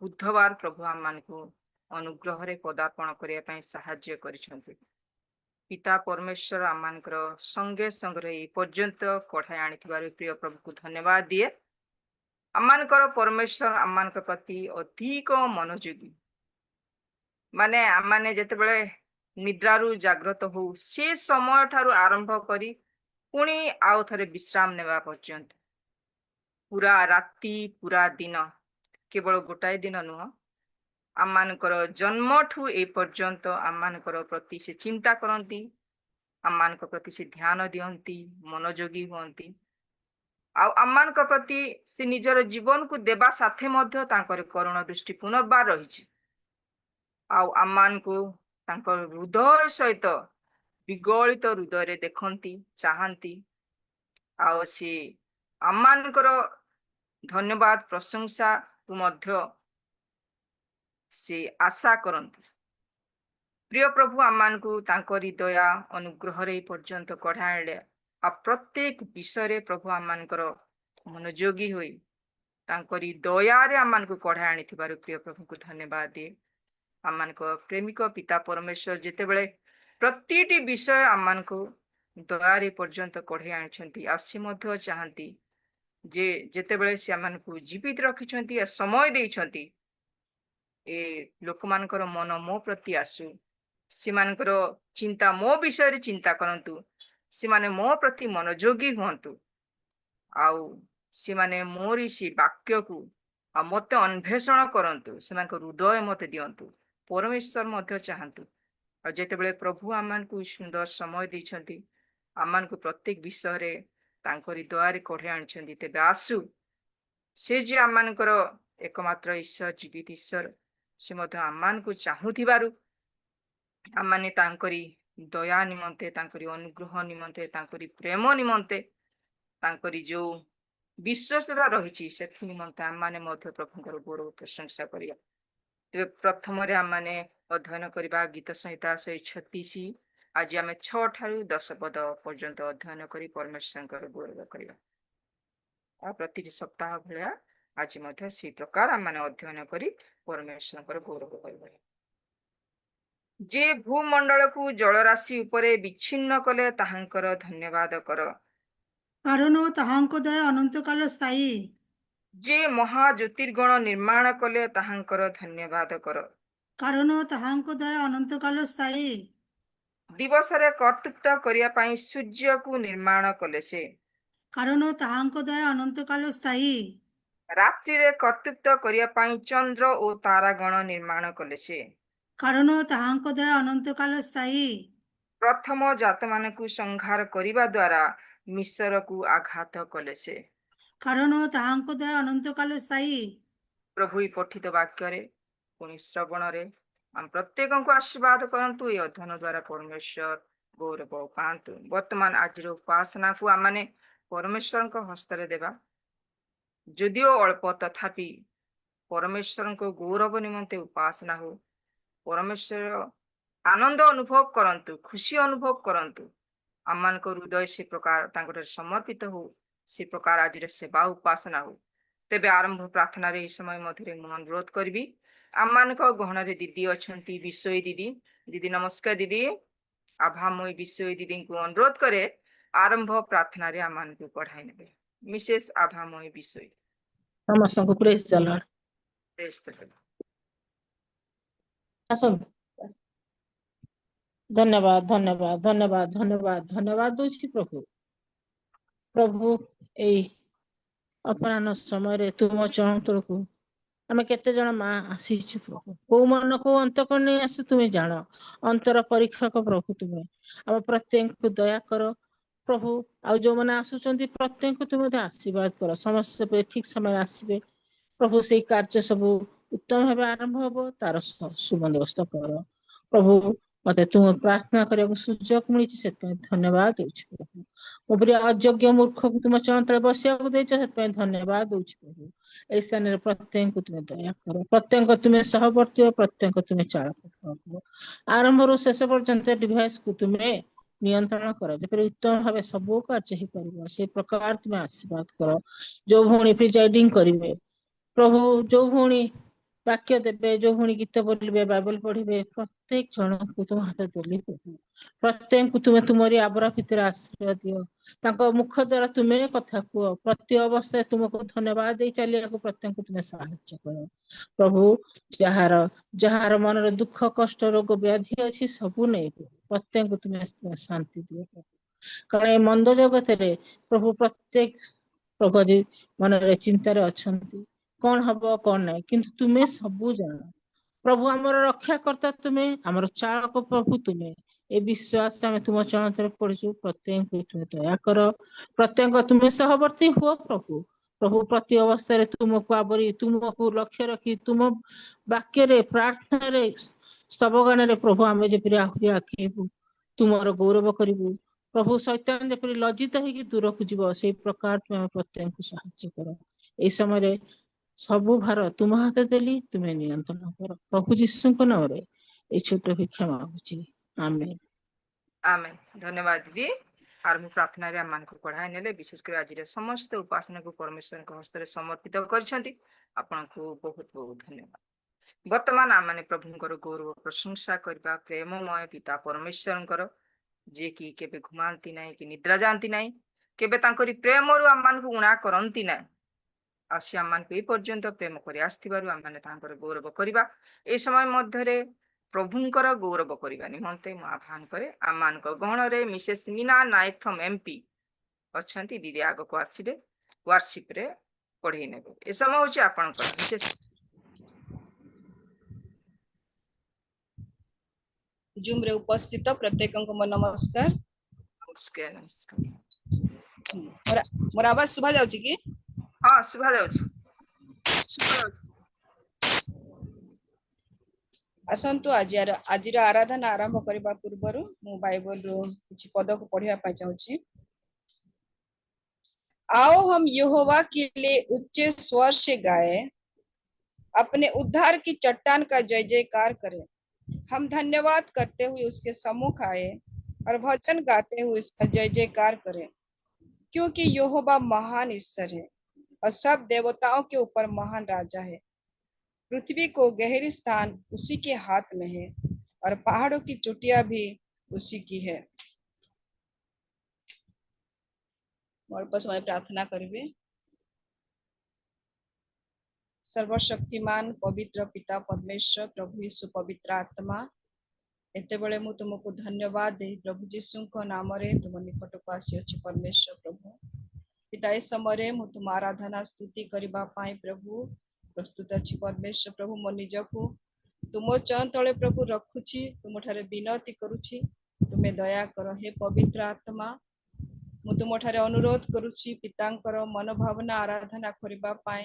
बुधवार प्रभु आम मान को अनुग्रह रे पदार्पण करने ପାଇଁ ସାହାଯ୍ୟ କରିଛନ୍ତି। पिता परमेश्वर आम मानकर संगे संगे ये पर्यंत कढ़ाई आनी प्रिय प्रभु को धन्यवाद दिए। आम मानकर परमेश्वर आम मान प्रति अधिक मनोयोगी माने आम माने जेतेबेले निद्रारू जाग्रत हो से समय ठारू आरंभ करी पुणी आउ थरे विश्राम नेबा पर्यंत पूरा राति पूरा दिन केवल गोटाए दिन नुह आम मानकर जन्म ठू ए पर्यंत आम मानकर प्रति से चिंता करती आम मान प्रति से ध्यान दियंती मनोयोगी हुंती आम मान प्रति से निजर जीवन को देवा साथे मध्य तांकर करुण दृष्टि पुनर्बार रही आम मान को तांकर हृदय सहित विगलित हृदय रे देखंती चाहती आउ सी आम मानकर धन्यवाद प्रशंसा को मध्य से आशा करंती। प्रिय प्रभु आम मान को तांकरी दया अनुग्रह रे पर्यंत कढ़ाइले आ प्रत्येक विषय रे प्रभु आम मानकर मनोयोगी होई तांकरी दया रे आम मान को कढ़ाई आनी थिबारु प्रिय प्रभु को धन्यवाद दिए। आम मान को प्रेमिक पिता परमेश्वर जेतेबेले प्रतिटी विषय आम मान को दया रे पर्यंत कढ़ाई आनिछंती आ से मध्य चाहती जे जेतेबेले से आम मान को जीवित रखिछंती आ समय देइछंती ए लोक मानकर मन मो प्रति आसु सेमानकर चिंता मो विषय रे चिंता करंतु से माने मो प्रति मनोयोगी हुंतु आउ से माने मोरी से वाक्य को आ मते अन्वेषण करंतु सेमानकर हृदय मते दियंतु परमेश्वर मध्य चाहंतु और जेतेबेले प्रभु आम मान को सुंदर समय देइछंती आम मान को प्रत्येक विषय रे तांकरी दया रे कढ़े आनिछंती तेबे आसु से जे आम मानकर एकमात्र ईश्वर जीवित ईश्वर से मध्य आम मान को चाहूथिबारु आम माने तांकरी दया निमंते तांकरी अनुग्रह निमंते तांकरी प्रेम निमंते तांकरी जो विश्वासता रही से निमंते आम माने मध्य प्रभुଙ୍କର गौरव प्रशंसा करिया। तेबे प्रथम रे आम माने अध्ययन करबा गीत संहिता 136 आज आम 6 ठारू 10 पद पर्यंत अध्ययन करी परमेश्वरଙ୍କର गौरव करिया। आ प्रति सप्ताह भलिया आज मध्य से प्रकार आम माने अध्ययन करी परमेश्वरଙ୍କର गौरव करिया। जे भूमंडल को जलराशि उपरे विच्छिन्न कले ताहांकर धन्यवाद कर कारण ताहांको दया अनंत काल स्थायी जे महाज्योतिर्गण निर्माण कले ताहांकर धन्यवाद कर कारण ताहांको दया अनंत काल स्थायी दिवस रे कर्तृत्व करिया पाई सूर्य को निर्माण कले से कारण ताहांको दया अनंत काल स्थायी रात्रि रे कर्तृत्व करिया पाई चंद्र और तारागण निर्माण कले से कारण ताहांको दया अनंत काल स्थायी प्रथम जात मान को संहार करिबा द्वारा मिश्र को आघात कले से कारण ताहांको दया अनंत काल स्थायी प्रभु ही पठित वाक्य रे पुनि श्रवण रे हम प्रत्येक को आशीर्वाद करंतु ये अध्ययन द्वारा परमेश्वर गौरव पांतु। वर्तमान आज उपासना को आम माने परमेश्वर को हस्ତରେ देवा जदिओ अल्प तथापि परमेश्वर को गौरव निमंते उपासना हो परमेश्वर आनंद अनुभव करंतु खुशी अनुभव करंतु आम मान को हृदय से प्रकार तांकर समर्पित हो से प्रकार आज सेवा उपासना हो। तेबे आरंभ प्रार्थना रे समय मध्य मु अनुरोध करी आम मान गहन रे दीदी अच्छा विषय दीदी दीदी नमस्कार दीदी आभामयी विषय दीदी को अनुरोध करे आरंभ प्रार्थना रे आम मान को पढ़ाई ने मिसेस आभामयी विषय समस्त को praise the lord. Praise the Lord. धन्यवाद धन्यवाद धन्यवाद धन्यवाद धन्यवाद दूची प्रभु प्रभु ए अपराह्न समय रे तुम चौंतर को आम केते जन माँ आसीचु प्रभु को मन को अंत करने आसु तुम्हें जान अंतर परीक्षक प्रभु तुम्हें आम प्रत्येक को दया कर प्रभु आ जो मैंने आसुचंती प्रत्येक को तुम्हें आशीर्वाद कर समस्त पे ठीक समय आसबे प्रभु से कार्य सब उत्तम भाव आरंभ हम तार सुबंदोबस्त कर प्रभु मत तुम प्रार्थना करने सुजोग मिली से धन्यवाद दूची प्रभु मो प्रिय अयोग्य मूर्ख को तुम चंतल बसिया धन्यवाद दूची प्रभु ए स्थान प्रत्येक को तुम्हें दया कर प्रत्येक तुम्हें सहवर्ती हो प्रत्येक तुम्हें चालक प्रभु आरंभ रू शेष पर्यंत डिवाइस को तुम्हें नियंत्रण कर जब उत्तम भाव सब कार्य हो पार से प्रकार तुम्हें आशीर्वाद कर जो भौणी प्रिजाइडिंग करेंगे प्रभु जो भौणी ବାକ୍ୟ ଦେବେ, ଯୋଉ ଭଉଣୀ ଗୀତ ବୋଲିବେ, ବାଇବେଲ ପଢିବେ, ପ୍ରତ୍ୟେକ ଜଣଙ୍କୁ ତୁମ ହାତ ଦେଲି ପ୍ରଭୁ। ପ୍ରତ୍ୟେକଙ୍କୁ ତୁମେ ତୁମରି ଆବରା ଭିତରେ ଆଶ୍ରୟ ଦିଅ। ତାଙ୍କ ମୁଖ ଦ୍ୱାରା ତୁମେ କଥା କୁହ। ପ୍ରତି ଅବସ୍ଥାରେ ତୁମକୁ ଧନ୍ୟବାଦ ଦେଇ ଚାଲିବାକୁ ପ୍ରତ୍ୟେକଙ୍କୁ ତୁମେ ସାହାଯ୍ୟ କର ପ୍ରଭୁ। ଯାହାର ମନରେ ଦୁଃଖ, କଷ୍ଟ, ରୋଗ, ବ୍ୟାଧି ଅଛି ସବୁ ନେଇ ପ୍ରତ୍ୟେକଙ୍କୁ ତୁମେ ଶାନ୍ତି ଦିଅ ପ୍ରଭୁ। କାରଣ ଏ ମନ୍ଦ ଜଗତରେ ପ୍ରଭୁ ପ୍ରତ୍ୟେକ ପ୍ରଭୁ ଆଜି ମନରେ ଚିନ୍ତାରେ ଅଛନ୍ତି, କଣ ହବ କଣ ନାହିଁ, କିନ୍ତୁ ତୁମେ ସବୁ ଜାଣ ପ୍ରଭୁ। ଆମର ରକ୍ଷାକର୍ତ୍ତା ତୁମେ, ଆମର ଚାଳକ ପ୍ରଭୁ ତୁମେ। ଏ ବିଶ୍ୱାସ ଆମେ ତୁମ ଚରଣରେ ପଡିଛୁ। ପ୍ରତ୍ୟେକଙ୍କୁ ତୁମେ ଦୟା କର, ପ୍ରତ୍ୟେକ ତୁମେ ସହବର୍ତ୍ତୀ ହୁଅ ପ୍ରଭୁ। ପ୍ରଭୁ ପ୍ରତି ଅବସ୍ଥାରେ ତୁମକୁ ଆବରି, ତୁମକୁ ଲକ୍ଷ୍ୟ ରଖି, ତୁମ ବାକ୍ୟରେ, ପ୍ରାର୍ଥନାରେ, ସ୍ତବଗାନରେ ପ୍ରଭୁ ଆମେ ଯେପରି ଆହୁରି ଆଗେଇବୁ, ତୁମର ଗୌରବ କରିବୁ ପ୍ରଭୁ। ଶୈତାନ ଯେପରି ଲଜ୍ଜିତ ହେଇକି ଦୂରକୁ ଯିବ, ସେଇ ପ୍ରକାର ତୁମେ ପ୍ରତ୍ୟେକଙ୍କୁ ସାହାଯ୍ୟ କର। এই ସମୟରେ ସବୁ ଭାର ତୁମ ହାତ ଦେଲି, ତୁମେ ନିୟନ୍ତ୍ରଣ କର ପ୍ରଭୁ ଯୀଶୁଙ୍କ ନାମରେ এই ছোট ଭିକ୍ଷା ମାଗୁଛି, ଆମେନ୍। आमेन। धन्यवाद दीदी। आर मु प्रार्थना रे आमान को पढ़ाई नेले, विशेष कर आज रे समस्त उपासना को परमेश्वर को हस्त रे समर्पित करछंती। आपन को बहुत बहुत धन्यवाद। वर्तमान आमाने प्रभुंकर गौरव प्रशंसा करबा प्रेममय पिता परमेश्वरंकर, जे कि केबे घुमांती नाही कि निद्रा जानती नाही, केबे तांकरी प्रेमरु आमान को उणा करंती नाही। आसी आमान को ए पर्यंत प्रेम करि आस्थिबारु आमाने तांकर गौरव करिबा। ए समय मध्यरे प्रभुंकर गौरव करिबा निमंते मु आह्वान करे आमान को गण रे Mrs Meena Nayak from MP अछंती। दीदी आगो को आसीबे वर्शिप रे पढ़ी नेबे। ए समय होची आपनकर मिसेस जूम रे उपस्थित प्रत्येक को नमस्कार। नमस्कार। नमस्कार। मोर आवाज सुभा जाउची कि? हां सुभा जाउची, सुभा जाउची। आसंतु आजिर आराधना आरंभ करबा पूर्वरु मु बाइबल रो किछि पद को पढ़िया पाई चाहूची। आओ हम यहोवा के लिए उच्च स्वर से गाएं, अपने उद्धार की चट्टान का जय जयकार करें। हम धन्यवाद करते हुए उसके सम्मुख आए और भजन गाते हुए उसका जय जयकार करें, क्योंकि यहोवा महान ईश्वर है और सब देवताओं के ऊपर महान राजा है। पृथ्वी को गहरी स्थान उसी के हाथ में है और पहाड़ों की चोटियां भी उसी की है। अल्प समय प्रार्थना करिबे। सर्वशक्तिमान पवित्र पिता परमेश्वर, प्रभु यीशु पवित्र आत्मा, एते बेले मु तुमको धन्यवाद दे प्रभु यीशु को नाम रे तुम निकट को आसी अछि। परमेश्वर प्रभु पिता ए समय मु तुम आराधना स्तुति करबा पाई प्रभु प्रस्तुत अछि। परमेश्वर प्रभु मो निजको तुम चरण तले प्रभु रखुछि, तुम ठारे विनती करूछि, तुमे दया कर। हे पवित्र आत्मा मु तुम ठारे अनुरोध करूछि, पितांकर मनोभावना आराधना करबा पाई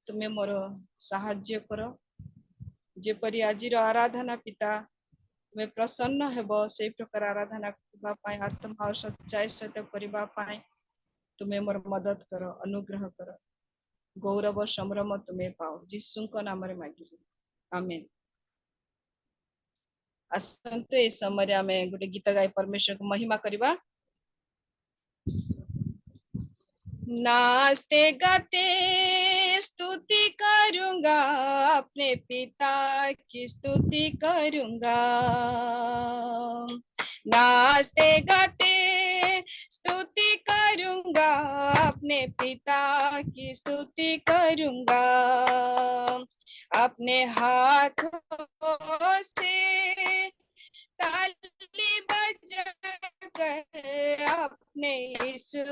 तुमे मोर साहाय्य कर। जेपरि आजिर आराधना पिता तुमे प्रसन्न हेबो, से प्रकार आराधना करबा पाई, आत्मा और सच्चाई सहित करबा पाई तुमे मोर मदद कर, अनुग्रह कर। गौरव संभ्रम तुम्हें पाओ, यीशु को नाम रे मागिली, आमेन। आसंतु ए समय आमे गोटे गीत गाई परमेश्वर को महिमा करबा। नाचते गाते स्तुति करूंगा, अपने पिता की स्तुति करूंगा। नाचते गाते स्तुति करूंगा, अपने पिता की स्तुति करूंगा। अपने हाथों से ताली बजाकर अपने यीशु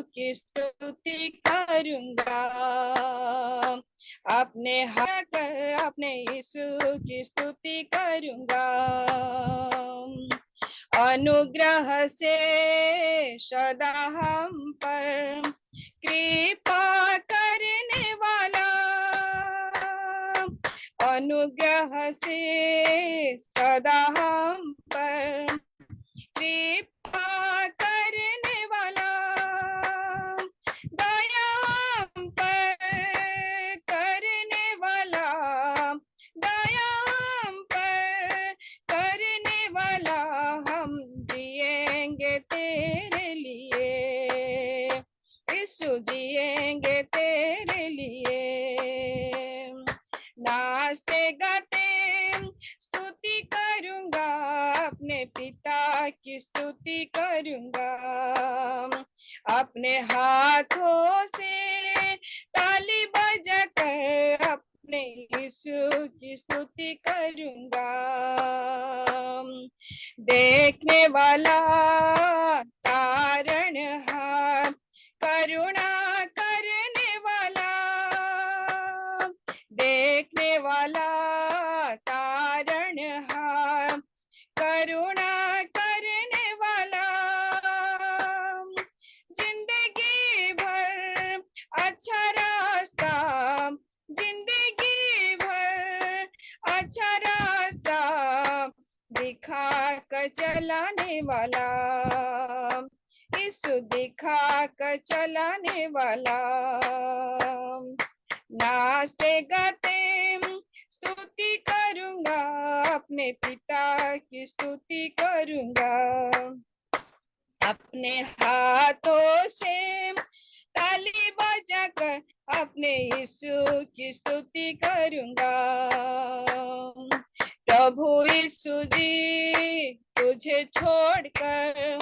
की स्तुति करूंगा। अपने हाथ कर अपने यीशु की स्तुति करूंगा। अनुग्रह से सदा हम पर कृपा करने वाला, अनुग्रह से सदा हम पर कृपा करने वाला, दया हम पर करने वाला, दया हम पर करने वाला, हम जिएंगे तेरे लिए, यीशु जिएंगे तेरे लिए। ना नाचते गाते स्तुति करूंगा, अपने पिता की स्तुति करूंगा। अपने हाथों से ताली बजाकर अपने यीशु की स्तुति करूंगा। देखने वाला तारणहार, करुणा करने वाला, देखने वाला तारणहार, करुणा करने वाला, जिंदगी भर अच्छा रास्ता, जिंदगी भर अच्छा रास्ता दिखा कर चलाने वाला, यीशु दिखा कर चलाने वाला। नाचते गाते स्तुति करूंगा, अपने पिता की स्तुति करूंगा। अपने हाथों से ताली बजाकर अपने यीशु की स्तुति करूंगा। प्रभु यीशु जी तुझे छोड़कर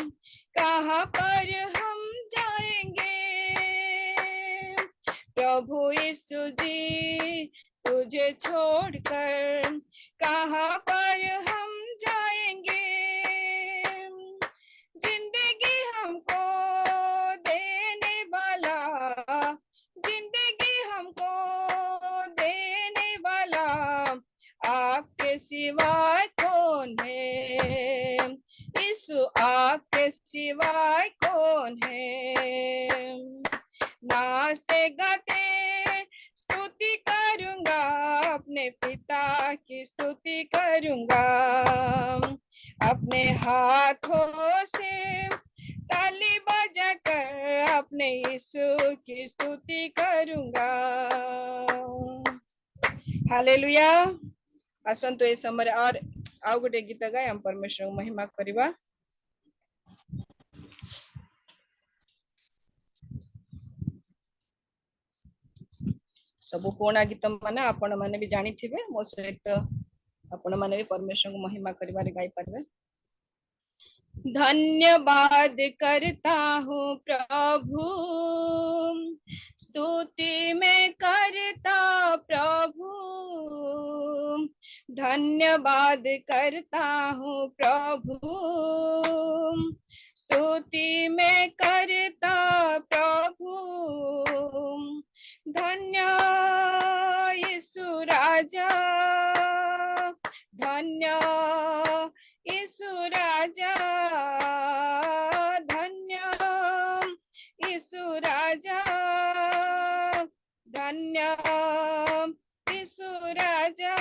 कहाँ पर हम जाएंगे। प्रभु यीशु जी तुझे छोड़कर कहाँ पर हम जाएंगे। जिंदगी हमको देने वाला, जिंदगी हमको देने वाला आपके सिवाय कौन है। यीशु आपके सिवाय कौन है। नाचते गाते स्तुति करूंगा, अपने पिता की स्तुति करूंगा। अपने हाथों से ताली बजाकर अपने यीशु की स्तुति करूंगा। हालेलुया। आसंतो ए समय और आउ गोटे गीत गाए हम परमेश्वर को महिमा करिबा। सब पुराना गीत माने आपण माने भी जानी थिबे, मो सहित आपण माने भी परमेश्वर को महिमा करिबारे गाई पारबे। धन्यवाद करता हूँ प्रभु, स्तुति में करता प्रभु। धन्यवाद करता हूँ प्रभु, स्तुति में करता प्रभु। धन्य यीशु राजा, धन्य यीशु राजा, धन्य यीशु राजा, धन्य यीशु राजा।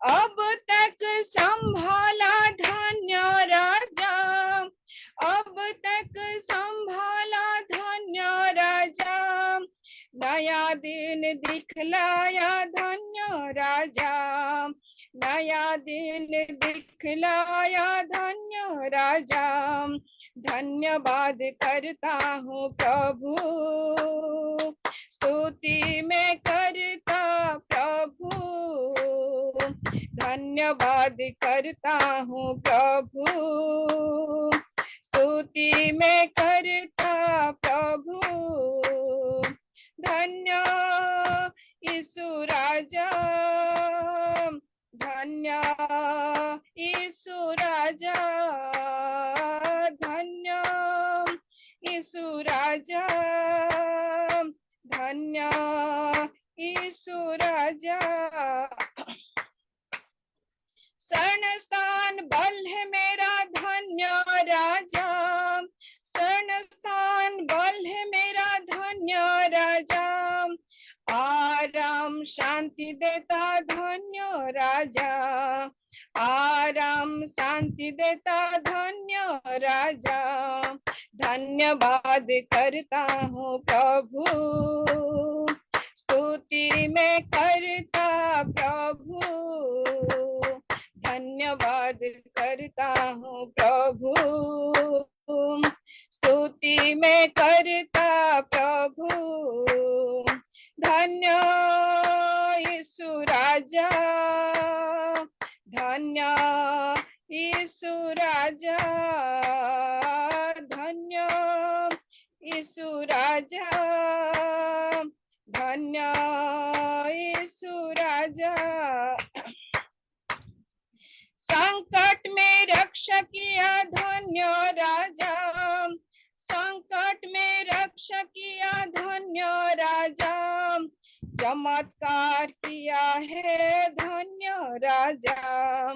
अब तक संभाला धन्य राजा, अब तक संभाला धन्य राजा। नया दिन दिखलाया धन्य राजा, नया दिन दिखलाया धन्य राजा। धन्यवाद करता हूँ प्रभु, स्तुति में करता प्रभु। धन्यवाद करता हूँ प्रभु, स्तुति में करता प्रभु। धन्य यीशु राजा, धन्य यीशु राजा, धन्य यीशु राजा, धन्य यीशु राजा। शरण स्थान बल है मेरा धन्य राजा, शरण स्थान बल है मेरा धन्य राजा। आराम शांति देता धन्य राजा, आराम शांति देता धन्य राजा। धन्यवाद करता हूँ प्रभु, स्तुति में करता प्रभु। धन्यवाद करता हूँ प्रभु, स्तुति में करता प्रभु। धन्य यीशु राजा, धन्य यीशु राजा, धन्य यीशु राजा, धन्य यीशु राजा। संकट में रक्षा किया धन्य राजा, संकट में रक्षा किया धन्य राजा, चमत्कार किया है धन्य राजा,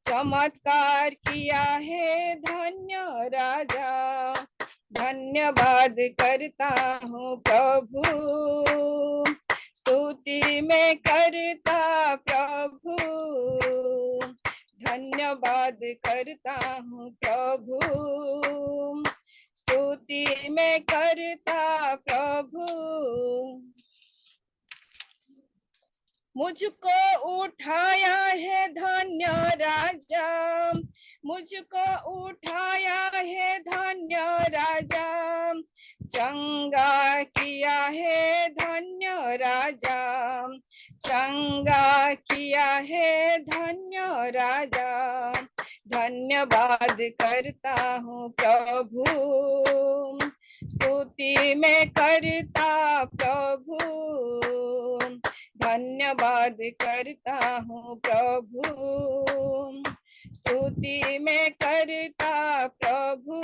चमत्कार किया है धन्य राजा। धन्यवाद करता हूँ प्रभु, स्तुति में करता प्रभु, धन्यवाद करता हूँ प्रभु, स्तुति में करता प्रभु। मुझको उठाया है धन्य राजा, मुझको उठाया है धन्य राजा, चंगा किया है धन्य राजा, चंगा किया है धन्य राजा। धन्यवाद करता हूँ प्रभु, स्तुति में करता प्रभु, धन्यवाद करता हूँ प्रभु, स्तुति में करता प्रभु।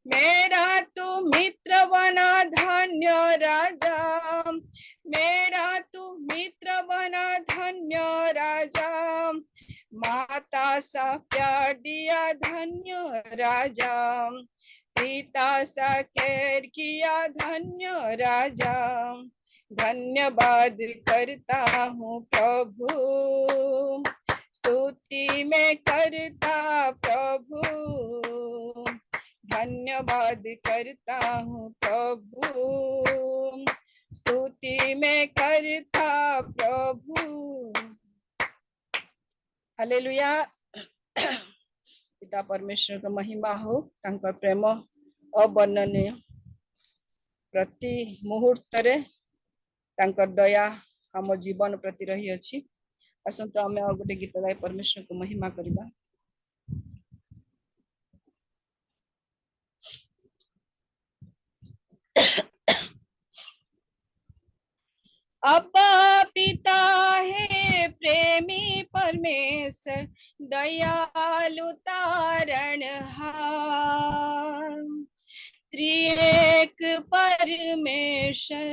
मेरा तू मित्र बना धन्य राजा, मेरा तू मित्र बना धन्य राजा, माता सा प्यार दिया धन्य राजा, पिता सा केयर किया धन्य राजा। धन्यवाद करता हूँ प्रभु, स्तुति में करता प्रभु, धन्यवाद करता हूँ प्रभु, स्तुति में करता प्रभु। हालेलुया। पिता परमेश्वर का महिमा हो, तांकर प्रेम अवर्णनीय, प्रति मुहूर्त रे तांकर दया हम जीवन प्रति रही अछि। आसंतो आमे आ गोटे गीत गाई परमेश्वर को महिमा करिबा। अब्बा पिता है प्रेमी परमेश्वर, दयालु तारणहार, त्रिएक परमेश्वर।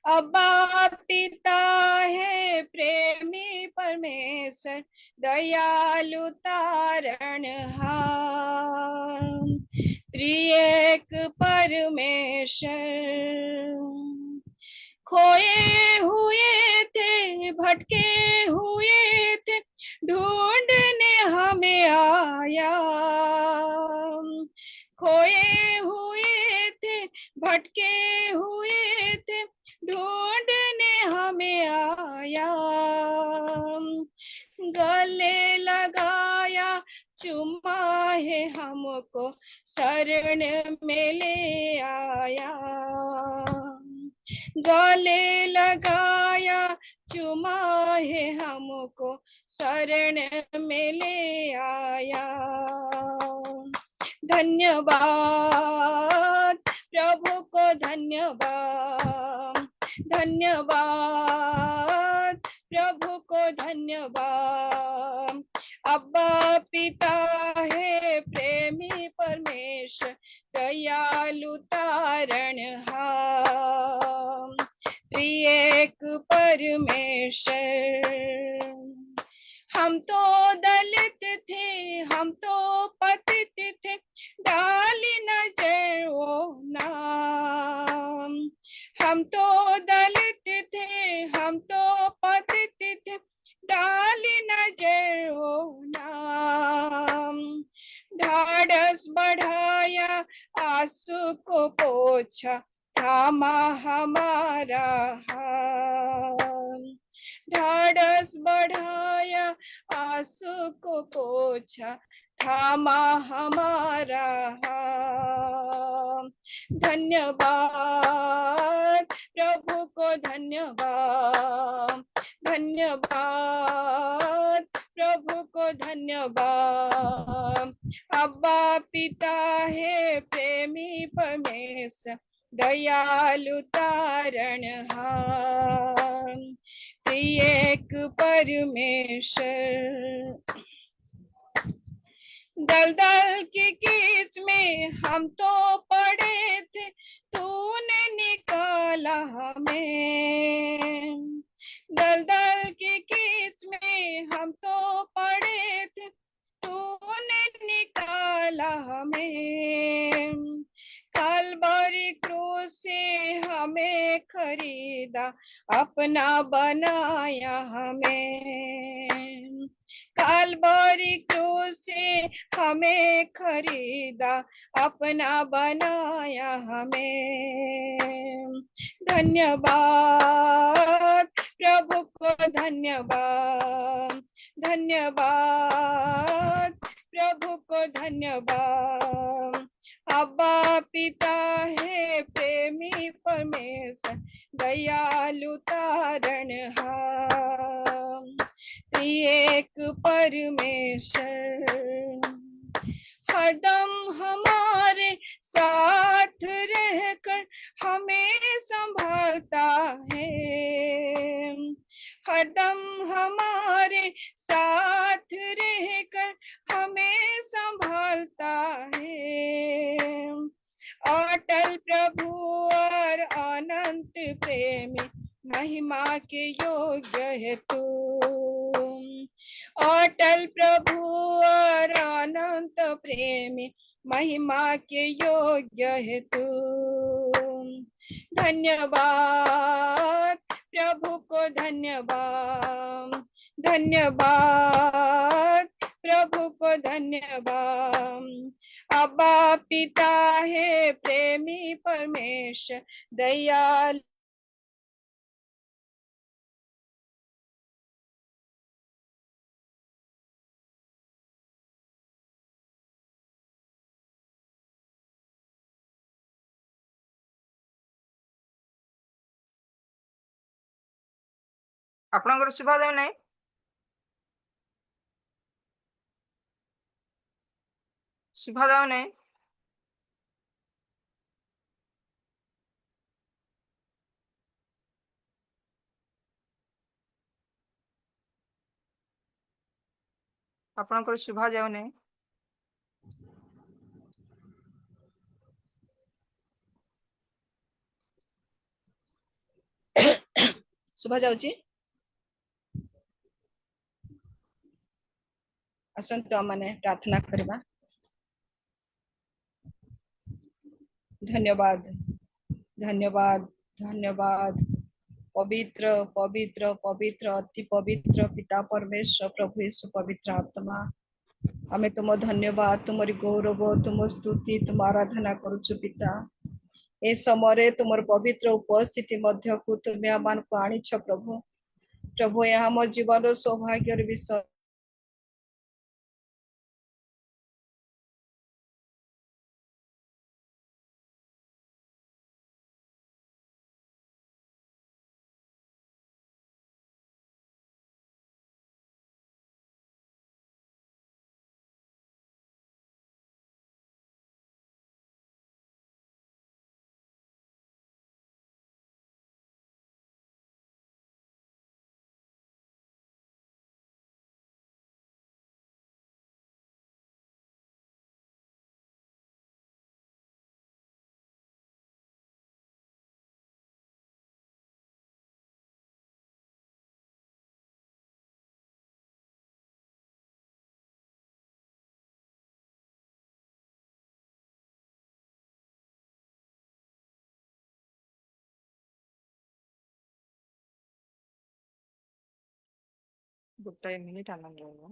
अब्बा पिता है प्रेमी परमेश्वर, दयालु तारणहार, त्रिएक परमेश्वर। खोए हुए थे, भटके हुए थे, ढूंढने हमें आया। खोए हुए थे, भटके हुए थे, ढूंढने हमें आया। गले लगाया, चुमा है हमको, शरण में ले आया। गले लगाया, चुमा है हमको, शरण में ले आया। धन्यवाद प्रभु को, धन्यवाद, धन्यवाद प्रभु को, धन्यवाद। अब्बा पिता है प्रेमी परमेश्वर, दयालु तारणहार, त्रिएक परमेश्वर। हम तो दलित थे, हम तो पतित थे, डाली नजर वो नाम। हम तो दलित थे, हम तो पतित थे, डाली नजर वो नाम। ढाढ़स बढ़ाया, आंसू को पोंछा, थामा हमारा हाथ। ढाढ़स बढ़ाया, आंसू को पोंछा, थामा हमारा हाथ। धन्यवाद प्रभु को धन्यवाद, धन्यवाद प्रभु को धन्यवाद। अब्बा पिता है प्रेमी परमेश्वर, दयालु तारणहार, त्रिएक परमेश्वर। दलदल की कीच में हम तो पड़े थे, तूने निकाला हमें। दलदल की कीच में हम तो पड़े थे, तूने निकाला हमें। कलवरी क्रूस से हमें खरीदा, अपना बनाया हमें। कलवरी क्रूस से हमें खरीदा, अपना बनाया हमें। धन्यवाद प्रभु को धन्यवाद, धन्यवाद प्रभु को धन्यवाद। अब्बा पिता है प्रेमी परमेश्वर, दयालु तारणहार, त्रिएक परमेश्वर। हरदम हमारे साथ रहकर हमें संभालता है, हरदम हमारे साथ रहकर हमें संभालता है। अटल प्रभु और अनंत प्रेमी, महिमा के योग्य है तू। अटल प्रभु और अनंत प्रेमी, महिमा के योग्य है तू। धन्यवाद प्रभु को धन्यवाद, धन्यवाद प्रभु को धन्यवाद। अब्बा पिता है प्रेमी परमेश्वर, दयालु ଆପଣଙ୍କର ଶୁଭା ଯାଉ ନାହିଁ? ଶୁଭା ଯାଉ ନାହିଁ? ଆପଣଙ୍କର ଶୁଭା ଯାଉ ନାହିଁ? ଶୁଭା ଯାଉଛି? ଆସନ୍ତୁ ଆମମାନେ ପ୍ରାର୍ଥନା କରିବା। धन्यवाद, धन्यवाद, धन्यवाद पवित्र पवित्र पवित्र अति पवित्र पिता परमेश्वर प्रभु यीशु पवित्र आत्मा, आमे तुम धन्यवाद, तुमरी गौरव, तुम स्तुति, तुम आराधना करुछु पिता। ए समय तुमर पवित्र उपस्थिति मध्य को तुम आमान को आनिछ प्रभु। प्रभु यह हम जीवन सौभाग्यर विषय ଗୋଟାଏ ମିନିଟ୍ ଆନନ୍ଦ ରହିବ।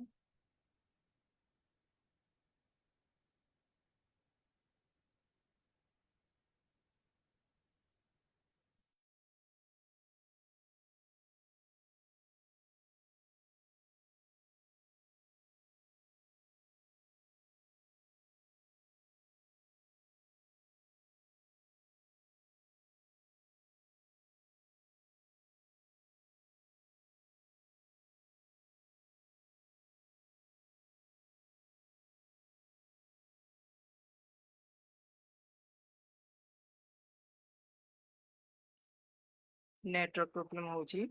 नेटवर्क प्रोब्लेम होची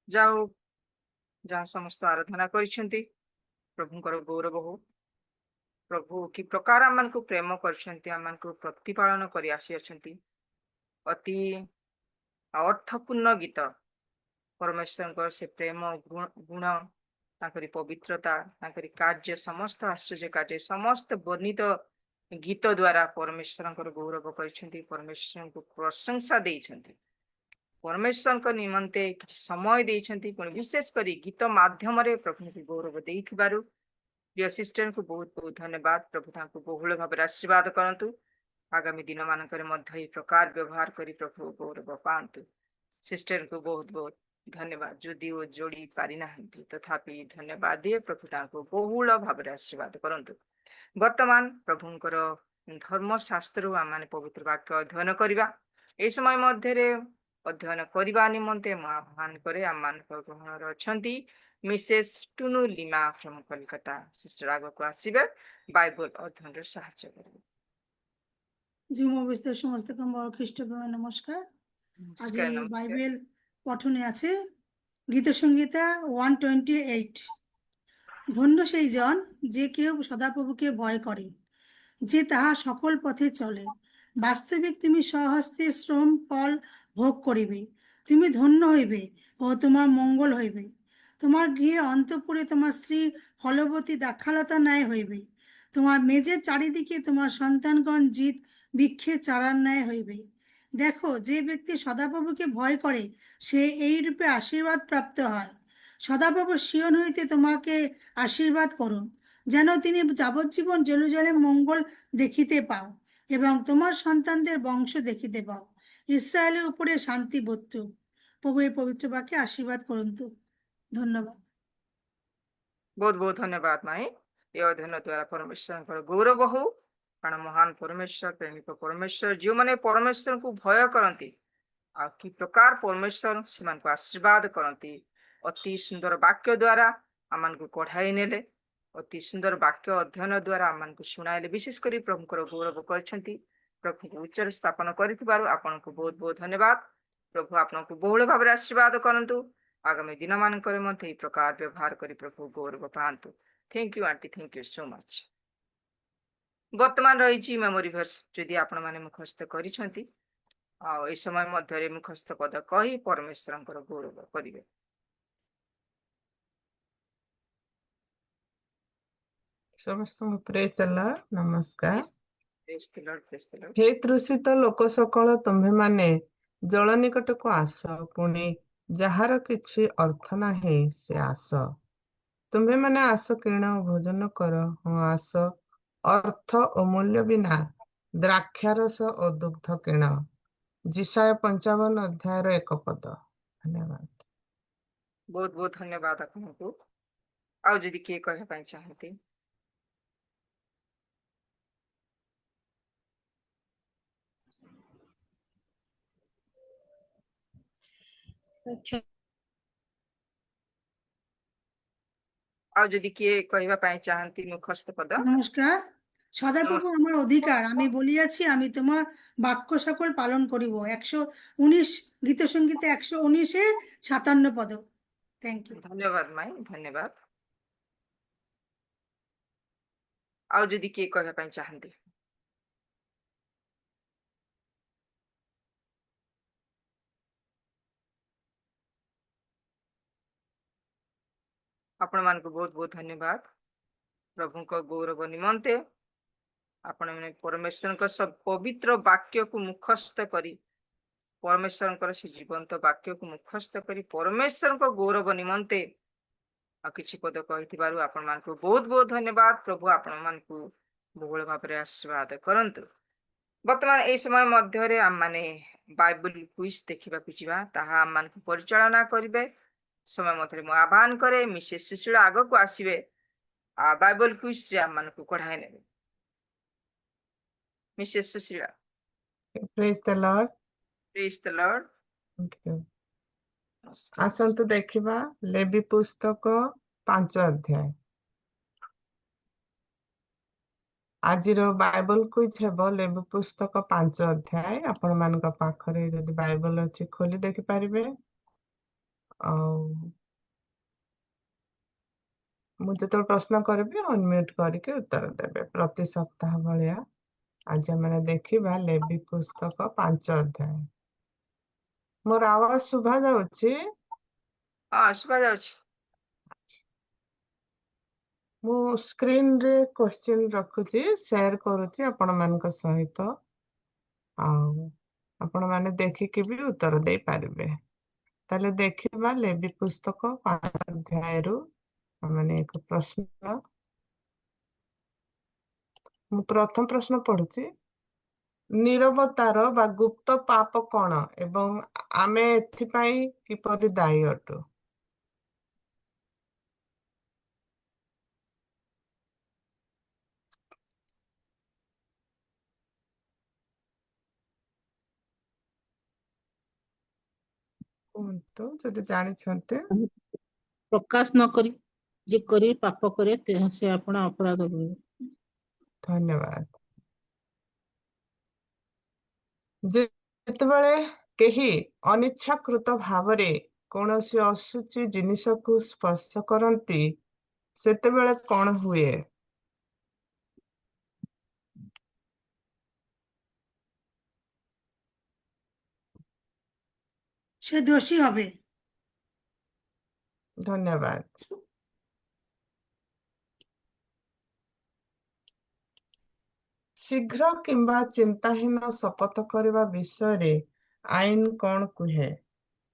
जाओ जहाँ समस्त आराधना करिसेंती प्रभुंकर गौरव हो प्रभु कि प्रकार आम को प्रेम करछंती आम को प्रतिपालन करी आसी अछंती अति अर्थपूर्ण गीत परमेश्वर से प्रेम गुण ताकरी पवित्रता ताकरी कार्य समस्त आश्चर्य कार्य समस्त वर्णित गीत द्वारा परमेश्वर गौरव करिसेंती परमेश्वर को प्रशंसा देइछंती परमेश्वर को निमंते किछि समय देइछंती पुଣି विशेष करी गीत माध्यम रे प्रभु को गौरव देइथिबारु प्रिय सिस्टर को बहुत बहुत धन्यवाद प्रभु तांको बहुल भाव आशीर्वाद करंतु आगामी दिन मानकर मध्य प्रकार व्यवहार करी प्रभु गौरव पांतु सिस्टर को बहुत बहुत धन्यवाद जदि वो जोड़ी पारि नाहंती तथापि धन्यवाद दिए प्रभु तांको बहुल भाव आशीर्वाद करंतु वर्तमान प्रभुंकर धर्मशास्त्र आम पवित्र वाक्य अध्ययन करवा ए समय मध्य अध्ययन करने निमंते आह्वान करे आम ग्रहण अच्छी Mrs Tunu Lima from Kolkata sister आग को आसबे बाइबल अध्ययन साहाय्य करेंगे জুম অবস্থায় সমস্ত বড় খ্রিস্টপ্রেমে নমস্কার। আজ বাইবেল পঠনে আছে গীত সংহিতা 128। ধন্য সেই জন যে কেউ সদাপ্রভুকে ভয় করে, যে তাহার সকল পথে চলে। বাস্তবিক তুমি স্বহস্তে শ্রম ফল ভোগ করিবে, তুমি ধন্য হইবে ও তোমার মঙ্গল হইবে। তোমার গৃহে অন্তঃপুরে তোমার স্ত্রী ফলবতী দাক্ষালতা ন্যায় হইবে, তোমার মেজের চারিদিকে তোমার সন্তানগণ জিত বৃক্ষে চারার ন্যায় হইবে। দেখো, যে ব্যক্তি সদাপ্রভুকে ভয় করে সে এই রূপে আশীর্বাদ প্রাপ্ত হয়। সদাপ্রভু সিয়ন হইতে তোমাকে আশীর্বাদ করুন, যেন তিনি যাবজ্জীবন জেরুজালেম মঙ্গল দেখিতে পাও এবং তোমার সন্তানদের বংশ দেখিতে পাও। ইসরায়েলের উপরে শান্তি বর্তুক। প্রভু এই পবিত্র বাক্যে আশীর্বাদ করুন তো। ধন্যবাদ। बहुत बहुत धन्यवाद माई ये अध्ययन द्वारा परमेश्वर गौरव हो कारण महान परमेश्वर प्रेमिक परमेश्वर जो मैंने परमेश्वर को भय करती आ कि प्रकार परमेश्वर से आशीर्वाद करती अति सुंदर वाक्य द्वारा आम को कढ़ाई नेले अति सुंदर वाक्य अध्ययन द्वारा आम को शुणाइले विशेषकर प्रभुकर गौरव कर प्रभु को उच्च स्थापन कर आपन को बहुत बहुत धन्यवाद प्रभु आपन को बहुल भाव आशीर्वाद करंतु आगामी दिन मानक प्रकार व्यवहार करी प्रभु गौरव पांतु thank you aunty thank you so much वर्तमान रही मेमोरी वर्स जदि आपण माने मुखस्त करिसंती आ ए समय मध्य मुखस्त पद कही परमेश्वर गौरव करिवे समस्त प्रेज द लॉर्ड नमस्कार प्रेज द लॉर्ड हे तृषित लोक सकल तुम्हे माने जल निकट को आस पुणी ଯାହାର କିଛି ଅର୍ଥ ନାହିଁ ସେ ଆସ ତୁମ୍ଭେ ମାନେ ଆସ କିଣ ଭୋଜନ କର ହଁ ଆସ ଅର୍ଥ ଓ ମୂଲ୍ୟ ବିନା ଦ୍ରାକ୍ଷାରସ ଓ ଦୁଗ୍ଧ କିଣ जिसाया 55 अध्यायर 1 पद। धन्यवाद बहुत बहुत धन्यवाद आपको आउ जदि किए कहबा चाहते आउ जदि किए कहबा चाहती मुखस्त पद নমস্কার। সদাপ্রভু আমার অধিকার, আমি বলিয়াছি আমি তোমার বাক্য সকল পালন করিব। 119 গীত সংগীতে 119-এর 57 পদ। Thank you. धन्यवाद माई धन्यवाद आउ जदि किए कहबा चाहते आपण मान को बहुत बहुत धन्यवाद प्रभु को गौरव निमंते आपण मैंने परमेश्वर का सब पवित्र वाक्य को मुखस्त करी परमेश्वर से जीवंत वाक्य को मुखस्त करी परमेश्वर को गौरव निमंते आ किछि पद कहिथिबारु आपण मान को बहुत बहुत धन्यवाद प्रभु आपण मान को बहुल भाव रे आशीर्वाद करंतु वर्तमान ए समय मध्य रे आम माने बाइबल क्विज देखिबा ku जिबा ताहा आम मान को परिचालना करिवे समय मध्य मु आह्वान करे मिसेस सुशीला आग को आसीबे आ बाइबल क्विज रे आम मान को कढाई नेबे Mrs Sushila praise the lord praise the lord thank you आसंतु देखिबा लेवी पुस्तक 5 अध्याय ଆଜିର ବାଇବଲ କୁଇଜ ହେବ ଲେବି ପୁସ୍ତକ 5 ଅଧ୍ୟାୟ। ଆପଣମାନଙ୍କ ପାଖରେ ଯଦି ବାଇବଲ ଅଛି ଖୋଲି ଦେଖିପାରିବେ। ଆଉ ମୁଁ ଯେତେବେଳେ ପ୍ରଶ୍ନ କରିବି ଅନମ୍ୟୁଟ କରିକି ଉତ୍ତର ଦେବେ। ପ୍ରତି ସପ୍ତାହ ଭଳିଆ ଆଜି ଆମେ ଦେଖିବା ଲେବି ପୁସ୍ତକ 5 ଅଧ୍ୟାୟ। ମୋର ଆୱାଜ ଶୁଭା ଯାଉଛି? ହଁ ଶୁଭା ଯାଉଛି। ମୁଁ ସ୍କ୍ରିନରେ କ୍ୱେଶ୍ଚିନ୍ ରଖୁଛି, ସେୟାର କରୁଛି ଆପଣମାନଙ୍କ ସହିତ। ଆଉ ଆପଣମାନେ ଦେଖିକି ବି ଉତ୍ତର ଦେଇପାରିବେ। ତାହେଲେ ଦେଖିବା ଲେବି ପୁସ୍ତକ 5 ଅଧ୍ୟାୟରୁ ମାନେ ଏକ ପ୍ରଶ୍ନ। ମୁଁ ପ୍ରଥମ ପ୍ରଶ୍ନ ପଢୁଛି। ନୀରବତାର ବା ଗୁପ୍ତ ପାପ କଣ ଏବଂ ଆମେ ଏଥିପାଇଁ କିପରି ଦାୟୀ ଅଟୁ? କୁହନ୍ତୁ ଯଦି ଜାଣିଛନ୍ତି। ପ୍ରକାଶ ନ କରି ଯେ କରି ପାପ କରେ ସେ ଆପଣ ଅପରାଧ ହୁଏ। ଧନ୍ୟବାଦ। ଯେତେବେଳେ କେହି ଅନିଚ୍ଛାକୃତ ଭାବରେ କୌଣସି ଅଶୁଚି ଜିନିଷକୁ ସ୍ପର୍ଶ କରନ୍ତି ସେତେବେଳେ କଣ ହୁଏ? সে দোষী হবে। ଧନ୍ୟବାଦ। ଶୀଘ୍ର କିମ୍ବା ଚିନ୍ତାହୀନ ଶପଥ କରିବା ବିଷୟରେ ଆଇନ କଣ କୁହେ?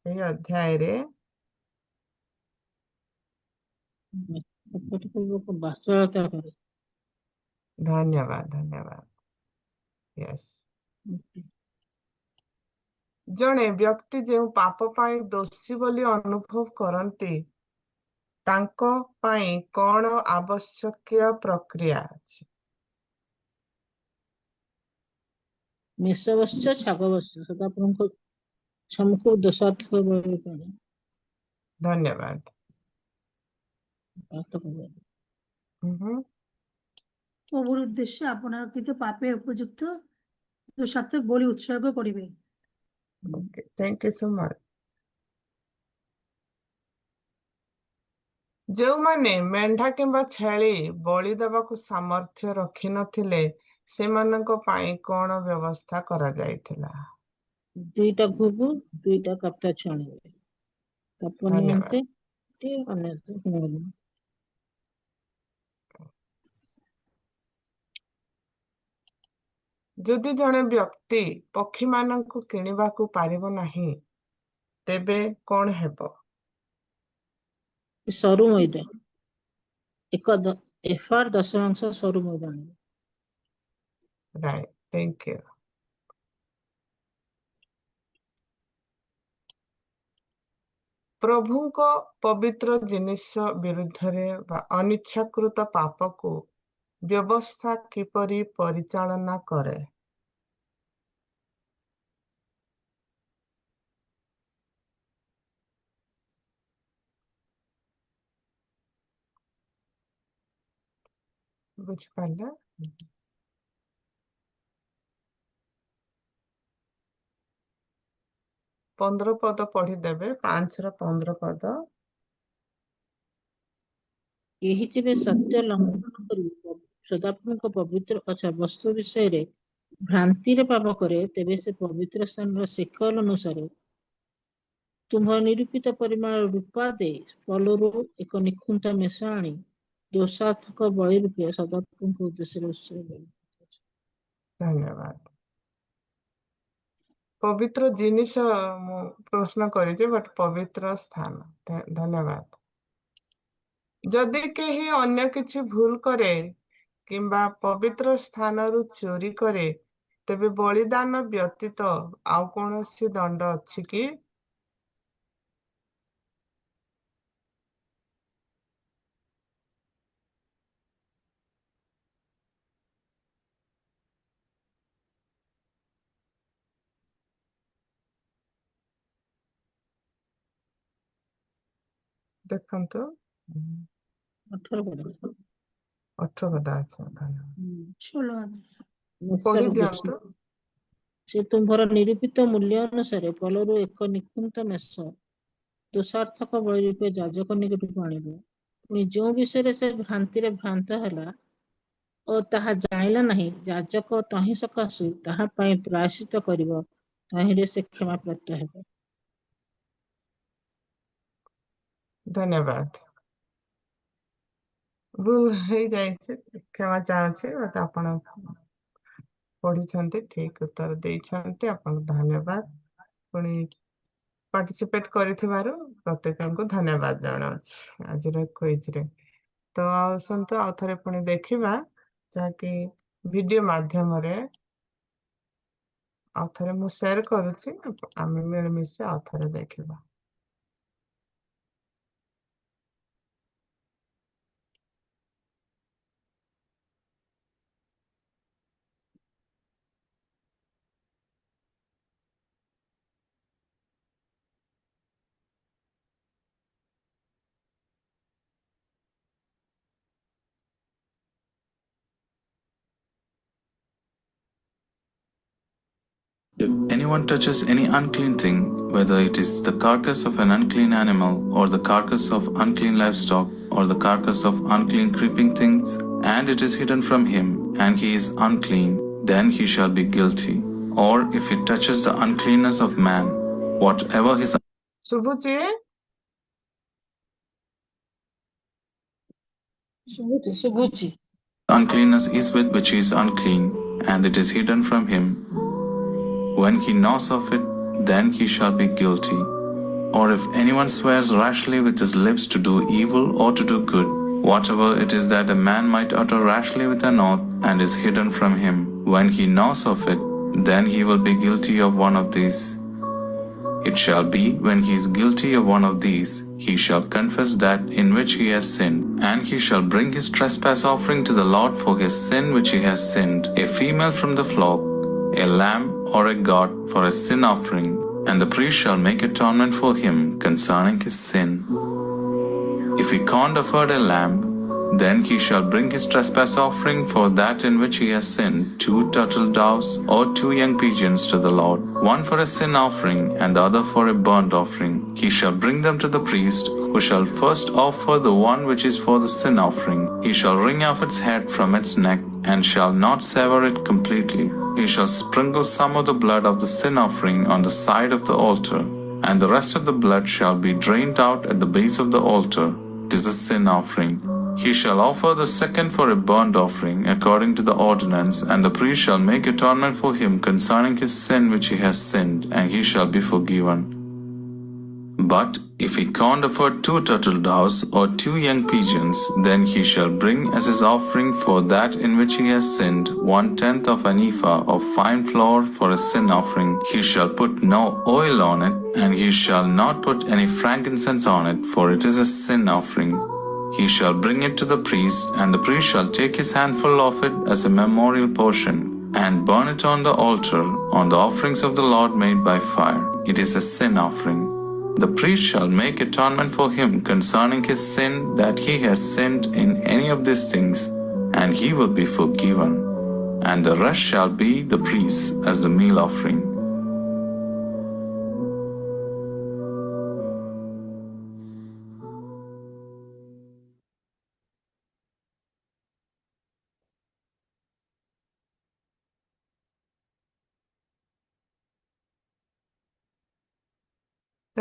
ଏହି ଅଧ୍ୟାୟରେ ବାଚଳତା କରେ। ଧନ୍ୟବାଦ ଧନ୍ୟବାଦ। ୟେସ୍। ଜଣେ ବ୍ୟକ୍ତି ଯେଉଁ ପାପ ପାଇଁ ଦୋଷୀ ବୋଲି ଅନୁଭବ କରନ୍ତି ତାଙ୍କ ପାଇଁ କଣ ଆବଶ୍ୟକୀୟ ପ୍ରକ୍ରିୟା ଅଛି? ମେଷ ବସ୍ୟ ଛାଗ ବସ୍ୟ ସଦାପ୍ରଭୁଙ୍କ ସମ୍ମୁଖ ଦୋଷାର୍ଥ ପଡେ। ଧନ୍ୟବାଦ। ହୁଁ। প্রভুর উদ্দেশ্যে আপনার কৃত পাপে উপযুক্ত দোষাত্মক বলি উৎসর্গ করিবে। Okay, thank you so much. ଯେଉଁମାନେ ମେଣ୍ଢା କିମ୍ବା ଛେଳି ବଳି ଦେବାକୁ ସାମର୍ଥ୍ୟ ରଖିନଥିଲେ ସେମାନଙ୍କ ପାଇଁ କଣ ବ୍ୟବସ୍ଥା କରାଯାଇଥିଲା? ଦୁଇଟା ଘୁଘୁ ଦୁଇଟା କାପ୍ତା ଛାଣିବେ। ତାପ ଧନ୍ୟବାଦ। ନିମନ୍ତେ ଅନ୍ୟ ଯଦି ଜଣେ ବ୍ୟକ୍ତି ପକ୍ଷୀମାନଙ୍କୁ କିଣିବାକୁ ପାରିବ ନାହିଁ ତେବେ କଣ ହେବ? ସରୁ ମଇଦା ଏଫାର 10 ଅଂଶ ସରୁ ମଇଦା ଆଣିବେ। Right, thank you. ପ୍ରଭୁଙ୍କ ପବିତ୍ର ଜିନିଷ ବିରୁଦ୍ଧରେ ବା ଅନିଚ୍ଛାକୃତ ପାପକୁ ବ୍ୟବସ୍ଥା କିପରି ପରିଚାଳନା କରେ? ବୁଝିପାରିଲେ? 15 ପଦ ପଢିଦେବେ। 5ର 15 ପଦ। ଏହି ଯେବେ ସତ୍ୟ ଲଙ୍ଘନ କରି ସଦାପ୍ରଭୁଙ୍କ ପବିତ୍ର ବସ୍ତୁ ବିଷୟରେ ଭ୍ରାନ୍ତିରେ ପାପ କରେ ତେବେ ସେ ପବିତ୍ର ସ୍ଥାନର ସେକଲ ଅନୁସାରେ ତୁମ୍ଭ ନିରୂପିତ ପରିମାଣ ରୂପା ଦେଇ ପଲରୁ ଏକ ନିଖୁଣ୍ଟା ମେଷ ଆଣି ଦୋଷାତ୍ମକ ବଳି ରୂପେ ସଦାପ୍ରଭୁଙ୍କ ଉଦ୍ଦେଶ୍ୟରେ ଉତ୍ସର୍ଗ। ଧନ୍ୟବାଦ। ପବିତ୍ର ଜିନିଷ ମୁଁ ପ୍ରଶ୍ନ କରିଛି ବଟ୍ ପବିତ୍ର ସ୍ଥାନ। ଧନ୍ୟବାଦ। ଯଦି କେହି ଅନ୍ୟ କିଛି ଭୁଲ କରେ କିମ୍ବା ପବିତ୍ର ସ୍ଥାନରୁ ଚୋରି କରେ ତେବେ ବଳିଦାନ ବ୍ୟତୀତ ଆଉ କୌଣସି ଦଣ୍ଡ ଅଛି କି? ଦେଖନ୍ତୁ 18 ପଦ ଅଠର କଥା ଅଛି ଧନ୍ୟବାଦ 16 ଅଧ୍ୟାୟ। ପଢି ମେଷରୁ ଦିଅନ୍ତୁ ସେ ତୁମ୍ଭର ନିରୂପିତ ମୂଲ୍ୟ ଅନୁସାରେ ପୋଲରୁ ଏକ ନିକୁନ୍ତ ମେଷ ଦୋଷାର୍ଥକ ବଳି ରୂପେ ଯାଜକ ନିକଟକୁ ଆଣିବ। ପୁଣି ଯେଉଁ ବିଷୟରେ ସେ ଭ୍ରାନ୍ତିରେ ଭ୍ରାନ୍ତ ହେଲା ଓ ତାହା ଜାଣିଲା ନାହିଁ, ଯାଜକ ତହିଁ ସକାଶୁ ତାହା ପାଇଁ ପ୍ରାୟଶ୍ଚିତ କରିବ, ତହିଁରେ ସେ କ୍ଷମାପ୍ରାପ୍ତ ହେବ। ଧନ୍ୟବାଦ ଭୁଲ ହେଇଯାଇଛି କ୍ଷମା ଚାହୁଁଛି but ଆପଣ ପଢିଛନ୍ତି ଠିକ ଉତ୍ତର ଦେଇଛନ୍ତି ଆପଣଙ୍କୁ ଧନ୍ୟବାଦ ପୁଣି ପାର୍ଟିସିପେଟ କରିଥିବାରୁ ପ୍ରତ୍ୟେକଙ୍କୁ ଧନ୍ୟବାଦ ଜଣାଉଛି ଆଜିର କ୍ୱିଜରେ। ତ ଆସନ୍ତୁ ଆଉ ଥରେ ପୁଣି ଦେଖିବା ଯାହାକି ଭିଡିଓ ମାଧ୍ୟମରେ ଆଉ ଥରେ ମୁଁ ସେୟାର କରୁଛି ଆମେ ମିଳିମିଶି ଆଉ ଥରେ ଦେଖିବା। If anyone touches any unclean thing, whether it is the carcass of an unclean animal, or the carcass of unclean livestock, or the carcass of unclean creeping things, and it is hidden from him, and he is unclean, then he shall be guilty. Or if it touches the uncleanness of man, whatever his ଶୁଭୁଛି ଶୁଭୁଛି uncleanness is with which he is unclean, and it is hidden from him, when he knows of it, then he shall be guilty. Or if anyone swears rashly with his lips to do evil or to do good, whatever it is that a man might utter rashly with an oath, and is hidden from him, when he knows of it, then he will be guilty of one of these. It shall be, when he is guilty of one of these, he shall confess that in which he has sinned, and he shall bring his trespass offering to the Lord for his sin which he has sinned, a female from the flock, a lamb or a goat for a sin offering, and the priest shall make atonement for him concerning his sin. If he can't afford a lamb, then he shall bring his trespass offering for that in which he has sinned, 2 turtle doves or 2 young pigeons to the Lord, one for a sin offering and the other for a burnt offering. He shall bring them to the priest, who shall first offer the one which is for the sin offering. He shall wring off its head from its neck, and shall not sever it completely. He shall sprinkle some of the blood of the sin offering on the side of the altar, and the rest of the blood shall be drained out at the base of the altar. It is a sin offering. He shall offer the second for a burnt offering according to the ordinance, and the priest shall make atonement for him concerning his sin which he has sinned, and he shall be forgiven. But if he can't afford 2 turtle doves or 2 young pigeons, then he shall bring as his offering for that in which he has sinned 1/10 of an ephah of fine flour for a sin offering. He shall put no oil on it, and he shall not put any frankincense on it, for it is a sin offering. He shall bring it to the priest, and the priest shall take his handful of it as a memorial portion, and burn it on the altar, on the offerings of the Lord made by fire. It is a sin offering. The priest shall make atonement for him concerning his sin that he has sinned in any of these things, and he will be forgiven. And the rest shall be the priest's as the meal offering.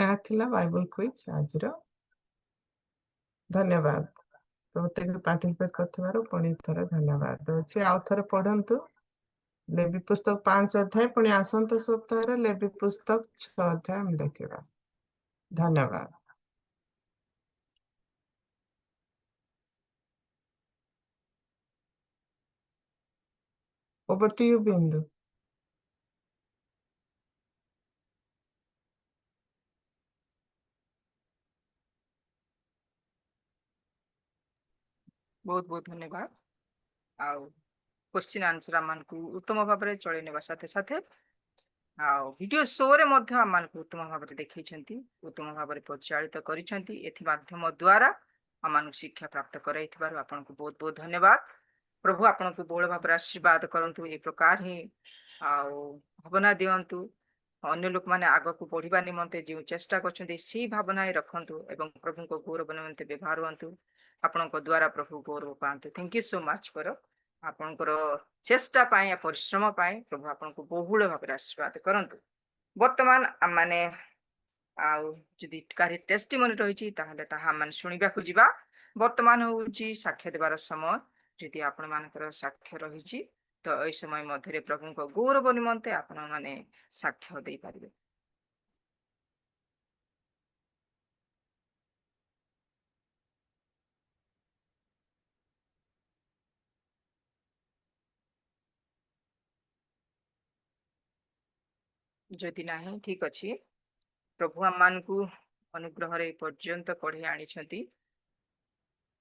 ଏହା ଥିଲା Bible quiz ଆଜିର ଧନ୍ୟବାଦ ପ୍ରତ୍ୟେକ participate କରିଥିବାରୁ ପୁଣି ଥରେ ଧନ୍ୟବାଦ ଦଉଛି ଆଉ ଥରେ ପଢନ୍ତୁ ଲେବି ପୁସ୍ତକ 5 ଅଧ୍ୟାୟ ପୁଣି ଆସନ୍ତା ସପ୍ତାହରେ ଲେବି ପୁସ୍ତକ 6 ଅଧ୍ୟାୟ ଆମେ ଦେଖିବା ଧନ୍ୟବାଦ Over to you, Bindu. बहुत बहुत धन्यवाद आउ क्वेश्चन आंसर आमको उत्तम भाव में चलने साथे साथे आउ वीडियो शो रे मध्य आमको उत्तम भाव में देखते उत्तम भाव में परिचालित करिसेंती एथि माध्यम द्वारा आम शिक्षा प्राप्त कराइथिबारु आपनको बहुत बहुत धन्यवाद। प्रभु आपनको बहुल भाव आशीर्वाद करंतु ए प्रकार ही भावना दियंतु अन्य लोक माने आग को बढ़िबा निमंते जो चेष्टा करछन्ते सी भावना रखंतु एवं प्रभु को गौरव निमंते व्यवहार हंतु आपनको द्वारा प्रभु गौरव पांतु। Thank you so much for आपनकर चेष्टा पाए परिश्रम पाए प्रभु आपनको बहुल भाव आशीर्वाद करंतु। वर्तमान माने जदि कारी टेस्टिमनी रही ताहले ताहा मान शुणिबा को जिबा। वर्तमान होउची साक्ष्य देबार समय। जदि आपण मानकर साक्ष्य रही तो ए समय मध्य प्रभु को गौरव निमंते आपण माने साक्ष्य दे पारिबे। जदि नाही ठीक अछि प्रभु आम मान को अनुग्रह रे पर्यंत कढ़ी आनी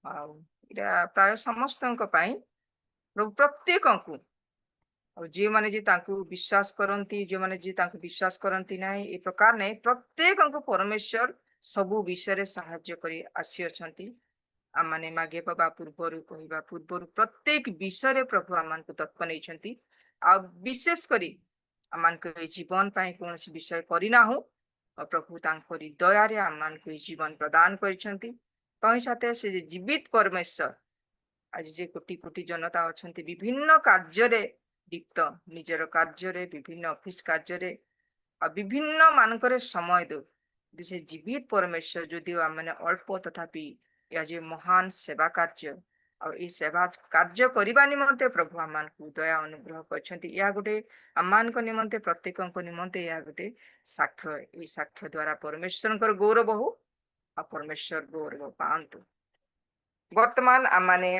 प्राय समस्त प्रभु प्रत्येक को जी माने जी तांकु विश्वास करंती जो माने जी तांकु विश्वास करंती नाही ए प्रकार नहीं प्रत्येक को परमेश्वर सबु विषय रे सहाय्य करी आसी अछंती। आम माने मागे बाबा पूर्वर कहवा पूर्वर प्रत्येक विषय रे प्रभु आम को तत्व नहीं आ विशेष करी आम जीवन पाए कौन विषय करना हो प्रभु तांकरी दया रे आम मान जीवन प्रदान करिसेंती। तहि साथे से जीवित परमेश्वर आज जे कोटि कोटि जनता अछंती विभिन्न कार्य रे लिप्त निजर कार्य रे विभिन्न ऑफिस कार्य रे विभिन्न मानकर समय दो से जीवित परमेश्वर जदि आमने अल्प तथापि या जे महान सेवा कार्य और ये सेवा कार्य करने निमंते प्रभु आम को दया अनुग्रह करछंती। या गोटे आमान को निमंते प्रत्येक निमंते या गोटे साक्ष्य ये साक्ष्य द्वारा परमेश्वर गौरव हो आ परमेश्वर गौरव पांतु। वर्तमान आम माने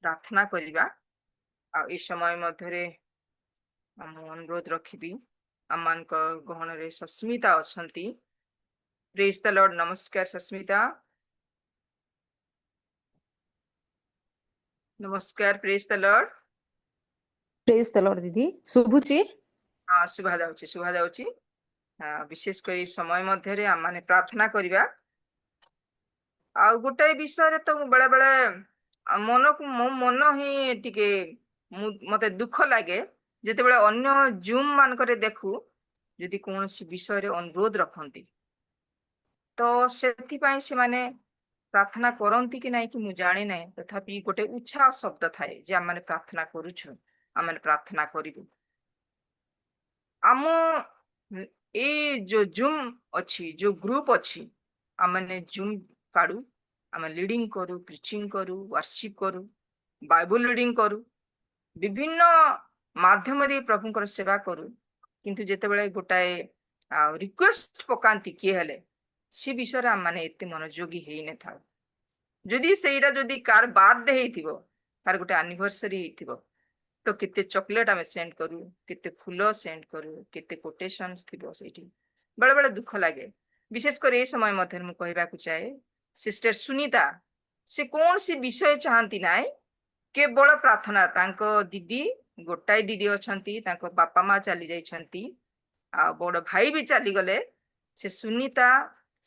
प्रार्थना करिबा आ इस समय मध्य अनुरोध रखी आम मान गहन रे सस्मिता अछंती। Praise the lord. नमस्कार सस्मिता। नमस्कार। Praise the lord. Praise the lord दीदी शुभुची। हाँ शुभा जाउची विशेष कर समय मध्य आम माने प्रार्थना करिबा आ गोटे विषय रे तो बेले बेले मन को मो मन ही टिके मते दुख लगे जेते बेले अन्य जूम मान करे देखू यदि कौन विषय रे अनुरोध रखती तो सेथि पई से माने प्रार्थना करती कि नहीं कि मुझे जाने ना तथापि गोटे उत्साह शब्द थाए जे आम प्रार्थना करूछु आम प्रार्थना करू आम ए जो जूम अच्छी जो ग्रुप अच्छी आम जूम काढ़ू आम लीडिंग करू प्रीचिंग करू वर्शिप करू बाइबल रीडिंग करू विभिन्न माध्यम दे प्रभुंकर सेवा करू किंतु जेतेबेले गोटाए रिक्वेस्ट पकांती किए हेले सी विषय आम माने एते मनोयोगी हेई न था। जदि सेटा जदि कार बर्थडे हेइथिबो कार गोटे एनिवर्सरी हेइथिबो तो केते चॉकलेट आम सेंड करू केते फूल सेंड करू केते कोटेशंस थिबो सेठी बेले बेले दुख लगे। विशेष कर ए समय मध्य मु कहबा को चाहे सिस्टर सुनीता से कौन सी विषय चाहती ना केवल प्रार्थना तांको दीदी गोटाई दीदी अछंती तांको बापा माँ चली जाइछंती आ बड़ भाई भी चली गले से सुनीता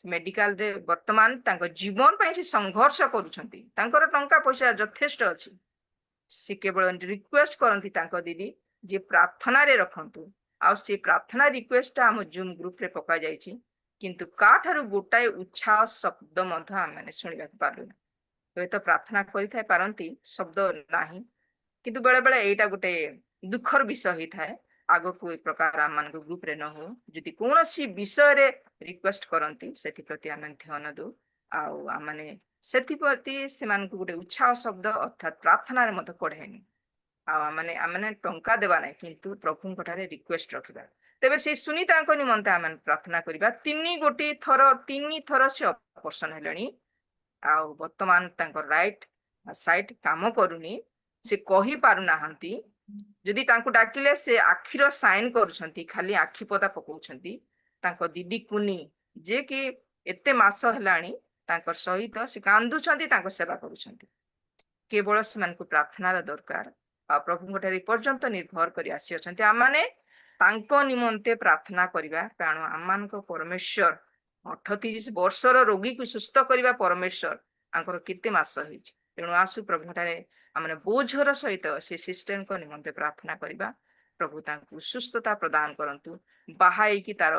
मेडिकल रे वर्तमान तांको जीवन पाई से संघर्ष करूछंती तांकर टंका पैसा यथेष्ट अछि से केवल रिक्वेस्ट करंती तांको दीदी जे प्रार्थना रे रखंतु आ से प्रार्थना रिक्वेस्ट आम जूम ग्रुप रे पका जाइछि किंतु काठारु गोटाए उत्साह शब्द मध्य आम माने सुनिबा पारु तो तो प्रार्थना करिथाय पारंती शब्द नाही किंतु बेले बेले एटा गोटे दुखर विषय ही थाए आगो को एक प्रकार आम मान ग्रुप रे न हो जदि कौन सी विषय रे रिक्वेस्ट करंती सेति प्रति आम ध्यान दो आ माने सेति प्रति से मान को गोटे उत्साह शब्द अर्थात प्रार्थना रे मते कढेनी आ माने आमने टंका देबा नै किंतु प्रभु कटारे रिक्वेस्ट रखिबा तेबे से सुनीता को निमंते आम प्रार्थना करिबा। तीन थर से ऑपरेशन हेलनी आ वर्तमान तांको राइट साइड काम करूनी से कहि पारु नाहंती जदि तांको डाकिले से आखिर साइन करूछंती खाली आखि पता पकाउछंती तांको दीदी कुनी जे कि एते मास हेलानी तांकर सहित से कांदुछंती तांको सेवा करूछंती केवल से मान को प्रार्थना रा दरकार आ प्रभु गोटे पर्यंत निर्भर करी आसी अछंती आम माने तांको निमंते प्रार्थना करिबा कारण आम मान को परमेश्वर 38 वर्षर रोगी को सुस्थ करिबा परमेश्वर आंकर केते मास होइछि तेणु आसु प्रभु ठारे आमने बोझर सहित से सिस्टर को निमंते प्रार्थना करिबा प्रभु तांकु सुस्थता प्रदान करंतु बाहाई की तार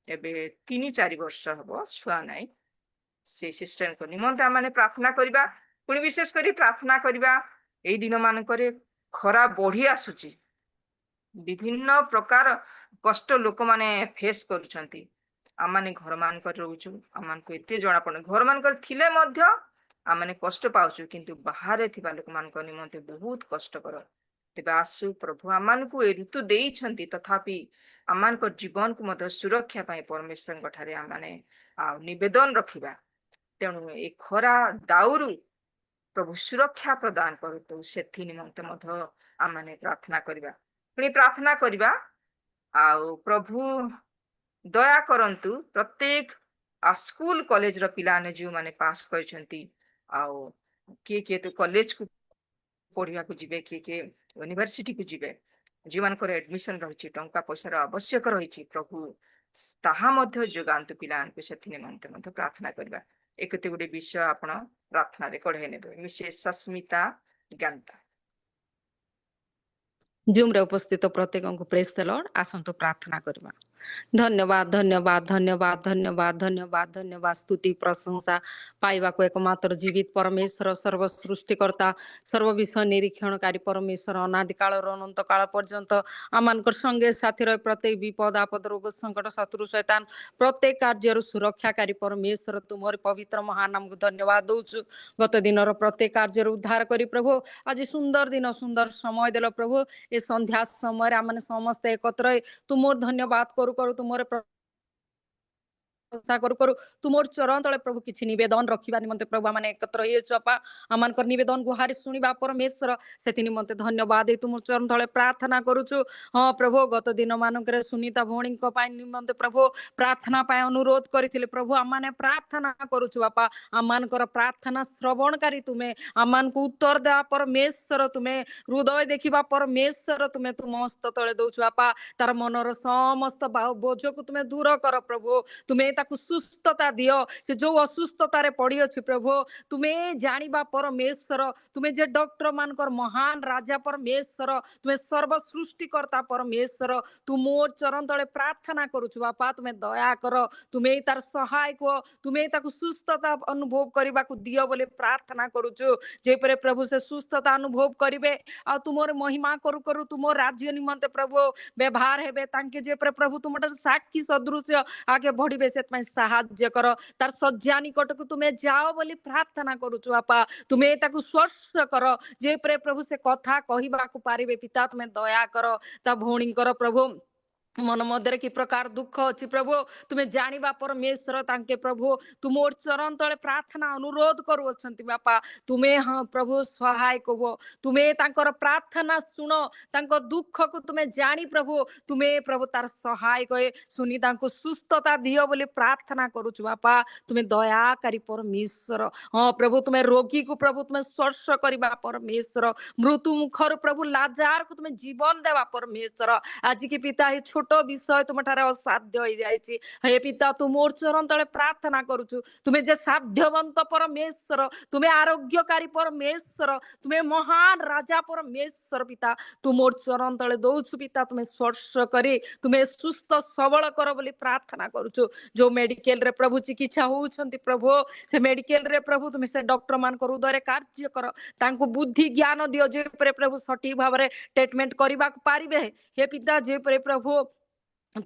एबे 3-4 वर्ष हबो छुआ नाही से सिस्टर को निमंते आमने प्रार्थना करिबा पुणी विशेष करी प्रार्थना करिबा एई दिन मानकरे खरा बढ़ी आसुची विभिन्न प्रकार कष्ट लोक माने फेस करूछंती आमाने घर मानकर रहउछु आमान को एते जणा पड़े घर मानकर थिले मध्य आमाने कष्ट पाउछु किंतु बाहर थिबा लोक मानक निमंते बहुत कष्ट कर तेबे आसु प्रभु आमान को ए ऋतु देइछंती तथापि आमान को जीवन को मध्य सुरक्षा पाई परमेश्वर गठारे आमाने निवेदन रखिबा तेणु ए खरा दाउरु प्रभु सुरक्षा प्रदान करतु सेथि निमंते मध्य आमाने प्रार्थना करिबा पुणी प्रार्थना करिबा आउ प्रभु दया करंतु प्रत्येक स्कूल कॉलेज रो पिला ने जो माने पास करछंती आउ के तो कॉलेज को पढ़िया को जिबे के यूनिवर्सिटी को जिबे जो मानकर एडमिशन रही टंका पैसा आवश्यक रही प्रभु ताहा मध्य जोगांतु पिलान को सेथि निमंते मध्य प्रार्थना करिबा एकते गुडे विषय आपण प्रार्थना रे कढे नेबे मिसेस सस्मिता गांटा जूम रे उपस्थित प्रत्येक को प्रेज द लॉर्ड आसंतो प्रार्थना करबा धन्यवाद धन्यवाद धन्यवाद धन्यवाद धन्यवाद धन्यवाद स्तुति प्रशंसा पाइबा को एकमात्र जीवित परमेश्वर सर्व सृष्टिकर्ता सर्व विषय निरीक्षणकारी परमेश्वर अनादि काल अनंत काल पर्यंत आमानकर संगे साथी रह प्रत्येक विपद आपद रोग संकट शत्रु शैतान प्रत्येक कार्य सुरक्षाकारी परमेश्वर तुमर पवित्र महानाम को धन्यवाद दउछु गत दिन प्रत्येक कार्य उद्धार करी प्रभु आज सुंदर दिन सुंदर समय देल प्रभु ए संध्या समय आम समस्त एकत्र तुमर धन्यवाद करू करू तुमर करू तुमर चरण तले प्रभु किछि निवेदन रखिबा निमंते प्रभु माने एकत्र येसु अपा आमानकर निवेदन गुहारि सुनिबा परमेश्वर सेति निमंते धन्यवाद दे तुमर चरण तले प्रार्थना करूछु हां प्रभु गत दिन मानकरे सुनीता भौणी को पाई निमंते प्रभु प्रार्थना पाए अनुरोध करिथिले प्रभु आमाने प्रार्थना करूछु अपा आमानकर प्रार्थना श्रवणकारी तुमे आमान को उत्तर दे परमेश्वर तुमे हृदय देखिबा परमेश्वर तुमे तुम हस्त तले दउछु अपा तार मनर समस्त बोझ को तुमे दूर कर प्रभु तुमे ताकू सुस्थता दियो से जो असुस्थता रे पड़ी अछि प्रभु तुमे जानिबा परमेश्वर तुमे जे डॉक्टर मानकर महान राजा परमेश्वर तुमे सर्व सृष्टिकर्ता परमेश्वर तुमोर चरण तले प्रार्थना करूछु बापा तुमे दया कर तुमे तार सहायक हो तुमे ताकू सुस्थता अनुभव करबा को दियो बोले प्रार्थना करूछु जे परे प्रभु से सुस्थता अनुभव करिवे आ तुमोर महिमा करू करू तुमोर राज्य निमंते प्रभु व्यवहार हेबे तांके जे परे प्रभु तुमटर साक्षी सदृश आगे बढ़िबे से साहाय्य कर तार सज्जा निकट को तुम्हें जाओ बोली प्रार्थना करूछु आपा तुम्हें ताकू स्पर्श कर जे प्रे प्रभु से कथा कहिबा को पारिबे पिता तुम्हें दया कर ता भौणी कर प्रभु मन मध्य कि प्रकार दुख अच्छी प्रभु तुम्हें जानिबा परमेश्वर तांके प्रभु तुमोर चरण तले प्रार्थना अनुरोध करू अछंती बापा तुम्हें हाँ प्रभु सहायक हो तुम्हें तांकर प्रार्थना सुनो तांकर दुख को तुम्हें जानी प्रभु तुम्हें प्रभु तार सहायक सुनी तांको सुस्थता दियो बोली प्रार्थना करूछु बापा तुम्हें दयाकारी परमेश्वर हाँ प्रभु तुम्हें रोगी को प्रभु तुम्हें स्पर्श करबा परमेश्वर मृत्यु मुखर प्रभु लाजार को तुम्हें जीवन देवा परमेश्वर आज की पिता ही छोट विषय तुम ठारे असाध्य हो जाइछि हे पिता तुमोर चरण तले प्रार्थना करूछु तुम्हें जे साध्यवंत परमेश्वर तुम्हें आरोग्यकारी परमेश्वर तुम्हें महान राजा परमेश्वर पिता तुमोर चरण तले दउछु पिता तुम्हें स्पर्श करी तुम्हें सुस्थ सबल कर बोली प्रार्थना करूछु जो मेडिकल रे प्रभु चिकित्सा होउछंती प्रभु से मेडिकल रे प्रभु तुम्हें से डॉक्टर मान को हृदय कार्य कर तांको बुद्धि ज्ञान दियो जे प्रभु सठिक भाव में ट्रीटमेंट करबा पारिबे हे पिता जे प्रभु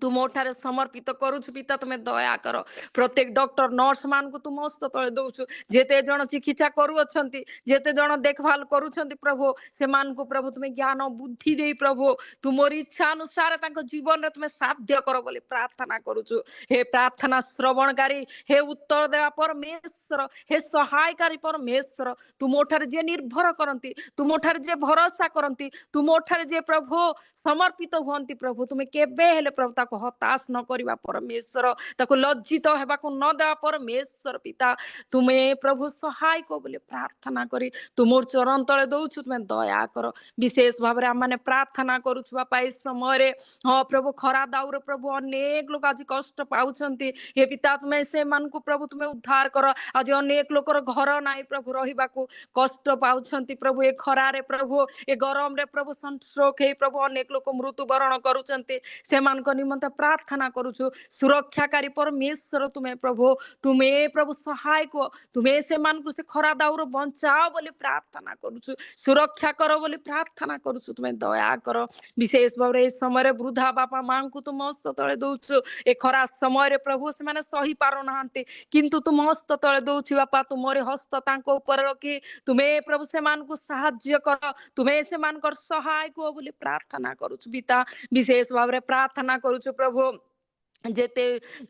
तुम ओठारे समर्पित करूछु पिता तुम्हें दया कर प्रत्येक डॉक्टर नर्स मान को तुम हस्त तले दउछु जेते जण चिकित्सा करू अछंती जेते जण देखभाल करूछंती प्रभु से मान को प्रभु तुम्हें ज्ञान बुद्धि देई प्रभु तुमोर इच्छा अनुसार तांको जीवन रे तुम्हें साध्य कर बोली प्रार्थना करूछु हे प्रार्थना श्रवणकारी हे उत्तर देवा परमेश्वर हे सहायकारी परमेश्वर तुम ओठारे जे निर्भर करंती तुम ओठारे जे भरोसा करंती तुम ओठारे जे प्रभु समर्पित हुअंती प्रभु तुम्हें केबे हेले प्रभु ତାକୁ ହତାଶ ନ କରିବା ପରମେଶ୍ୱର, ତାକୁ ଲଜ୍ଜିତ ହେବାକୁ ନ ଦେବା ପରମେଶ୍ୱର ପିତା, ତୁମେ ପ୍ରଭୁ ସହାୟକ ବୋଲି ପ୍ରାର୍ଥନା କରି ତୁମର ଚରଣ ତଳେ ଦଉଛୁ, ତୁମେ ଦୟା କର। ବିଶେଷ ଭାବରେ ଆମେ ପ୍ରାର୍ଥନା କରୁଛୁ ବାପା ଏ ସମୟରେ, ହଁ ପ୍ରଭୁ ଖରା ଦାଉରେ ପ୍ରଭୁ ଅନେକ ଲୋକ ଆଜି କଷ୍ଟ ପାଉଛନ୍ତି। ହେ ପିତା ତୁମେ ସେମାନଙ୍କୁ ପ୍ରଭୁ ତୁମେ ଉଦ୍ଧାର କର। ଆଜି ଅନେକ ଲୋକର ଘର ନାହିଁ ପ୍ରଭୁ, ରହିବାକୁ କଷ୍ଟ ପାଉଛନ୍ତି ପ୍ରଭୁ ଏ ଖରାରେ ପ୍ରଭୁ, ଏ ଗରମରେ ପ୍ରଭୁ ସନଷ୍ଟ୍ରୋକ ହେଇ ପ୍ରଭୁ ଅନେକ ଲୋକ ମୃତ୍ୟୁବରଣ କରୁଛନ୍ତି। ସେମାନଙ୍କ ନିମନ୍ତେ ପ୍ରାର୍ଥନା କରୁଛୁ, ସୁରକ୍ଷାକାରୀ ପରମେଶ୍ୱର ତୁମେ ପ୍ରଭୁ, ତୁମେ ପ୍ରଭୁ ସହାୟକ, ତୁମେ ସେମାନଙ୍କୁ ସେ ଖରା ଦାଉରୁ ବଞ୍ଚାଅ ବୋଲି ପ୍ରାର୍ଥନା କରୁଛୁ, ସୁରକ୍ଷା କର ବୋଲି ପ୍ରାର୍ଥନା କରୁଛୁ, ତୁମେ ଦୟା କର। ବିଶେଷ ଭାବରେ ଏ ସମୟରେ ବୃଦ୍ଧା ବାପା ମାଙ୍କୁ ତୁମ ହସ୍ତ ତଳେ ଦଉଛୁ। ଏ ଖରା ସମୟରେ ପ୍ରଭୁ ସେମାନେ ସହି ପାରୁନାହାନ୍ତି, କିନ୍ତୁ ତୁମ ହସ୍ତ ତଳେ ଦଉଛି ବାପା, ତୁମରି ହସ୍ତ ତାଙ୍କ ଉପରେ ରଖି ତୁମେ ପ୍ରଭୁ ସେମାନଙ୍କୁ ସାହାଯ୍ୟ କର, ତୁମେ ସେମାନଙ୍କର ସହାୟକ ବୋଲି ପ୍ରାର୍ଥନା କରୁଛୁ ପିତା। ବିଶେଷ ଭାବରେ ପ୍ରାର୍ଥନା କରୁଛୁ ପ୍ରଭୁ, ଯେତେ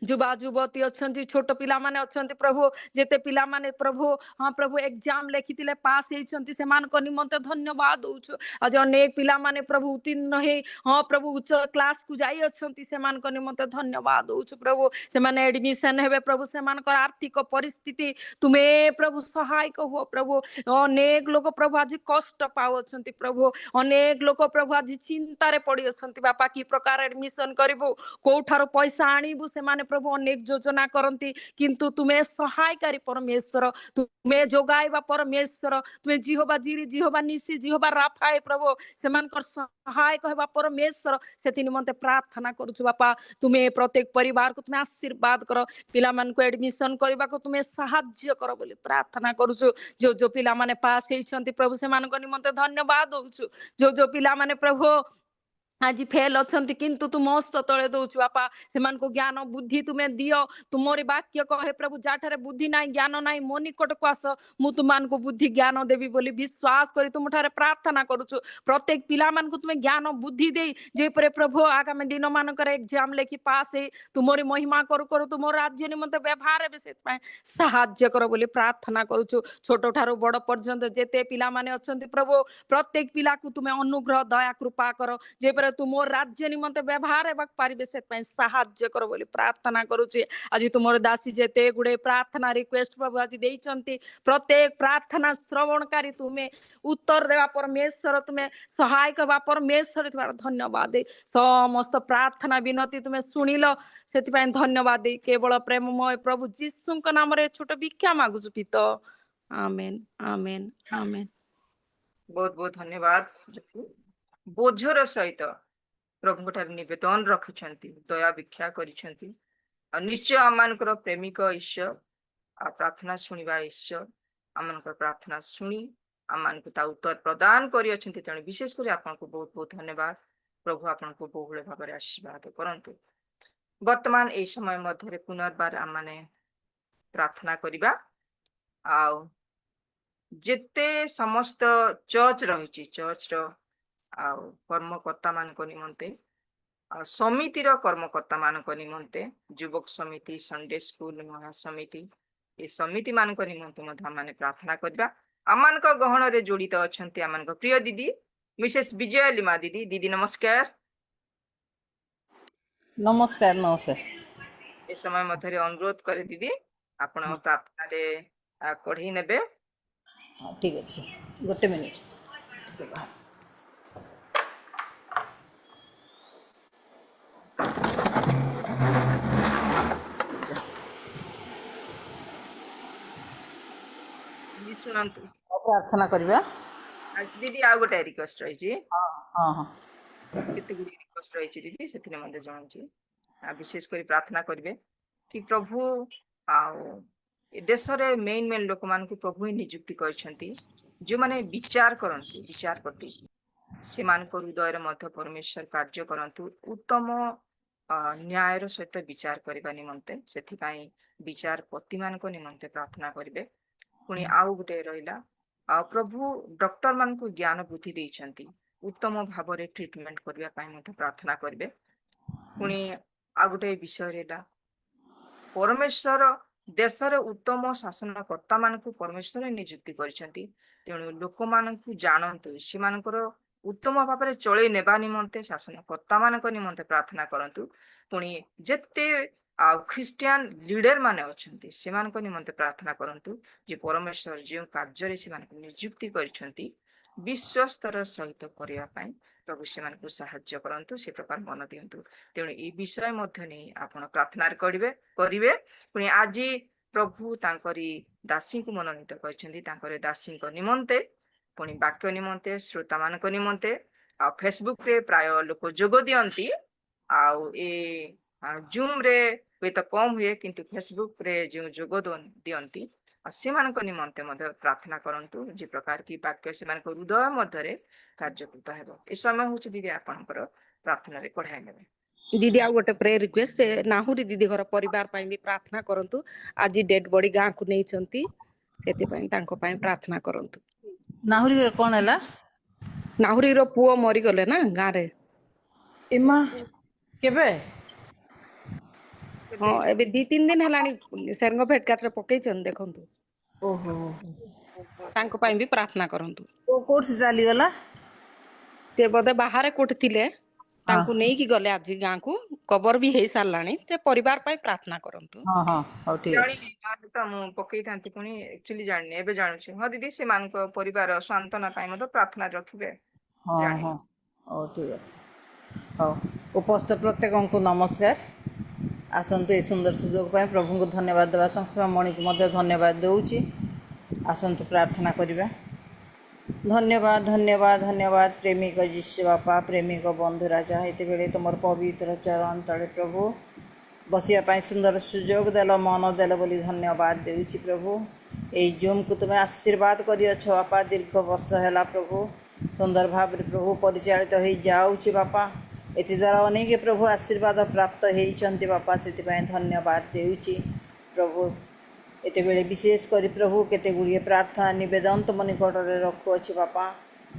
ଯୁବା ଯୁବତୀ ଅଛନ୍ତି, ଛୋଟ ପିଲାମାନେ ଅଛନ୍ତି ପ୍ରଭୁ, ଯେତେ ପିଲାମାନେ ପ୍ରଭୁ ହଁ ପ୍ରଭୁ ଏକ୍ଜାମ ଲେଖିଥିଲେ ପାସ୍ ହେଇଛନ୍ତି, ସେମାନଙ୍କ ନିମନ୍ତେ ଧନ୍ୟବାଦ ଦଉଛୁ। ଆଜି ଅନେକ ପିଲାମାନେ ପ୍ରଭୁ ଉତ୍ତୀର୍ଣ୍ଣ ହେଇ ହଁ ପ୍ରଭୁ ଉଚ୍ଚ କ୍ଲାସକୁ ଯାଇ ଅଛନ୍ତି, ସେମାନଙ୍କ ନିମନ୍ତେ ଧନ୍ୟବାଦ ଦଉଛୁ ପ୍ରଭୁ। ସେମାନେ ଏଡମିସନ ହେବେ ପ୍ରଭୁ, ସେମାନଙ୍କର ଆର୍ଥିକ ପରିସ୍ଥିତି ତୁମେ ପ୍ରଭୁ ସହାୟକ ହୁଅ ପ୍ରଭୁ। ଅନେକ ଲୋକ ପ୍ରଭୁ ଆଜି କଷ୍ଟ ପାଉଛନ୍ତି ପ୍ରଭୁ, ଅନେକ ଲୋକ ପ୍ରଭୁ ଆଜି ଚିନ୍ତାରେ ପଡି ଅଛନ୍ତି ବାପା, କି ପ୍ରକାର ଏଡମିସନ କରିବୁ, କୋଉଠାରୁ ପଇସା ଆଣିବୁ, ସେମାନେ ପ୍ରଭୁ ଅନେକ ଯୋଜନା କରନ୍ତି, କିନ୍ତୁ ତୁମେ ସହାୟକାରୀ ପରମେଶ୍ୱର, ତୁମେ ଯୋଗାଇବା ପରମେଶ୍ୱର, ତୁମେ ଜିହୋବା ଜିରି, ଜିହୋବା ନିସି, ଜିହୋବା ରାଫାଏ ପ୍ରଭୁ, ସେମାନଙ୍କର ସହାୟକ ହେବା ପରମେଶ୍ୱର, ସେଥି ନିମନ୍ତେ ପ୍ରାର୍ଥନା କରୁଛୁ ବାପା। ତୁମେ ପ୍ରତ୍ୟେକ ପରିବାରକୁ ତୁମେ ଆଶୀର୍ବାଦ କର, ପିଲାମାନଙ୍କୁ ଏଡମିସନ କରିବାକୁ ତୁମେ ସାହାଯ୍ୟ କର ବୋଲି ପ୍ରାର୍ଥନା କରୁଛୁ। ଯୋଉ ପିଲାମାନେ ପାସ୍ ହେଇଛନ୍ତି ପ୍ରଭୁ, ସେମାନଙ୍କ ନିମନ୍ତେ ଧନ୍ୟବାଦ ଦଉଛୁ। ଯୋଉ ପିଲାମାନେ ପ୍ରଭୁ ଆଜି ଫେଲ ଅଛନ୍ତି, କିନ୍ତୁ ତୁମ ହସ୍ତ ତଳେ ଦଉଛୁ ବାପା, ସେମାନଙ୍କୁ ଜ୍ଞାନ ବୁଦ୍ଧି ତୁମେ ଦିଅ। ତୁମରି ବାକ୍ୟ କହେ ପ୍ରଭୁ, ଯାଠାରେ ବୁଦ୍ଧି ନାହିଁ ଜ୍ଞାନ ନାହିଁ, ମୋ ନିକଟକୁ ଆସ, ମୁଁ ତୁମମାନଙ୍କୁ ବୁଦ୍ଧି ଜ୍ଞାନ ଦେବି ବୋଲି ବିଶ୍ୱାସ କରି ତୁମଠାରେ ପ୍ରାର୍ଥନା କରୁଛୁ। ପ୍ରତ୍ୟେକ ପିଲାମାନଙ୍କୁ ତୁମେ ଜ୍ଞାନ ବୁଦ୍ଧି ଦେଇ, ଯେପରି ପ୍ରଭୁ ଆଗାମୀ ଦିନ ମାନଙ୍କରେ ଏକ୍ଜାମ ଲେଖି ପାସ୍ ହେଇ ତୁମରି ମହିମା କରୁ କରୁ ତୁମ ରାଜ୍ୟ ନିମନ୍ତେ ବ୍ୟବହାର ହେବେ, ସେଥିପାଇଁ ସାହାଯ୍ୟ କର ବୋଲି ପ୍ରାର୍ଥନା କରୁଛୁ। ଛୋଟ ଠାରୁ ବଡ ପର୍ଯ୍ୟନ୍ତ ଯେତେ ପିଲାମାନେ ଅଛନ୍ତି ପ୍ରଭୁ, ପ୍ରତ୍ୟେକ ପିଲାକୁ ତୁମେ ଅନୁଗ୍ରହ ଦୟା କୃପା କର, ଯେପରି ତୁମ ରାଜ୍ୟ ନିମନ୍ତେ ବ୍ୟବହାର ହେବାକୁ ପାରିବେ, ସେଥିପାଇଁ ସାହାଯ୍ୟ କର ବୋଲି ପ୍ରାର୍ଥନା କରୁଛି। ଆଜି ତୁମର ଦାସୀ ଯେତେ ଗୁଡେ ପ୍ରାର୍ଥନା ରିକ୍ୱେଷ୍ଟ ପ୍ରଭୁ ଆଜି ଦେଇଛନ୍ତି, ପ୍ରତ୍ୟେକ ପ୍ରାର୍ଥନା ଶ୍ରବଣକାରୀ ତୁମେ ଉତ୍ତର ଦେବା ପରମେଶ୍ୱର, ତୁମେ ସହାୟକ ହେବା ପରମେଶ୍ୱର ଥିବାର ଧନ୍ୟବାଦ ଦେଇ ସମସ୍ତ ପ୍ରାର୍ଥନା ବିନତି ତୁମେ ଶୁଣିଲ, ସେଥିପାଇଁ ଧନ୍ୟବାଦ ଦେଇ କେବଳ ପ୍ରେମମୟ ପ୍ରଭୁ ଯୀଶୁଙ୍କ ନାମରେ ଛୋଟ ଭିକ୍ଷା ମାଗୁଛୁ ପିତ, ଆମେନ ଆମେନ ଆମେନ। ବହୁତ ବହୁତ ଧନ୍ୟବାଦ। ବୋଝର ସହିତ ପ୍ରଭୁଙ୍କ ଠାରେ ନିବେଦନ ରଖିଛନ୍ତି, ଦୟା ଭିକ୍ଷା କରିଛନ୍ତି, ଆଉ ନିଶ୍ଚୟ ଆମମାନଙ୍କର ପ୍ରେମିକ ଈଶ୍ୱର, ଆଉ ପ୍ରାର୍ଥନା ଶୁଣିବା ଈଶ୍ୱର ଆମମାନଙ୍କର ପ୍ରାର୍ଥନା ଶୁଣି ଆମମାନଙ୍କୁ ତା ଉତ୍ତର ପ୍ରଦାନ କରିଅଛନ୍ତି। ତେଣୁ ବିଶେଷ କରି ଆପଣଙ୍କୁ ବହୁତ ବହୁତ ଧନ୍ୟବାଦ। ପ୍ରଭୁ ଆପଣଙ୍କୁ ବହୁଳ ଭାବରେ ଆଶୀର୍ବାଦ କରନ୍ତୁ। ବର୍ତ୍ତମାନ ଏଇ ସମୟ ମଧ୍ୟରେ ପୁନର୍ବାର ଆମମାନେ ପ୍ରାର୍ଥନା କରିବା। ଆଉ ଯେତେ ସମସ୍ତ ଚର୍ଚ୍ଚ ରହିଛି, ଚର୍ଚ୍ଚର ଆଉ କର୍ମକର୍ତ୍ତା ମାନଙ୍କ ନିମନ୍ତେ, ଆଉ ସମିତିର କର୍ମକର୍ତ୍ତା ମାନଙ୍କ ନିମନ୍ତେ, ଯୁବକ ସମିତି, ସଣ୍ଡେ ସ୍କୁଲ ମହାସମିତି, ଏ ସମିତି ମାନଙ୍କ ନିମନ୍ତେ ମଧ୍ୟ ଆମେ ପ୍ରାର୍ଥନା କରିବା। ଆମମାନଙ୍କ ଗହଣରେ ଜଡିତ ଅଛନ୍ତି ଆମମାନଙ୍କ ପ୍ରିୟ ଦିଦି ମିସେସ ବିଜୟ ଲିମା ଦିଦି। ଦିଦି ନମସ୍କାର। ନମସ୍କାର ନମସ୍କାର। ଏ ସମୟ ମଧ୍ୟରେ ଅନୁରୋଧ କରେ ଦିଦି ଆପଣ ପ୍ରାର୍ଥନାରେ କଢେଇ ନେବେ। ହଁ ଠିକ୍ ଅଛି, ଗୋଟେ ମିନିଟ୍। ଦିଦି ଶୁଣନ୍ତୁ, ପ୍ରାର୍ଥନା କରିବା। ଦିଦି ଆଉ ଗୋଟେ ରିକ୍ୱେଷ୍ଟ ରହିଛି, ହଁ ହଁ କେତେ ଗୁଡ଼ିଏ ରିକ୍ୱେଷ୍ଟ ରହିଛି ଦିଦି, ସେଥିରେ ମଧ୍ୟ ଜଣାଉଛି। ବିଶେଷ କରି ପ୍ରାର୍ଥନା କରିବେ କି ପ୍ରଭୁ ଆଉ ଏ ଦେଶରେ ମେନ୍ ଲୋକମାନଙ୍କୁ ପ୍ରଭୁ ହିଁ ନିଯୁକ୍ତି କରିଛନ୍ତି, ଯୋଉମାନେ ବିଚାର କରନ୍ତି, ବିଚାରପତି, ସେମାନଙ୍କ ହୃଦୟରେ ମଧ୍ୟ ପରମେଶ୍ୱର କାର୍ଯ୍ୟ କରନ୍ତୁ ଉତ୍ତମ ନ୍ୟାୟର ସହିତ ବିଚାର କରିବା ନିମନ୍ତେ। ସେଥିପାଇଁ ବିଚାରପତି ମାନଙ୍କ ନିମନ୍ତେ ପ୍ରାର୍ଥନା କରିବେ। ପୁଣି ଆଉ ଗୋଟେ ରହିଲା, ଆଉ ପ୍ରଭୁ ଡକ୍ଟର ମାନଙ୍କୁ ଜ୍ଞାନ ବୁଦ୍ଧି ଦେଇଛନ୍ତି, ଉତ୍ତମ ଭାବରେ ଟ୍ରିଟମେଣ୍ଟ କରିବା ପାଇଁ ମଧ୍ୟ ପ୍ରାର୍ଥନା କରିବେ। ପୁଣି ଆଉ ଗୋଟେ ବିଷୟ ରହିଲା, ପରମେଶ୍ୱର ଦେଶରେ ଉତ୍ତମ ଶାସନକର୍ତ୍ତା ମାନଙ୍କୁ ପରମେଶ୍ୱର ନିଯୁକ୍ତି କରିଛନ୍ତି, ତେଣୁ ଲୋକମାନଙ୍କୁ ଜାଣନ୍ତୁ, ସେମାନଙ୍କର ଉତ୍ତମ ଭାବରେ ଚଳେଇ ନେବା ନିମନ୍ତେ ଶାସନକର୍ତ୍ତା ମାନଙ୍କ ନିମନ୍ତେ ପ୍ରାର୍ଥନା କରନ୍ତୁ, पुणी जेते ख्रिस्टियान लीडर माने अछंती सेमान को निमंते प्रार्थना करंतु जे परमेश्वर जे कार्य रे सेमान को नियुक्ति करिसंती विश्वस्तर सहित करिया पई प्रभु सेमान को सहाय्य करंतु से प्रकार मन दियंतु तेणु ई विषय मध्य नहीं आपण प्रार्थना करिवे पुणी आज प्रभु तांकरी दासी को मनोनीत करछंती तांकरे दासी को निमंते पुणी वाक्य निमंते श्रोता मानक निमंते आ फेसबुक रे प्राय लोक जोग दियंती आउ ए जूम रे हुए तो कम हुए किंतु फेसबुक रे जो जोग दियंती सेमानक निमंते मध्य प्रार्थना करंतु जे प्रकार की वाक्य सेमानक हृदय मध्य कार्यकृत हेबो ए समय होछि दीदी आपनकर प्रार्थना रे पढ़ाई नेबे दीदी आउ गोटे प्रेयर रिक्वेस्ट से नाहुरी दीदी घर परिवार ପାଇଁ ବି ପ୍ରାର୍ଥନା କରନ୍ତୁ ଆଜି ଡେଡ୍ ବଡି ଗାଁକୁ ନେଇଛନ୍ତି ସେଥିପାଇଁ ତାଙ୍କ ପାଇଁ ପ୍ରାର୍ଥନା କରନ୍ତୁ ନାହୁରୀ କ'ଣ ହେଲା? ନାହୁରୀର ପୁଅ ମରିଗଲେ ନା ଗାଁରେ ଏମା କେବେ? ହଁ ଏବେ 2-3 ଦିନ ହେଲାଣି ସେରଙ୍ଗ ଭେଟକାଟରେ ପକେଇଛନ୍ତି ଦେଖନ୍ତୁ ଓହୋ ତାଙ୍କ ପାଇଁ ବି ପ୍ରାର୍ଥନା କରନ୍ତୁ କୋଉଠି ଚାଲିଗଲା? ସେ ବୋଧେ ବାହାରେ କୋଉଠି ଥିଲେ ତାଙ୍କୁ ନେଇକି ଗଲେ ଆଜି ଗାଁକୁ କବର ବି ହେଇ ସାରିଲାଣି ସେ ପରିବାର ପାଇଁ ପ୍ରାର୍ଥନା କରନ୍ତୁ ହଁ ହଁ ହଉ ଠିକ ଅଛି। ଜାଣିନି ତ ମୁଁ ପକେଇଥାନ୍ତି ପୁଣି ଆକ୍ଚୁଆଲି ଜାଣିନି ଏବେ ଜାଣୁଛି ହଁ ଦିଦି ସେମାନଙ୍କ ପରିବାର ସାନ୍ତ୍ୱନା ପାଇଁ ମଧ୍ୟ ପ୍ରାର୍ଥନା ରଖିବେ ହଁ ଜାଣିନି ହଁ ହଉ ଠିକ ଅଛି। ହଉ ଉପସ୍ଥିତ ପ୍ରତ୍ୟେକଙ୍କୁ ନମସ୍କାର। ଆସନ୍ତୁ ଏ ସୁନ୍ଦର ସୁଯୋଗ ପାଇଁ ପ୍ରଭୁଙ୍କୁ ଧନ୍ୟବାଦ ଦେବା ସଙ୍ଗେ ମଣିକୁ ମଧ୍ୟ ଧନ୍ୟବାଦ ଦେଉଛି। ଆସନ୍ତୁ ପ୍ରାର୍ଥନା କରିବା। ଧନ୍ୟବାଦ ଧନ୍ୟବାଦ ଧନ୍ୟବାଦ ପ୍ରେମିକ ଯୀଶୁ ବାପା ପ୍ରେମିକ ବନ୍ଧୁ ରାଜା ଏତେବେଳେ ତୁମର ପବିତ୍ର ଚରଣ ତଳେ ପ୍ରଭୁ ବସିବା ପାଇଁ ସୁନ୍ଦର ସୁଯୋଗ ଦେଲ ମନ ଦେଲ ବୋଲି ଧନ୍ୟବାଦ ଦେଉଛି ପ୍ରଭୁ। ଏଇ ଜୁମ୍କୁ ତୁମେ ଆଶୀର୍ବାଦ କରିଅଛ ବାପା ଦୀର୍ଘ ବର୍ଷ ହେଲା ପ୍ରଭୁ ସୁନ୍ଦର ଭାବରେ ପ୍ରଭୁ ପରିଚାଳିତ ହୋଇଯାଉଛି ବାପା ଏଥିଦ୍ୱାରା ଅନେକ ପ୍ରଭୁ ଆଶୀର୍ବାଦ ପ୍ରାପ୍ତ ହୋଇଛନ୍ତି ବାପା ସେଥିପାଇଁ ଧନ୍ୟବାଦ ଦେଉଛି ପ୍ରଭୁ। ଏତେବେଳେ ବିଶେଷ କରି ପ୍ରଭୁ କେତେ ଗୁଡ଼ିଏ ପ୍ରାର୍ଥନା ନିବେଦନ ତୁମ ନିକଟରେ ରଖୁଅଛି ବାପା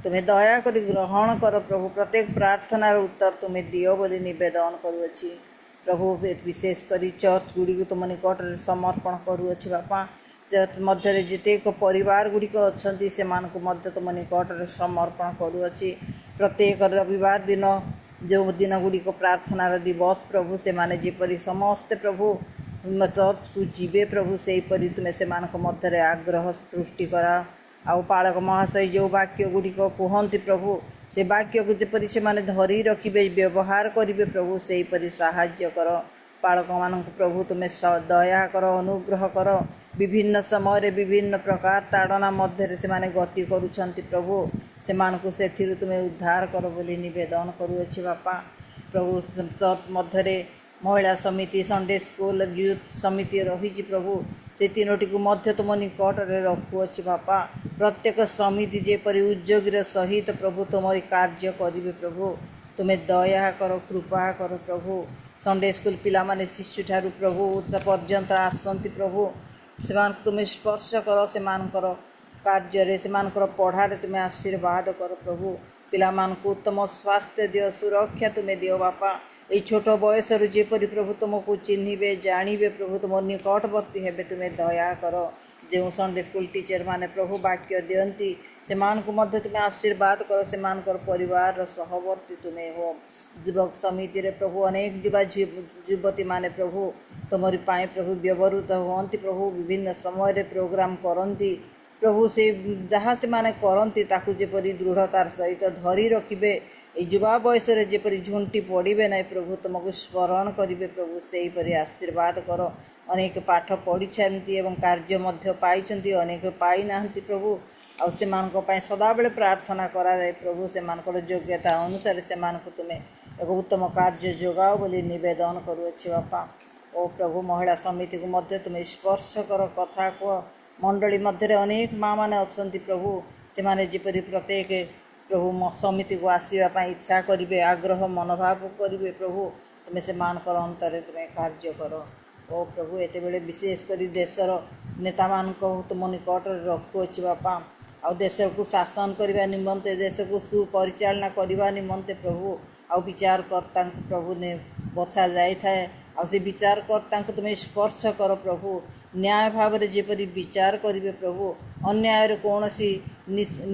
ତୁମେ ଦୟାକରି ଗ୍ରହଣ କର ପ୍ରଭୁ ପ୍ରତ୍ୟେକ ପ୍ରାର୍ଥନାର ଉତ୍ତର ତୁମେ ଦିଅ ବୋଲି ନିବେଦନ କରୁଅଛି ପ୍ରଭୁ। ବିଶେଷ କରି ଚର୍ଚ୍ଚ ଗୁଡ଼ିକୁ ତୁମ ନିକଟରେ ସମର୍ପଣ କରୁଅଛି ବାପା ମଧ୍ୟରେ ଯେତେକ ପରିବାର ଗୁଡ଼ିକ ଅଛନ୍ତି ସେମାନଙ୍କୁ ମଧ୍ୟ ତୁମ ନିକଟରେ ସମର୍ପଣ କରୁଅଛି। ପ୍ରତ୍ୟେକ ରବିବାର ଦିନ ଯେଉଁ ଦିନ ଗୁଡ଼ିକ ପ୍ରାର୍ଥନାର ଦିବସ ପ୍ରଭୁ ସେମାନେ ଯେପରି ସମସ୍ତେ ପ୍ରଭୁ ଚର୍ଚ୍ଚକୁ ଯିବେ ପ୍ରଭୁ ସେହିପରି ତୁମେ ସେମାନଙ୍କ ମଧ୍ୟରେ ଆଗ୍ରହ ସୃଷ୍ଟି କର। ଆଉ ପାଳକ ମହାଶୟ ଯେଉଁ ବାକ୍ୟ ଗୁଡ଼ିକ କୁହନ୍ତି ପ୍ରଭୁ ସେ ବାକ୍ୟକୁ ଯେପରି ସେମାନେ ଧରି ରଖିବେ ବ୍ୟବହାର କରିବେ ପ୍ରଭୁ ସେହିପରି ସାହାଯ୍ୟ କର। ପାଳକମାନଙ୍କୁ ପ୍ରଭୁ ତୁମେ ଦୟା କର ଅନୁଗ୍ରହ କର। ବିଭିନ୍ନ ସମୟରେ ବିଭିନ୍ନ ପ୍ରକାର ତାଡ଼ନା ମଧ୍ୟରେ ସେମାନେ ଗତି କରୁଛନ୍ତି ପ୍ରଭୁ ସେମାନଙ୍କୁ ସେଥିରୁ ତୁମେ ଉଦ୍ଧାର କର ବୋଲି ନିବେଦନ କରୁଅଛି ବାପା। ପ୍ରଭୁ ଚର୍ଚ୍ଚ ମଧ୍ୟରେ ମହିଳା ସମିତି ସଣ୍ଡେ ସ୍କୁଲ ୟୁଥ୍ ସମିତି ରହିଛି ପ୍ରଭୁ ସେ ତିନୋଟିକୁ ମଧ୍ୟ ତୁମ ନିକଟରେ ରଖୁଅଛି ବାପା। ପ୍ରତ୍ୟେକ ସମିତି ଯେପରି ଉଦ୍ୟୋଗୀର ସହିତ ପ୍ରଭୁ ତୁମରି କାର୍ଯ୍ୟ କରିବେ ପ୍ରଭୁ ତୁମେ ଦୟା କର କୃପା କର ପ୍ରଭୁ। ସଣ୍ଡେ ସ୍କୁଲ ପିଲାମାନେ ଶିଶୁଠାରୁ ପ୍ରଭୁ ପର୍ଯ୍ୟନ୍ତ ଆସନ୍ତି ପ୍ରଭୁ ସେମାନଙ୍କୁ ତୁମେ ସ୍ପର୍ଶ କର ସେମାନଙ୍କର କାର୍ଯ୍ୟରେ ସେମାନଙ୍କର ପଢ଼ାରେ ତୁମେ ଆଶୀର୍ବାଦ କର ପ୍ରଭୁ। ପିଲାମାନଙ୍କୁ ଉତ୍ତମ ସ୍ୱାସ୍ଥ୍ୟ ଦିଅ ସୁରକ୍ଷା ତୁମେ ଦିଅ ବାପା। এই ছোট বয়সରୁ ଯେପରି ପ୍ରଭୁ ତୁମକୁ ଚିହ୍ନିବେ ଜାଣିବେ ପ୍ରଭୁ ତୁମ ନିକଟବର୍ତ୍ତୀ ହେବେ ତୁମେ ଦୟା କର। ଯେଉଁ ସଣ୍ଡେ ସ୍କୁଲ ଟିଚର ମାନେ ପ୍ରଭୁ ବାକ୍ୟ ଦିଅନ୍ତି ସେମାନଙ୍କୁ ମଧ୍ୟ ତୁମେ ଆଶୀର୍ବାଦ କର ସେମାନଙ୍କର ପରିବାରର ସହବର୍ତ୍ତୀ ତୁମେ ହୋ। ଯୁବକ ସମିତିରେ ପ୍ରଭୁ ଅନେକ ଯୁବତୀମାନେ ପ୍ରଭୁ ତୁମରି ପାଇଁ ପ୍ରଭୁ ବ୍ୟବହୃତ ହୁଅନ୍ତି ପ୍ରଭୁ ବିଭିନ୍ନ ସମୟରେ ପ୍ରୋଗ୍ରାମ କରନ୍ତି ପ୍ରଭୁ ସେ ଯାହା ସେମାନେ କରନ୍ତି ତାକୁ ଯେପରି ଦୃଢ଼ତାର ସହିତ ଧରି ରଖିବେ এই ଯୁବା ବୟସରେ ଯେପରି ଝୁଣ୍ଟି ପଡ଼ିବେ ନାହିଁ ପ୍ରଭୁ ତୁମକୁ ସ୍ମରଣ କରିବେ ପ୍ରଭୁ ସେହିପରି ଆଶୀର୍ବାଦ କର। ଅନେକ ପାଠ ପଢ଼ିଛନ୍ତି ଏବଂ କାର୍ଯ୍ୟ ମଧ୍ୟ ପାଇଛନ୍ତି ଅନେକ ପାଇନାହାନ୍ତି ପ୍ରଭୁ ଆଉ ସେମାନଙ୍କ ପାଇଁ ସଦାବେଳେ ପ୍ରାର୍ଥନା କରାଯାଏ ପ୍ରଭୁ ସେମାନଙ୍କର ଯୋଗ୍ୟତା ଅନୁସାରେ ସେମାନଙ୍କୁ ତୁମେ ଏକ ଉତ୍ତମ କାର୍ଯ୍ୟ ଯୋଗାଅ ବୋଲି ନିବେଦନ କରୁଅଛି ବାପା। ଓ ପ୍ରଭୁ ମହିଳା ସମିତିକୁ ମଧ୍ୟ ତୁମେ ସ୍ପର୍ଶ କର କଥା କୁହ। ମଣ୍ଡଳୀ ମଧ୍ୟରେ ଅନେକ ମାଆ ମାନେ ଅଛନ୍ତି ପ୍ରଭୁ ସେମାନେ ଯେପରି ପ୍ରତ୍ୟେକ ପ୍ରଭୁ ସମିତିକୁ ଆସିବା ପାଇଁ ଇଚ୍ଛା କରିବେ ଆଗ୍ରହ ମନୋଭାବ କରିବେ ପ୍ରଭୁ ତୁମେ ସେମାନଙ୍କର ଅନ୍ତରେ ତୁମେ କାର୍ଯ୍ୟ କର। ଓ ପ୍ରଭୁ ଏତେବେଳେ ବିଶେଷ କରି ଦେଶର ନେତାମାନଙ୍କୁ ତୁମ ନିକଟରେ ରଖୁଅଛି ବାପା। ଆଉ ଦେଶକୁ ଶାସନ କରିବା ନିମନ୍ତେ ଦେଶକୁ ସୁପରିଚାଳନା କରିବା ନିମନ୍ତେ ପ୍ରଭୁ ଆଉ ବିଚାରକର୍ତ୍ତାଙ୍କୁ ପ୍ରଭୁ ବଛା ଯାଇଥାଏ ଆଉ ସେ ବିଚାରକର୍ତ୍ତାଙ୍କୁ ତୁମେ ସ୍ପର୍ଶ କର ପ୍ରଭୁ ନ୍ୟାୟ ଭାବରେ ଯେପରି ବିଚାର କରିବେ ପ୍ରଭୁ ଅନ୍ୟାୟରେ କୌଣସି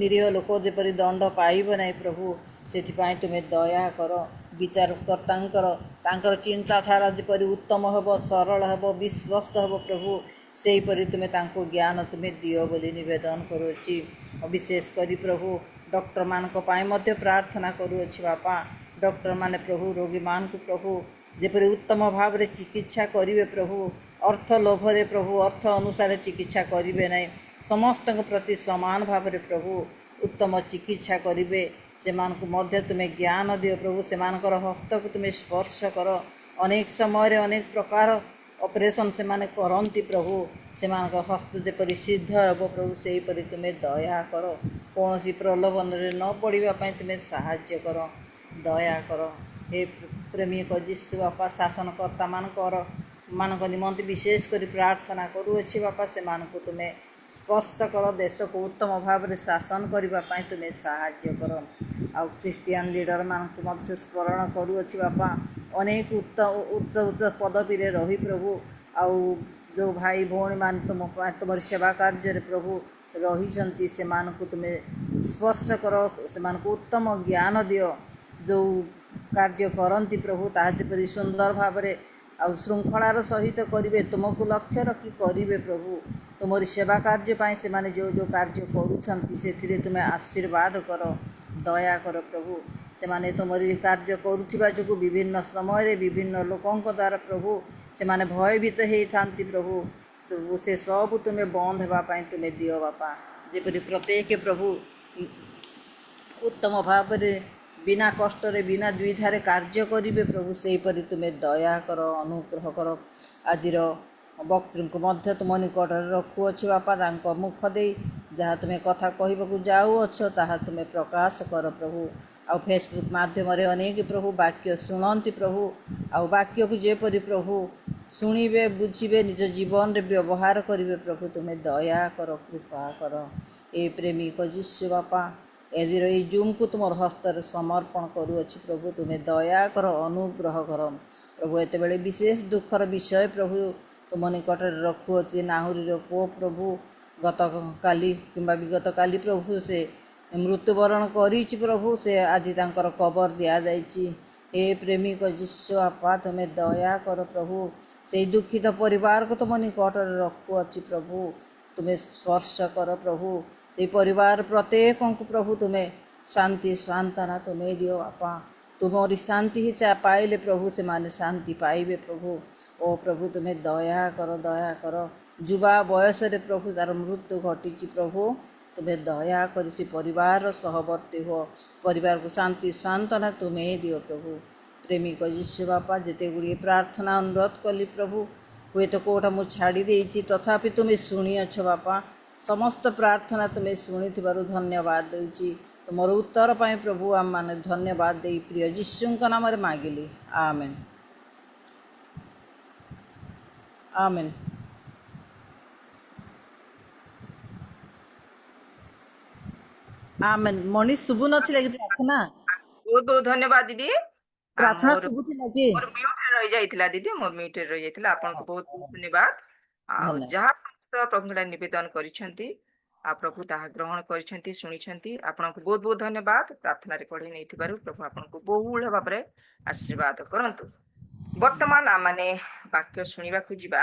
ନିରୀହ ଲୋକ ଯେପରି ଦଣ୍ଡ ପାଇବ ନାହିଁ ପ୍ରଭୁ ସେଥିପାଇଁ ତୁମେ ଦୟା କର। ବିଚାରକର୍ତ୍ତାଙ୍କର ତାଙ୍କର ଚିନ୍ତାଧାରା ଯେପରି ଉତ୍ତମ ହେବ, ସରଳ ହେବ, ବିଶ୍ୱସ୍ତ ହେବ ପ୍ରଭୁ, ସେହିପରି ତୁମେ ତାଙ୍କୁ ଜ୍ଞାନ ତୁମେ ଦିଅ ବୋଲି ନିବେଦନ କରୁଅଛି। ବିଶେଷ କରି ପ୍ରଭୁ ଡକ୍ଟରମାନଙ୍କ ପାଇଁ ମଧ୍ୟ ପ୍ରାର୍ଥନା କରୁଅଛି ବାପା। ଡକ୍ଟରମାନେ ପ୍ରଭୁ ରୋଗୀମାନଙ୍କୁ ପ୍ରଭୁ ଯେପରି ଉତ୍ତମ ଭାବରେ ଚିକିତ୍ସା କରିବେ ପ୍ରଭୁ, ଅର୍ଥ ଲୋଭରେ ପ୍ରଭୁ ଅର୍ଥ ଅନୁସାରେ ଚିକିତ୍ସା କରିବେ ନାହିଁ, ସମସ୍ତଙ୍କ ପ୍ରତି ସମାନ ଭାବରେ ପ୍ରଭୁ ଉତ୍ତମ ଚିକିତ୍ସା କରିବେ। ସେମାନଙ୍କୁ ମଧ୍ୟ ତୁମେ ଜ୍ଞାନ ଦିଅ ପ୍ରଭୁ, ସେମାନଙ୍କର ହସ୍ତକୁ ତୁମେ ସ୍ପର୍ଶ କର। ଅନେକ ସମୟରେ ଅନେକ ପ୍ରକାର ଅପରେସନ୍ ସେମାନେ କରନ୍ତି ପ୍ରଭୁ, ସେମାନଙ୍କ ହସ୍ତ ଯେପରି ସିଦ୍ଧ ହେବ ପ୍ରଭୁ, ସେହିପରି ତୁମେ ଦୟା କର। କୌଣସି ପ୍ରଲୋଭନରେ ନ ପଡ଼ିବା ପାଇଁ ତୁମେ ସାହାଯ୍ୟ କର, ଦୟା କର। ହେ ପ୍ରେମିକ ଯୀଶୁ ବାପା, ଶାସନକର୍ତ୍ତାମାନଙ୍କ ନିମନ୍ତେ ବିଶେଷ କରି ପ୍ରାର୍ଥନା କରୁଅଛି ବାପା, ସେମାନଙ୍କୁ ତୁମେ ସ୍ପର୍ଶ କର, ଦେଶକୁ ଉତ୍ତମ ଭାବରେ ଶାସନ କରିବା ପାଇଁ ତୁମେ ସାହାଯ୍ୟ କର। ଆଉ ଖ୍ରୀଷ୍ଟିଆନ ଲିଡରମାନଙ୍କୁ ମଧ୍ୟ ସ୍ମରଣ କରୁଅଛି ବାପା, ଅନେକ ଉଚ୍ଚ ପଦବୀରେ ରହି ପ୍ରଭୁ, ଆଉ ଯେଉଁ ଭାଇ ଭଉଣୀମାନେ ତୁମର ସେବା କାର୍ଯ୍ୟରେ ପ୍ରଭୁ ରହିଛନ୍ତି, ସେମାନଙ୍କୁ ତୁମେ ସ୍ପର୍ଶ କର, ସେମାନଙ୍କୁ ଉତ୍ତମ ଜ୍ଞାନ ଦିଅ। ଯେଉଁ କାର୍ଯ୍ୟ କରନ୍ତି ପ୍ରଭୁ, ତାହା ଯେପରି ସୁନ୍ଦର ଭାବରେ ଆଉ ଶୃଙ୍ଖଳାର ସହିତ କରିବେ, ତୁମକୁ ଲକ୍ଷ୍ୟ ରଖି କରିବେ ପ୍ରଭୁ। ତୁମରି ସେବା କାର୍ଯ୍ୟ ପାଇଁ ସେମାନେ ଯେଉଁ କାର୍ଯ୍ୟ କରୁଛନ୍ତି, ସେଥିରେ ତୁମେ ଆଶୀର୍ବାଦ କର, ଦୟା କର ପ୍ରଭୁ। ସେମାନେ ତୁମରି କାର୍ଯ୍ୟ କରୁଥିବା ଯୋଗୁଁ ବିଭିନ୍ନ ସମୟରେ ବିଭିନ୍ନ ଲୋକଙ୍କ ଦ୍ୱାରା ପ୍ରଭୁ ସେମାନେ ଭୟଭୀତ ହେଇଥାନ୍ତି ପ୍ରଭୁ, ସେ ସବୁ ତୁମେ ବନ୍ଦ ହେବା ପାଇଁ ତୁମେ ଦିଅ ବାପା। ଯେପରି ପ୍ରତ୍ୟେକ ପ୍ରଭୁ ଉତ୍ତମ ଭାବରେ ବିନା କଷ୍ଟରେ ବିନା ଦ୍ୱିଧାରେ କାର୍ଯ୍ୟ କରିବେ ପ୍ରଭୁ, ସେହିପରି ତୁମେ ଦୟା କର, ଅନୁଗ୍ରହ କର। ଆଜିର ବକ୍ତୃଙ୍କୁ ମଧ୍ୟ ତୁମ ନିକଟରେ ରଖୁଅଛି ବାପା, ତାଙ୍କ ମୁଖ ଦେଇ ଯାହା ତୁମେ କଥା କହିବାକୁ ଯାଉଅଛ ତାହା ତୁମେ ପ୍ରକାଶ କର ପ୍ରଭୁ। ଆଉ ଫେସବୁକ୍ ମାଧ୍ୟମରେ ଅନେକ ପ୍ରଭୁ ବାକ୍ୟ ଶୁଣନ୍ତି ପ୍ରଭୁ, ଆଉ ବାକ୍ୟକୁ ଯେପରି ପ୍ରଭୁ ଶୁଣିବେ, ବୁଝିବେ, ନିଜ ଜୀବନରେ ବ୍ୟବହାର କରିବେ ପ୍ରଭୁ, ତୁମେ ଦୟା କର, କୃପା କର। ଏ ପ୍ରେମିକ ଯୀଶୁ ବାପା, ଆଜିର ଏଇ ଜୁମ୍କୁ ତୁମର ହସ୍ତରେ ସମର୍ପଣ କରୁଅଛି ପ୍ରଭୁ, ତୁମେ ଦୟା କର, ଅନୁଗ୍ରହ କର ପ୍ରଭୁ। ଏତେବେଳେ ବିଶେଷ ଦୁଃଖର ବିଷୟ ପ୍ରଭୁ ତୁମ ନିକଟରେ ରଖୁଅଛି। ନାହୁରୀର ପୁଅ ପ୍ରଭୁ ଗତକାଲି କିମ୍ବା ବିଗତ କାଲି ପ୍ରଭୁ ସେ ମୃତ୍ୟୁବରଣ କରିଛି ପ୍ରଭୁ, ସେ ଆଜି ତାଙ୍କର କବର ଦିଆଯାଇଛି। ଏ ପ୍ରେମିକ ଯୀଶୁ ବାପା, ତୁମେ ଦୟା କର ପ୍ରଭୁ, ସେଇ ଦୁଃଖିତ ପରିବାରକୁ ତୁମ ନିକଟରେ ରଖୁଅଛି ପ୍ରଭୁ, ତୁମେ ସ୍ପର୍ଶ କର ପ୍ରଭୁ। ସେଇ ପରିବାର ପ୍ରତ୍ୟେକଙ୍କୁ ପ୍ରଭୁ ତୁମେ ଶାନ୍ତି ସାନ୍ତ୍ୱନା ତୁମେ ଦିଅ ବାପା। ତୁମରି ଶାନ୍ତି ହିଁ ପାଇଲେ ପ୍ରଭୁ ସେମାନେ ଶାନ୍ତି ପାଇବେ ପ୍ରଭୁ। ଓ ପ୍ରଭୁ ତୁମେ ଦୟା କର, ଦୟା କର। ଯୁବା ବୟସରେ ପ୍ରଭୁ ତାର ମୃତ୍ୟୁ ଘଟିଛି ପ୍ରଭୁ, ତୁମେ ଦୟା କରି ସେ ପରିବାରର ସହବର୍ତ୍ତୀ ହୁଅ, ପରିବାରକୁ ଶାନ୍ତି ସାନ୍ତ୍ୱନା ତୁମେ ଦିଅ ପ୍ରଭୁ। ପ୍ରେମିକ ଯୀଶୁ ବାପା, ଯେତେ ଗୁଡ଼ିଏ ପ୍ରାର୍ଥନା ଅନୁରୋଧ କଲି ପ୍ରଭୁ, ହୁଏତ କେଉଁଟା ମୁଁ ଛାଡ଼ି ଦେଇଛି, ତଥାପି ତୁମେ ଶୁଣିଅଛ ବାପା। ସମସ୍ତ ପ୍ରାର୍ଥନା ତୁମେ ଶୁଣିଥିବାରୁ ଧନ୍ୟବାଦ ଦେଉଛି। ତୁମର ଉତ୍ତର ପାଇଁ ପ୍ରଭୁ ଆମମାନେ ଧନ୍ୟବାଦ ଦେଇ ପ୍ରିୟ ଯୀଶୁଙ୍କ ନାମରେ ମାଗିଲି, ଆମେନ୍, ଆମେନ୍। ଆମେନ୍। ମଣିଷ ଶୁଭୁ ନଥିଲା କି ପ୍ରାର୍ଥନା? ବହୁତ ବହୁତ ଧନ୍ୟବାଦ ଦିଦି। ପ୍ରାର୍ଥନା ମୋର ଶୁଭୁଥିଲା କି? ମ୍ୟୁଟରେ ରହିଯାଇଥିଲା ଦିଦି, ମୋ ମ୍ୟୁଟରେ ରହିଯାଇଥିଲା। ଆପଣଙ୍କୁ ବହୁତ ବହୁତ ଧନ୍ୟବାଦ। ଆଉ ଧନ୍ୟବାଦ। ଯାହା ସମସ୍ତ ପ୍ରଭୁଙ୍କ ନିବେଦନ କରିଛନ୍ତି, ଆଉ ପ୍ରଭୁ ତାହା ଗ୍ରହଣ କରିଛନ୍ତି, ଶୁଣିଛନ୍ତି। ଆପଣଙ୍କୁ ବହୁତ ବହୁତ ଧନ୍ୟବାଦ ପ୍ରାର୍ଥନାରେ ପଢ଼ି ନେଇଥିବାରୁ। ପ୍ରଭୁ ଆପଣଙ୍କୁ ବହୁଳ ଭାବରେ ଆଶୀର୍ବାଦ କରନ୍ତୁ। ବର୍ତ୍ତମାନ ଆମମାନେ ବାକ୍ୟ ଶୁଣିବାକୁ ଯିବା।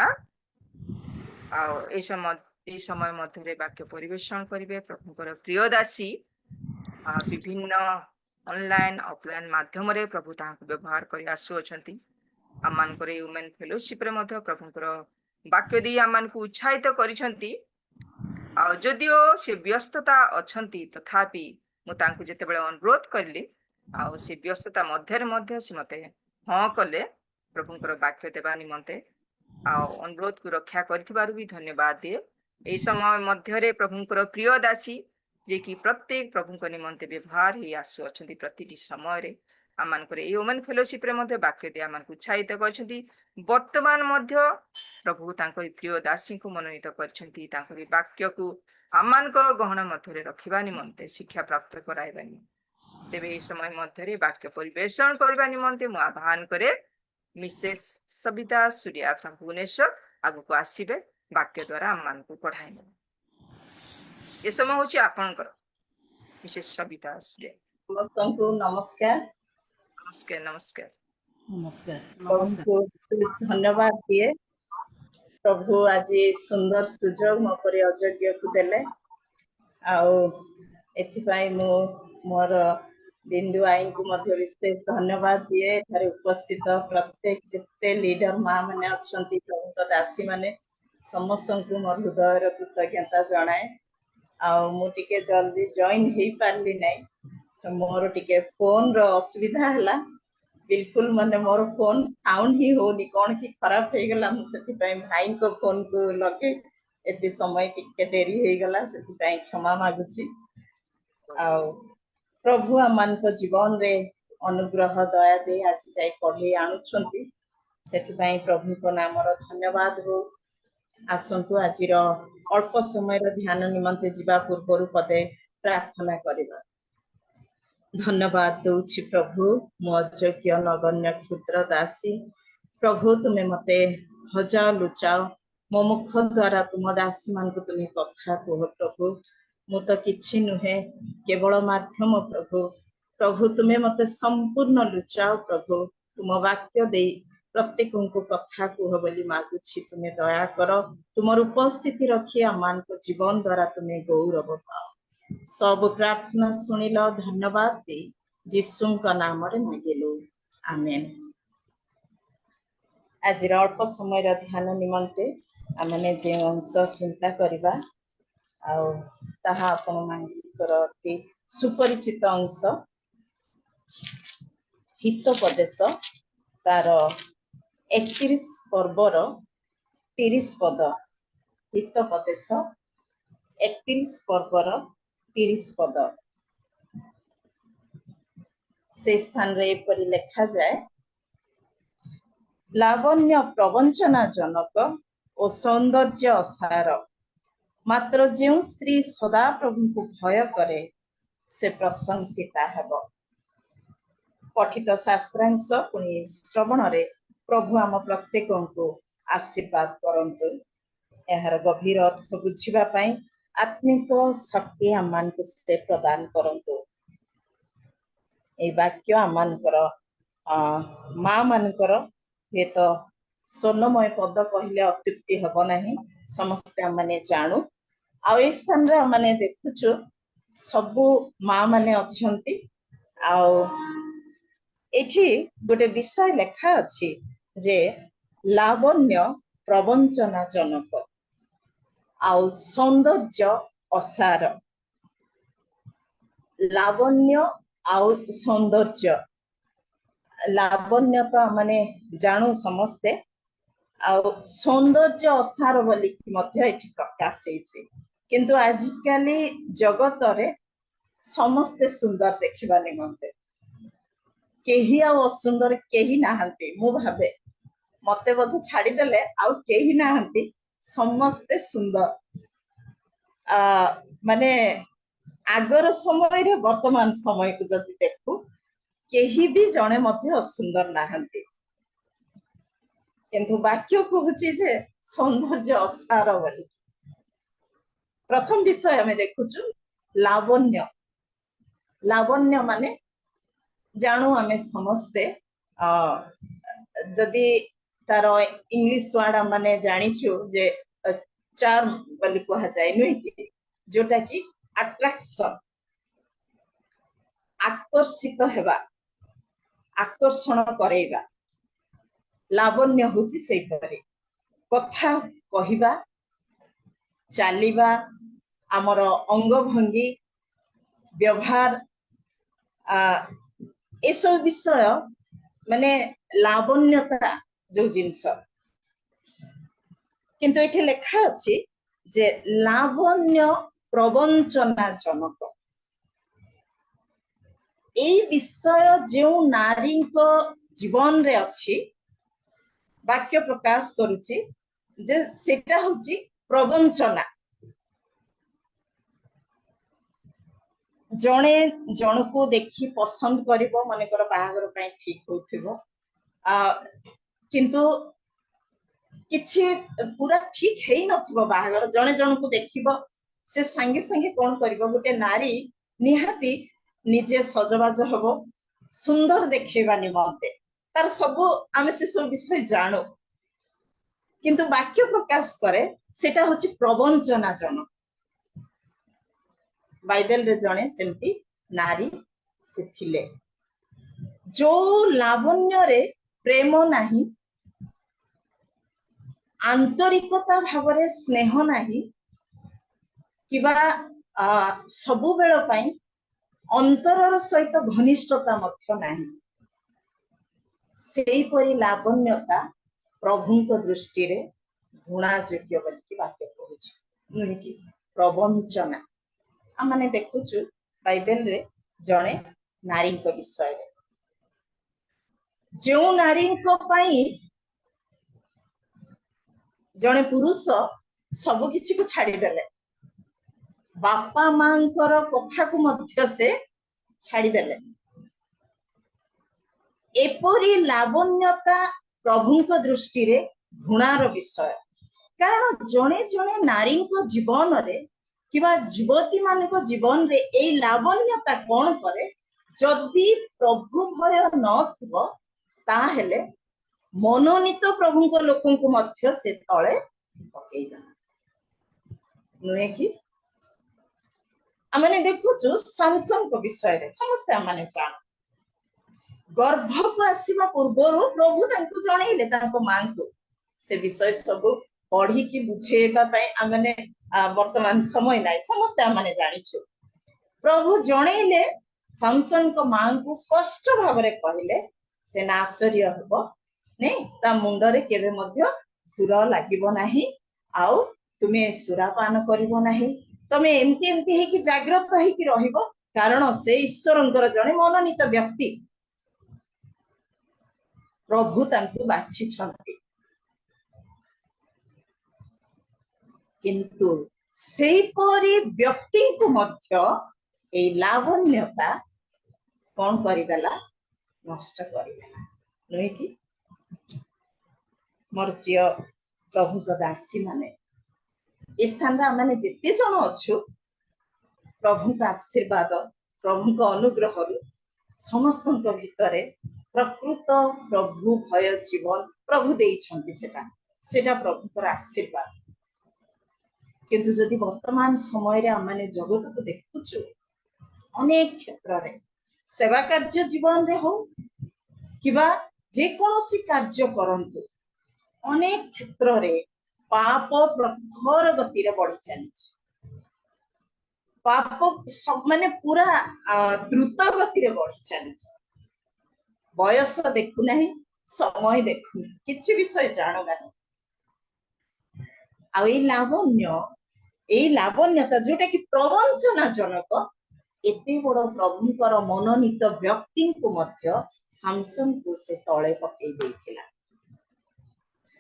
ଆଉ ଏଇ ସମୟ ମଧ୍ୟରେ ବାକ୍ୟ ପରିବେଷଣ କରିବେ ପ୍ରଭୁଙ୍କର ପ୍ରିୟ ଦାସୀ। ବିଭିନ୍ନ ଅନଲାଇନ ଅଫଲାଇନ ମାଧ୍ୟମରେ ପ୍ରଭୁ ତାହାକୁ ବ୍ୟବହାର କରି ଆସୁଅଛନ୍ତି। ଆମମାନଙ୍କର ଏଇ ୱୁମେନ୍ ଫେଲୋସିପରେ ମଧ୍ୟ ପ୍ରଭୁଙ୍କର ବାକ୍ୟ ଦେଇ ଆମମାନଙ୍କୁ ଉତ୍ସାହିତ କରିଛନ୍ତି। ଆଉ ଯଦିଓ ସେ ବ୍ୟସ୍ତତା ଅଛନ୍ତି, ତଥାପି ମୁଁ ତାଙ୍କୁ ଯେତେବେଳେ ଅନୁରୋଧ କଲି, ଆଉ ସେ ବ୍ୟସ୍ତତା ମଧ୍ୟରେ ମଧ୍ୟ ସେ ମତେ ହଁ କଲେ ପ୍ରଭୁଙ୍କର ବାକ୍ୟ ଦେବା ନିମନ୍ତେ। ଆଉ ଅନୁରୋଧକୁ ରକ୍ଷା କରିଥିବାରୁ ବି ଧନ୍ୟବାଦ ଦିଏ। ଏଇ ସମୟ ମଧ୍ୟରେ ପ୍ରଭୁଙ୍କର ପ୍ରିୟ ଦାସୀ, ଯିଏକି ପ୍ରତ୍ୟେକ ପ୍ରଭୁଙ୍କ ନିମନ୍ତେ ବ୍ୟବହାର ହେଇ ଆସୁଅଛନ୍ତି ପ୍ରତିଟି ସମୟରେ, ଆମମାନଙ୍କର ଏଇ ଓମେନ୍ ଫେଲୋସିପରେ ମଧ୍ୟ ବାକ୍ୟ ଦେଇ ଆମମାନଙ୍କୁ ଉତ୍ସାହିତ କରିଛନ୍ତି। ବର୍ତ୍ତମାନ ମଧ୍ୟ ପ୍ରଭୁ ତାଙ୍କରି ପ୍ରିୟ ଦାସୀଙ୍କୁ ମନୋନୀତ କରିଛନ୍ତି ତାଙ୍କରି ବାକ୍ୟକୁ ଆମମାନଙ୍କ ଗହଣ ମଧ୍ୟରେ ରଖିବା ନିମନ୍ତେ, ଶିକ୍ଷା ପ୍ରାପ୍ତ କରାଇବା ନିମନ୍ତେ। ତେବେ ଏହି ସମୟ ମଧ୍ୟରେ ବାକ୍ୟ ପରିବେଷଣ କରିବା ନିମନ୍ତେ ମୁଁ ଆହ୍ୱାନ କରେ ମିସେସ୍ ସବିତା ସୁରିଆ ଭୁବନେଶ୍ୱର ଆଗକୁ ଆସିବେ, ବାକ୍ୟ ଦ୍ୱାରା ଆମମାନଙ୍କୁ ପଢାଇ ନେବେ। ଏ ସମୟ ହଉଛି ଆପଣଙ୍କର। ମିସେସ୍ ସବିତା ସୁରିଆ। ସମସ୍ତଙ୍କୁ ନମସ୍କାର। ନମସ୍କାର ନମସ୍କାର। ନମସ୍କାର ପ୍ରଭୁଙ୍କୁ ଧନ୍ୟବାଦ ଦିଏ। ପ୍ରଭୁ ଆଜି ସୁନ୍ଦର ସୁଯୋଗ ମୋ ପରି ଅଯୋଗ୍ୟକୁ ଦେଲେ, ଆଉ ଏଥିପାଇଁ ମୁଁ ମୋର ବିନ୍ଦୁ ଆଈଙ୍କୁ ମଧ୍ୟ ବିଶେଷ ଧନ୍ୟବାଦ ଦିଏ। ଏଠାରେ ଉପସ୍ଥିତ ପ୍ରତ୍ୟେକ ଯେତେ ଲିଡର ମା ମାନେ ଅଛନ୍ତି, ପ୍ରଭୁଙ୍କ ଦାସୀ ମାନେ ସମସ୍ତଙ୍କୁ ମୋର ହୃଦୟର କୃତଜ୍ଞତା ଜଣାଏ। ଆଉ ମୁଁ ଟିକେ ଜଲ୍ଦି ଜଏନ୍ ହେଇପାରିଲି ନାହିଁ, ମୋର ଟିକେ ଫୋନର ଅସୁବିଧା ହେଲା। ବିଲକୁଲ ମାନେ ମୋର ଫୋନ ସାଉଣ୍ଡ ହିଁ ହଉନି, କଣ କି ଖରାପ ହେଇଗଲା। ମୁଁ ସେଥିପାଇଁ ଭାଇଙ୍କ ଫୋନକୁ ଲଗେଇ ଏତେ ସମୟ ଟିକେ ଡେରି ହେଇଗଲା, ସେଥିପାଇଁ କ୍ଷମା ମାଗୁଛି। ଆଉ ପ୍ରଭୁ ଆମମାନଙ୍କ ଜୀବନରେ ଅନୁଗ୍ରହ ଦୟା ଦେଇ ଆଜି ଯାଇ ପଢେଇ ଆଣୁଛନ୍ତି, ସେଥିପାଇଁ ପ୍ରଭୁଙ୍କ ନାମର ଧନ୍ୟବାଦ ହଉ। ଆସନ୍ତୁ ଆଜିର ଅଳ୍ପ ସମୟର ଧ୍ୟାନ ନିମନ୍ତେ ଯିବା ପୂର୍ବରୁ ପଦେ ପ୍ରାର୍ଥନା କରିବା। ଧନ୍ୟବାଦ ଦଉଛି ପ୍ରଭୁ, ମୋ ଅଯୋଗ୍ୟ ନଗଣ୍ୟ କ୍ଷୁଦ୍ର ଦାସୀ। ପ୍ରଭୁ ତୁମେ ମତେ ହଜାଅ ଲୁଚାଅ, ମୋ ମୁଖ ଦ୍ୱାରା ତୁମ ଦାସୀ ମାନଙ୍କୁ ତୁମେ କଥା କୁହ। ପ୍ରଭୁ ମୁଁ ତ କିଛି ନୁହେଁ, କେବଳ ମାଧ୍ୟମ। ପ୍ରଭୁ ତୁମେ ମତେ ସମ୍ପୂର୍ଣ୍ଣ ଲୁଚାଅ। ପ୍ରଭୁ ତୁମ ବାକ୍ୟ ଦେଇ ପ୍ରତ୍ୟେକଙ୍କୁ କଥା କୁହ ବୋଲି ମାଗୁଛି। ତୁମେ ଦୟା କର, ତୁମର ଉପସ୍ଥିତି ରଖି ଆମମାନଙ୍କ ଜୀବନ ଦ୍ୱାରା ତୁମେ ଗୌରବ ପାଅ। ସବୁ ପ୍ରାର୍ଥନା ଶୁଣିଲ, ଧନ୍ୟବାଦ ଦେଇ ଯୀଶୁଙ୍କ ନାମରେ ମାଗିଲୁ, ଆମେନ୍। ଆଜିର ଅଳ୍ପ ସମୟର ଧ୍ୟାନ ନିମନ୍ତେ ଆମେ ଯେଉଁ ଅଂଶ ଚିନ୍ତା କରିବା, ଆଉ ତାହା ଆପଣମାନଙ୍କର ଅତି ସୁପରିଚିତ ଅଂଶ, ହିତୋପଦେଶ, ତାର 31 ପର୍ବର 30 ପଦ। ହିତୋପଦେଶ 31 ପର୍ବର 30 ପଦ। ସେ ସ୍ଥାନରେ ଏପରି ଲେଖାଯାଏ, ଲାବଣ୍ୟ ପ୍ରବଞ୍ଚନା ଜନକ ଓ ସୌନ୍ଦର୍ଯ୍ୟ ଅସାର, ମାତ୍ର ଯେଉଁ ସ୍ତ୍ରୀ ସଦାପ୍ରଭୁଙ୍କୁ ଭୟ କରେ ସେ ପ୍ରଶଂସିତା ହେବ। ପଠିତ ଶାସ୍ତ୍ରାଂଶ ପୁଣି ଶ୍ରବଣରେ ପ୍ରଭୁ ଆମ ପ୍ରତ୍ୟେକଙ୍କୁ ଆଶୀର୍ବାଦ କରନ୍ତୁ। ଏହାର ଗଭୀର ଅର୍ଥ ବୁଝିବା ପାଇଁ ଆତ୍ମିକ ଶକ୍ତି ଆମମାନଙ୍କୁ ସେ ପ୍ରଦାନ କରନ୍ତୁ। এই ବାକ୍ୟ ଆମମାନଙ୍କର ମା ମାନଙ୍କର ହୁଏତ ସ୍ୱର୍ଣ୍ଣମୟ ପଦ କହିଲେ ଅତ୍ୟୁକ୍ତି ହେବ ନାହିଁ, ସମସ୍ତେ ଆମମାନେ ଜାଣୁ। ଆଉ ଏଇ ସ୍ଥାନରେ ଆମମାନେ ଦେଖୁଛୁ ସବୁ ମା ମାନେ ଅଛନ୍ତି। ଆଉ ଏଠି ଗୋଟେ ବିଷୟ ଲେଖା ଅଛି ଯେ ଲାବଣ୍ୟ ପ୍ରବଞ୍ଚନା ଜନକ ଆଉ ସୌନ୍ଦର୍ଯ୍ୟ ଅସାର। ଲାବଣ୍ୟ ଆଉ ସୌନ୍ଦର୍ଯ୍ୟ, ଲାବଣ୍ୟ ତ ମାନେ ଜାଣୁ ସମସ୍ତେ, ଆଉ ସୌନ୍ଦର୍ଯ୍ୟ ଅସାର ବୋଲିକି ମଧ୍ୟ ଏଠି ପ୍ରକାଶ ହେଇଛି। କିନ୍ତୁ ଆଜିକାଲି ଜଗତରେ ସମସ୍ତେ ସୁନ୍ଦର ଦେଖିବା ନିମନ୍ତେ, କେହି ଆଉ ଅସୁନ୍ଦର କେହି ନାହାନ୍ତି। ମୁଁ ଭାବେ ମତେ ବୋଧେ ଛାଡିଦେଲେ ଆଉ କେହି ନାହାନ୍ତି, ସମସ୍ତେ ସୁନ୍ଦର। ମାନେ ଆଗର ସମୟରେ ବର୍ତ୍ତମାନ ସମୟକୁ ଯଦି ଦେଖୁ, କେହି ବି ଜଣେ ମଧ୍ୟ ଅସୁନ୍ଦର ନାହାନ୍ତି। କିନ୍ତୁ ବାକ୍ୟ କହୁଛି ଯେ ସୌନ୍ଦର୍ଯ୍ୟ ଅସାର ବୋଲି। ପ୍ରଥମ ବିଷୟ ଆମେ ଦେଖୁଛୁ ଲାବଣ୍ୟ। ଲାବଣ୍ୟ ମାନେ ଜାଣୁ ଆମେ ସମସ୍ତେ, ଯଦି ତାର ଇଂଲିଶ ୱାର୍ଡ ମାନେ ଜାଣିଛୁ ଯେ ଚାର୍ମ ବୋଲି କୁହାଯାଏ, ନୁହେଁ କି? ଯୋଉଟା କି ଆଟ୍ରାକ୍ସନ, ଆକର୍ଷିତ ହେବା, ଆକର୍ଷଣ କରେଇବା। ଲାବଣ୍ୟ ହଉଛି ସେଇପରି। କଥା କହିବା, ଚାଲିବା, ଆମର ଅଙ୍ଗଭଙ୍ଗୀ, ବ୍ୟବହାର, ଏସବୁ ବିଷୟ ମାନେ ଲାବଣ୍ୟତା ଯୋଉ ଜିନିଷ। କିନ୍ତୁ ଏଠି ଲେଖା ଅଛି ଯେ ଲାବଣ୍ୟ ପ୍ରବଞ୍ଚନା ଜନକ। ଏଇ ବିଷୟ ଯେଉଁ ନାରୀଙ୍କ ଜୀବନରେ ଅଛି, ବାକ୍ୟ ପ୍ରକାଶ କରୁଛି ଯେ ସେଟା ହଉଛି ପ୍ରବଞ୍ଚନା। ଜଣେ ଜଣକୁ ଦେଖି ପସନ୍ଦ କରିବ, ମନେକର ବାହାଘର ପାଇଁ ଠିକ ହଉଥିବ, କିନ୍ତୁ କିଛି ପୁରା ଠିକ ହେଇନଥିବ ବାହାଘର, ଜଣେ ଜଣକୁ ଦେଖିବ, ସେ ସାଙ୍ଗେ ସାଙ୍ଗେ କଣ କରିବ, ଗୋଟେ ନାରୀ ନିହାତି ନିଜେ ସଜବାଜ ହବ ସୁନ୍ଦର ଦେଖେଇବା ନିମନ୍ତେ, तार सब आमे से सब विषय जानो किंतु वाक्य प्रकाश करे सेटा होची प्रवंचना जनक। बाइबल रे जणे सेमती नारी से थिले जो लावण्य रे प्रेम नाही, आंतरिकता भावरे स्नेह नाही, किबा सबु बेल पई अंतरर सहित घनिष्ठता मध्य नाही, सेही परि लावण्यता प्रभुଙ୍କ दृष्टि रे गुणा योग्य बोली वाक्य कहूची नुहे कि प्रवंचना। आमने देखुचु बाइबल रे जणे नारी को विषय रे जो नारी को पई जणे पुरुष सब किछि को छाड़ी देले, बापा मांकर कथा को मध्य से छाड़ी देले, एपरी लावण्यता प्रभुଙ୍କ दृष्टि रे घृणार विषय। कारण जणे जणे नारी को जीवन रे किबा युवती मान को जीवन रे एई लावण्यता कोन करे, जदि प्रभु भय न थिबो ताहेले मनोनीत प्रभुଙ୍କ लोकଙ୍କୁ मध्य से तळे पकेई दा नुहे कि। आमने देखुचु सामसन को विषय रे समस्त आमने जान गर्भ को आसीबा पूर्वरु प्रभु तांको जणैले तांको मां को से विषय सब पढ़ी कि बुझेबा पई आमने वर्तमान समय नाही, समस्त आमने जानिछु। प्रभु जणैले सामसन को मां को स्पष्ट भाव रे कहिले से नाशर्य हबो नै, ता मुंडरे केबे मध्य खुर लागिबो नाही, आउ तुमे सुरापान करिबो नाही, तमे एमती एमती हे कि जागृत हे कि रहिबो, कारण से ईश्वरंकर जणे मनोनीत व्यक्ति प्रभु तांको बाछि छथि। किंतु सेही परि व्यक्ति को मध्य ए लावण्यता कोन करिदेला, नष्ट करिदेला नुहे कि। मोर प्रिय प्रभु को दासी माने इस स्थान रे माने जेते जण अछु, प्रभु का आशीर्वाद प्रभु का अनुग्रह रु समस्तଙ୍କ भितरे प्रकृत प्रभु भय जीवन प्रभु देइछन्ति, सेटा प्रभुकर आशीर्वाद। किंतु जदि वर्तमान समय रे आमाने जगत को देखुछु, अनेक क्षेत्र रे सेवा कार्य जीवन रे हो किबा जे कोनोसी कार्य करंतु, अनेक क्षेत्र रे पाप प्रखर गति रे बढ़ी चलीछि। पाप माने पूरा द्रुत गति रे बढ़ी चलीछि। बयस देखु नहीं, समय देखु किछि विषय जानो नहीं। आ एई लावण्यता जोटा कि प्रवंचना जनक एते बड़ प्रभुଙ୍କର मनोनीत व्यक्ति को मध्य सामसन को से तळे पकई देथिला।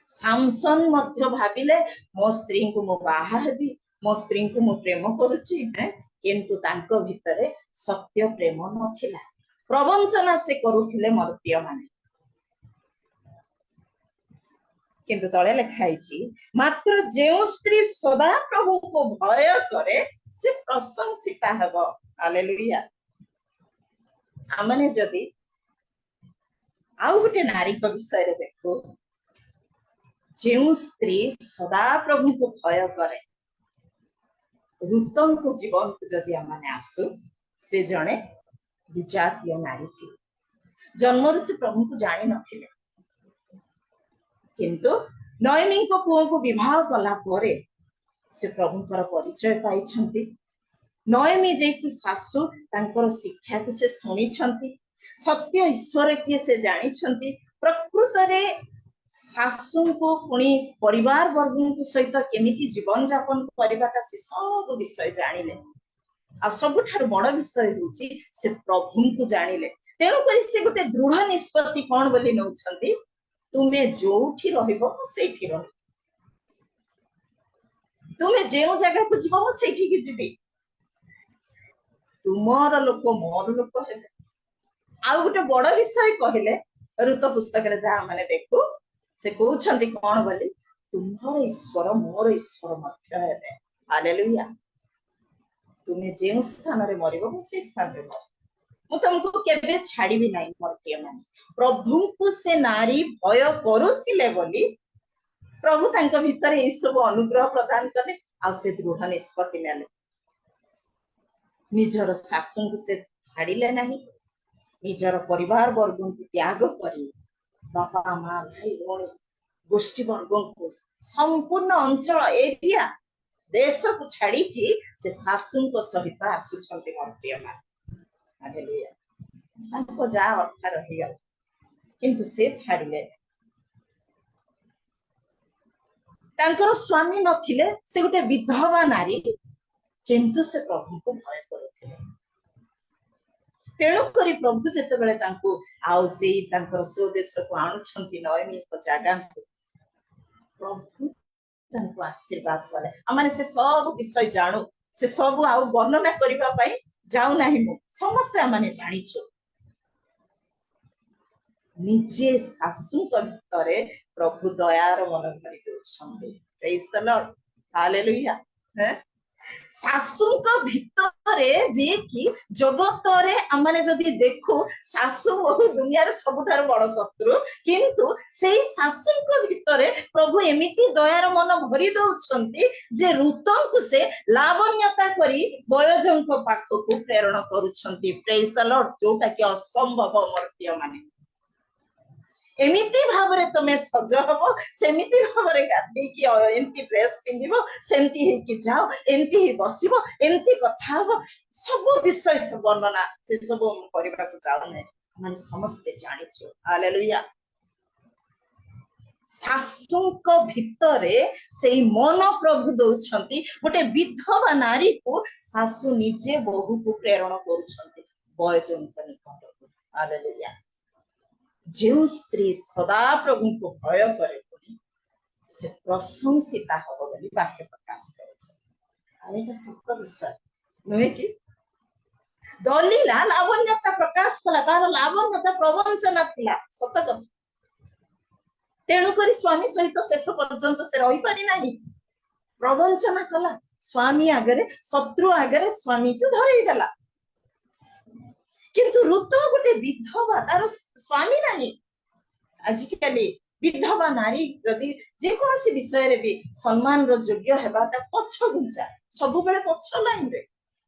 सामसन मध्य भाबिले मो स्त्री को मो बाहा हेबी, मो स्त्री को मो प्रेम करूची, किंतु तांको भितरे सत्य प्रेम नथिला, प्रवंचना से करूथिले मोर प्रिय माने। किंतु तळे लिखाइछि मात्र जेउ स्त्री सदा प्रभु को भय करे से प्रशंसिता हेबो। हालेलुया। आमने जदि आउ गोटे नारी को विषय रे देखो, जेउ स्त्री सदा प्रभु को भय करे, ऋतम को जीवन को जदि आमने आसु, से जणे विजातीय नारी थी। जन्मरु से प्रभु को जानी नथिले, किंतु नयमी को पुओ को विवाह कला परे से प्रभुଙ୍କର परिचय पाइछन्ति। नयमी जे कि सासु तांकर शिक्षा को से सुनी छन्ति, सत्य ईश्वर किए से जानी छन्ति। प्रकृत रे सासु को पुणी परिवार वर्ग के सहित केमिति जीवन यापन करबाटा से सब विषय जानिले। आ सबुठार बड़ विषय होची से प्रभु को जानिले। तेणु करी से गोटे दृढ़ निष्पत्ति कोन बोली नउछन्ति, तुमे जोठी रहिबो सेठी रहि, तुमे जेउ जगह को जीवो मो सेठी की जीवी, तुमर लोक मोर लोक हेबे। आ गोटे बड़ विषय कहिले ऋत पुस्तक रे जा माने देखु, से कहउछन्ति कोन बोली, तुमर ईश्वर मोर ईश्वर मध्य हेबे। हालेलुया। तुमे जेउ स्थान रे मरिबो मो से स्थान रे मर। ମୁଁ ତମକୁ କେବେ ଛାଡିବି ନାହିଁ ମୋର ପ୍ରିୟ ମାନେ। ପ୍ରଭୁଙ୍କୁ ସେ ନାରୀ ଭୟ କରୁଥିଲେ ବୋଲି ପ୍ରଭୁ ତାଙ୍କ ଭିତରେ ଏଇ ସବୁ ଅନୁଗ୍ରହ ପ୍ରଦାନ କଲେ ଆଉ ସେ ଦୃଢ ନିଷ୍ପତ୍ତି ନେଲେ। ନିଜର ଶାଶୁଙ୍କୁ ସେ ଛାଡିଲେ ନାହିଁ, ନିଜର ପରିବାର ବର୍ଗଙ୍କୁ ତ୍ୟାଗ କରି ବାପା ମା ଭାଇ ଭଉଣୀ ଗୋଷ୍ଠୀ ବର୍ଗଙ୍କୁ ସମ୍ପୂର୍ଣ୍ଣ ଅଞ୍ଚଳ ଏରିଆ ଦେଶକୁ ଛାଡିକି ସେ ଶାଶୁଙ୍କ ସହିତ ଆସୁଛନ୍ତି ମୋର ପ୍ରିୟ ମାନେ। ହାଲେଲୁୟା। ତାଙ୍କ ଯାହା ଅର୍ଥ ରହିଗଲା କିନ୍ତୁ ସେ ଛାଡିଲେ। ତାଙ୍କର ସ୍ୱାମୀ ନଥିଲେ, ସେ ଗୋଟେ ବିଧବା ନାରୀ, କିନ୍ତୁ ସେ ପ୍ରଭୁଙ୍କୁ ଭୟ କରୁଥିଲେ। ତେଣୁକରି ପ୍ରଭୁ ଯେତେବେଳେ ତାଙ୍କୁ ଆଉ ସେଇ ତାଙ୍କର ସ୍ୱଦେଶକୁ ଆଣୁଛନ୍ତି ନୟନୀଙ୍କ ଜାଗାକୁ, ପ୍ରଭୁ ତାଙ୍କୁ ଆଶୀର୍ବାଦ କଲେ। ଆମେ ସେ ସବୁ ବିଷୟ ଜାଣୁ, ସେ ସବୁ ଆଉ ବର୍ଣ୍ଣନା କରିବା ପାଇଁ ଯାଉନାହିଁ। ମୁଁ ସମସ୍ତେ ଆମେ ଜାଣିଛୁ। ନିଜେ ଶାଶୁଙ୍କ ଭିତରେ ପ୍ରଭୁ ଦୟାର ମନ ଭରି ଦଉଛନ୍ତି। ପ୍ରେଜ୍ ଦ ଲର୍ଡ, ହାଲେଲୁୟା। ଶାଶୁଙ୍କ ଭିତରେ ଯିଏ କି ଜଗତରେ ଆମେ ଯଦି ଦେଖୁ ଶାଶୁ ବହୁ ଦୁନିଆରେ ସବୁଠାରୁ ବଡ ଶତ୍ରୁ, କିନ୍ତୁ ସେଇ ଶାଶୁଙ୍କ ଭିତରେ ପ୍ରଭୁ ଏମିତି ଦୟାର ମନ ଭରି ଦଉଛନ୍ତି ଯେ ଋତଙ୍କୁ ସେ ଲାବଣ୍ୟତା କରି ବୟଜଙ୍କ ପାଖକୁ ପ୍ରେରଣ କରୁଛନ୍ତି। ପ୍ରେଜ୍ ଦ ଲର୍ଡ, ଯୋଉଟା କି ଅସମ୍ଭବ ମୋର ପ୍ରିୟ ମାନେ। ଏମିତି ଭାବରେ ତମେ ସଜ ହବ, ସେମିତି ଭାବରେ ଗାଧେଇକି ଏମିତି ଡ୍ରେସ ପିନ୍ଧିବ, ସେମିତି ହେଇକି ଯାଅ, ଏମିତି ହିଁ ବସିବ, ଏମିତି କଥା ହବ, ସବୁ ବିଷୟ ସେ ବର୍ଣ୍ଣନା ସେ ସବୁ କରିବାକୁ ଯାଉନି। ଆମେ ସମସ୍ତେ ଜାଣିଛୁ। ହାଲେଲୁୟା। ଶାଶୁଙ୍କ ଭିତରେ ସେଇ ମନ ପ୍ରଭୁ ଦଉଛନ୍ତି। ଗୋଟେ ବିଧବା ନାରୀକୁ ଶାଶୁ ନିଜେ ବୋହୂକୁ ପ୍ରେରଣ କରୁଛନ୍ତି ବୟଜଙ୍କ ନିକଟକୁ। ହାଲେଲୁୟା। ଯେଉଁ ସ୍ତ୍ରୀ ସଦା ପ୍ରଭୁଙ୍କୁ ଭୟ କରେ ସେ ପ୍ରଶଂସିତା ହବ ବୋଲି ବାକ୍ୟ ପ୍ରକାଶ କରୁଛି। ଆଉ ଏଇଟା ସତ ବିଷୟ ନୁହେଁ କି? ଦଲିଲା ଲାବଣ୍ୟତା ପ୍ରକାଶ କଲା, ତାର ଲାବଣ୍ୟତା ପ୍ରବଞ୍ଚନା ଥିଲା, ସତ କଥା। ତେଣୁକରି ସ୍ୱାମୀ ସହିତ ଶେଷ ପର୍ଯ୍ୟନ୍ତ ସେ ରହିପାରି ନାହିଁ, ପ୍ରବଞ୍ଚନା କଲା। ସ୍ୱାମୀ ଆଗରେ, ଶତ୍ରୁ ଆଗରେ ସ୍ୱାମୀକୁ ଧରେଇ ଦେଲା। କିନ୍ତୁ ଋତ ଗୋଟେ ବିଧବା, ତାର ସ୍ୱାମୀ ନାହିଁ। ଆଜିକାଲି ବିଧବା ନାରୀ ଯଦି ଯେକୌଣସି ବିଷୟରେ ବି ସମ୍ମାନର ଯୋଗ୍ୟ ହେବାଟା ପଛ ଘୁଞ୍ଚା, ସବୁବେଳେ ପଛ ଲାଇନରେ।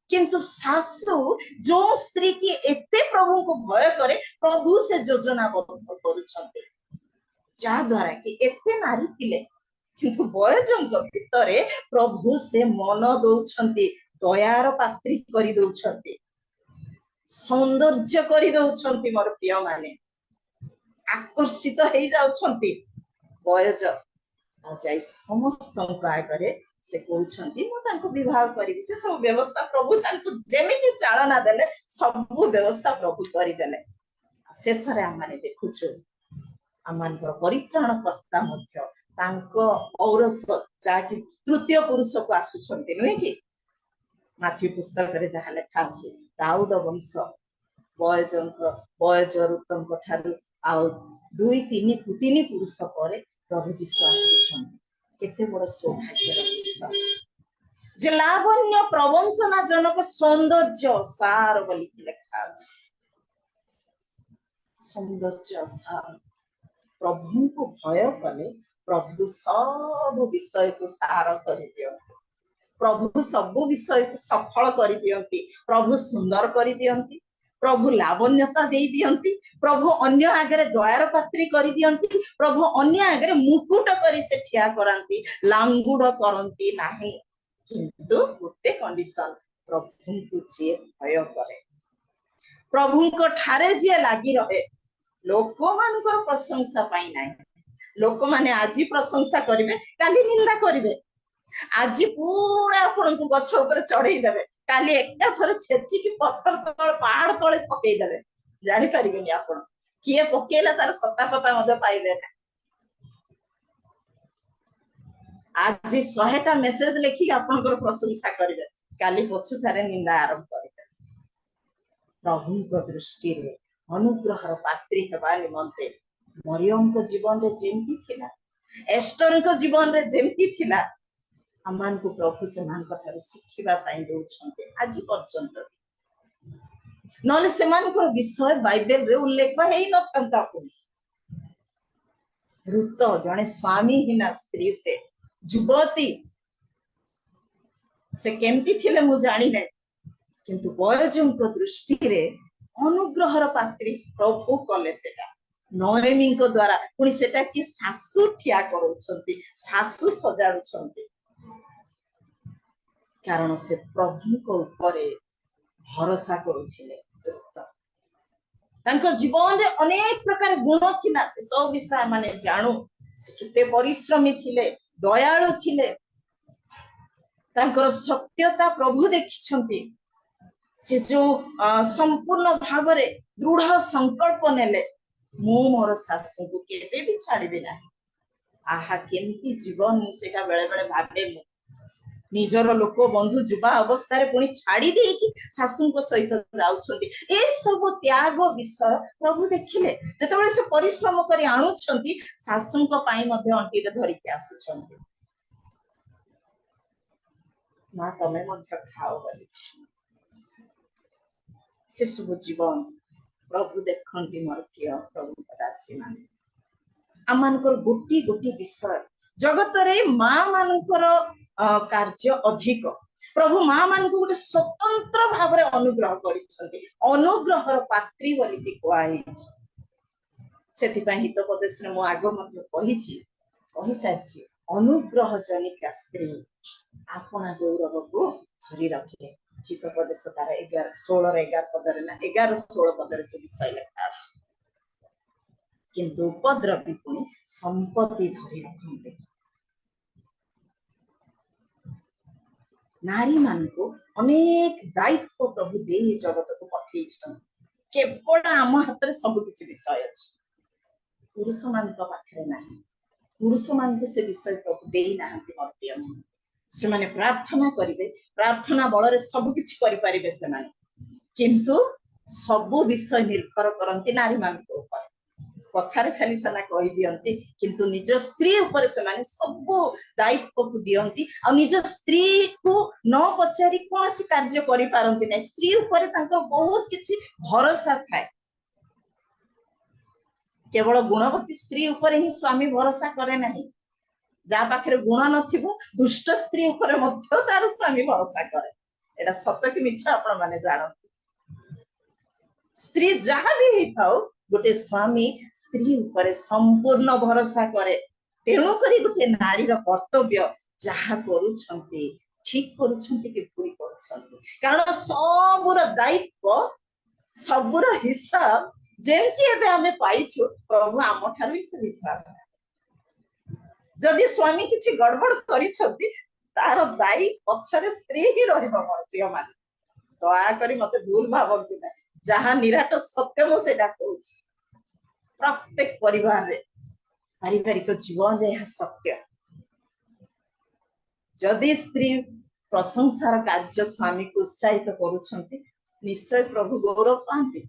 କିନ୍ତୁ ଶାଶୁ ଯୋଉ ସ୍ତ୍ରୀ କି ଏତେ ପ୍ରଭୁଙ୍କୁ ଭୟ କରେ, ପ୍ରଭୁ ସେ ଯୋଜନାବଦ୍ଧ କରୁଛନ୍ତି। ଯାହା ଦ୍ୱାରା କି ଏତେ ନାରୀ ଥିଲେ କିନ୍ତୁ ବୟଜଙ୍କ ଭିତରେ ପ୍ରଭୁ ସେ ମନ ଦଉଛନ୍ତି, ଦୟାର ପାତ୍ରୀ କରି ଦଉଛନ୍ତି, ସୌନ୍ଦର୍ଯ୍ୟ କରି ଦଉଛନ୍ତି ମୋର ପ୍ରିୟ ମାନେ। ଆକର୍ଷିତ ହେଇଯାଉଛନ୍ତି ବୟଜ, ଯାଇ ସମସ୍ତଙ୍କ ଆଗରେ ସେ କହୁଛନ୍ତି ମୁଁ ତାଙ୍କୁ ବିବାହ କରିବି। ସେ ସବୁ ବ୍ୟବସ୍ଥା ପ୍ରଭୁ ତାଙ୍କୁ ଯେମିତି ଚାଳନା ଦେଲେ ସବୁ ବ୍ୟବସ୍ଥା ପ୍ରଭୁ କରିଦେଲେ। ଶେଷରେ ଆମେ ଦେଖୁଛୁ ଆମମାନଙ୍କର ପରିତ୍ରାଣ କର୍ତ୍ତା ମଧ୍ୟ ତାଙ୍କ ଔରସ ଯାହାକି ତୃତୀୟ ପୁରୁଷକୁ ଆସୁଛନ୍ତି, ନୁହେଁ କି? ମାଥ୍ୟୁ ପୁସ୍ତକରେ ଯାହା ଲେଖା ଅଛି, ଦାଉଦ ବଂଶ ବୟଜ ଋତଙ୍କ ଠାରୁ ଆଉ ତିନି ପୁରୁଷ ପରେ ପ୍ରଭୁ ଯୀଶୁ ଆସୁଛନ୍ତି। କେତେ ବଡ ସୌଭାଗ୍ୟର ବିଷୟ ଯେ ଲାବଣ୍ୟ ପ୍ରବଞ୍ଚନା ଜନକ ସୌନ୍ଦର୍ଯ୍ୟ ସାର ବୋଲି ଲେଖା ଅଛି। ସୌନ୍ଦର୍ଯ୍ୟ ସାର। ପ୍ରଭୁଙ୍କୁ ଭୟ କଲେ ପ୍ରଭୁ ସବୁ ବିଷୟକୁ ସାର କରିଦିଅନ୍ତି। ପ୍ରଭୁ ସବୁ ବିଷୟକୁ ସଫଳ କରିଦିଅନ୍ତି। ପ୍ରଭୁ ସୁନ୍ଦର କରିଦିଅନ୍ତି। ପ୍ରଭୁ ଲାବଣ୍ୟତା ଦେଇ ଦିଅନ୍ତି। ପ୍ରଭୁ ଅନ୍ୟ ଆଗରେ ଦୟାର ପାତ୍ରୀ କରିଦିଅନ୍ତି। ପ୍ରଭୁ ଅନ୍ୟ ଆଗରେ ମୁକୁଟ କରି ସେ ଠିଆ କରାନ୍ତି, ଲାଙ୍ଗୁଡ କରନ୍ତି ନାହିଁ। କିନ୍ତୁ ଗୋଟେ କଣ୍ଡିସନ, ପ୍ରଭୁଙ୍କୁ ଯିଏ ଭୟ କରେ, ପ୍ରଭୁଙ୍କ ଠାରେ ଯିଏ ଲାଗି ରହେ, ଲୋକମାନଙ୍କର ପ୍ରଶଂସା ପାଇଁ ନାହିଁ। ଲୋକମାନେ ଆଜି ପ୍ରଶଂସା କରିବେ, କାଲି ନିନ୍ଦା କରିବେ। ଆଜି ପୁରା ଆପଣଙ୍କୁ ଗଛ ଉପରେ ଚଢେଇ ଦେବେ, କାଲି ଏକାଥରେ ଛେଚିକି ପଥର ତଳେ ପାହାଡ ତଳେ ପକେଇଦେବେ। ଜାଣିପାରିବେନି ଆପଣ କିଏ ପକେଇଲା, ତାର ସତା ପତା ମଧ୍ୟ ପାଇବେ ନା। ଆଜି 100ଟା ମେସେଜ ଲେଖିକି ଆପଣଙ୍କର ପ୍ରଶଂସା କରିବେ, କାଲି ପଛୁଥାରେ ନିନ୍ଦା ଆରମ୍ଭ କରିଦେବେ। ପ୍ରଭୁଙ୍କ ଦୃଷ୍ଟିରେ ଅନୁଗ୍ରହର ପାତ୍ରୀ ହେବା ନିମନ୍ତେ ମରିୟମଙ୍କ ଜୀବନରେ ଯେମିତି ଥିଲା, ଏଷ୍ଟରଙ୍କ ଜୀବନରେ ଯେମିତି ଥିଲା, ଆମମାନଙ୍କୁ ପ୍ରଭୁ ସେମାନଙ୍କ ଠାରୁ ଶିଖିବା ପାଇଁ ଦଉଛନ୍ତି ଆଜି ପର୍ଯ୍ୟନ୍ତ। नले सेमानकर विषय बाइबल रे उल्लेख हेई नथंता पुनी रुत जने स्वामीहीना स्त्री से युवती से केमती थिले मु जानी नै किंतु बयजंक दृष्टि रे अनुग्रहर पात्री प्रभु कले सेटा नोएमीଙ୍କ द्वारा पुनी सेटा कि सासु ठिया करूछंती सासु सजाडुछंती कारण से प्रभु को ऊपरे भरोसा करूथिले तांको जीवन रे अनेक प्रकार गुण थिला से सब विषय माने जाणु से किते परिश्रमी थिले दयालु थिले तांकर सत्यता प्रभु देखिछंती से जो संपूर्ण भाव रे दृढ़ संकल्प नेले मु मोर सासु को केबे भी छाड़ीबी ना आहा केमिति जीवन मु सेटा बेले बेले भाबे मु निजर लोक बंधु जुबा अवस्था रे पुनी छाड़ी दे कि सासु को सहित जाउछंती ए सब त्याग विषय प्रभु देखिले जेतेबेले से परिश्रम करी आनुछंती सासु को पाई मध्ये अंटी रे धरि के आसुछंती मा तमे मध्ये खाओ बोली से सब जीवन प्रभु देखंती मोर प्रिय प्रभु दासी माने आमानकर गोटी गोटी विषय जगत रे मां मानकर कार्य अधिक प्रभु मां मान को गोटे स्वतंत्र भाव रे अनुग्रह करिसंती अनुग्रहर पात्री बोली कि कोआई सेति पय हितोपदेश रे मो आगो मध्ये कहि सारछि अनुग्रह जनिका स्त्री आपना गौरव को धरि रखे हितोपदेश तार 11 16 रे 11 पदरे ना 11 16 पदरे जो विषय लिखा अछि किंतु उपद्रवी पुनी संपत्ति धरि रखंते नारी मान को अनेक दायित्व प्रभु दे जगत को पठेइछन केवल आम हाथ रे सब किछि विषय अछि पुरुष मान को पाखरे नाही पुरुष मान को से विषय प्रभु देई नाहंती प्रिय से माने प्रार्थना करिवे प्रार्थना बल रे सब किछि करि परिबे से माने किंतु सब विषय निर्भर करंती नारी मान को ऊपर कथारे खाली सना कहि दियंती किंतु निज स्त्री ऊपर से माने सब दायित्व को दियंती आ निज स्त्री को न पचारी कोनसी कार्य करि पारंती नै स्त्री ऊपर तांको बहुत किछि भरोसा थाए केवल गुणवती स्त्री ऊपर ही स्वामी भरोसा करे नाही जा पाखरे गुण नथिबो दुष्ट स्त्री ऊपर मध्य तार स्वामी भरोसा करे एटा सत्य कि मिछ आपण माने जानନ୍ତି स्त्री जहां भी हिथाउ गोटे स्वामी स्त्री ऊपर संपूर्ण भरोसा करे तेणु करी गोटे नारी रो कर्तव्य जहां करूछंती ठीक करूछंती कि भूल करूछंती कारण सबुर दायित्व सबुर हिसाब जेमती एबे हमें पाइछु प्रभु आम ठारू हिसाब जदि स्वामी किछि गड़बड़ करिछंती तार दायी पछरे स्त्री ही रहइबो मोर प्रिय मान दया करी मते भूल भावंती ना जहां निराट सत्य मो सेटा कहूछि प्रत्येक परिवार रे पारिवारिक जीवन रे सत्य जदि स्त्री प्रशंसार कार्य स्वामी को उत्साहित करूछंती निश्चय प्रभु गौरव पांती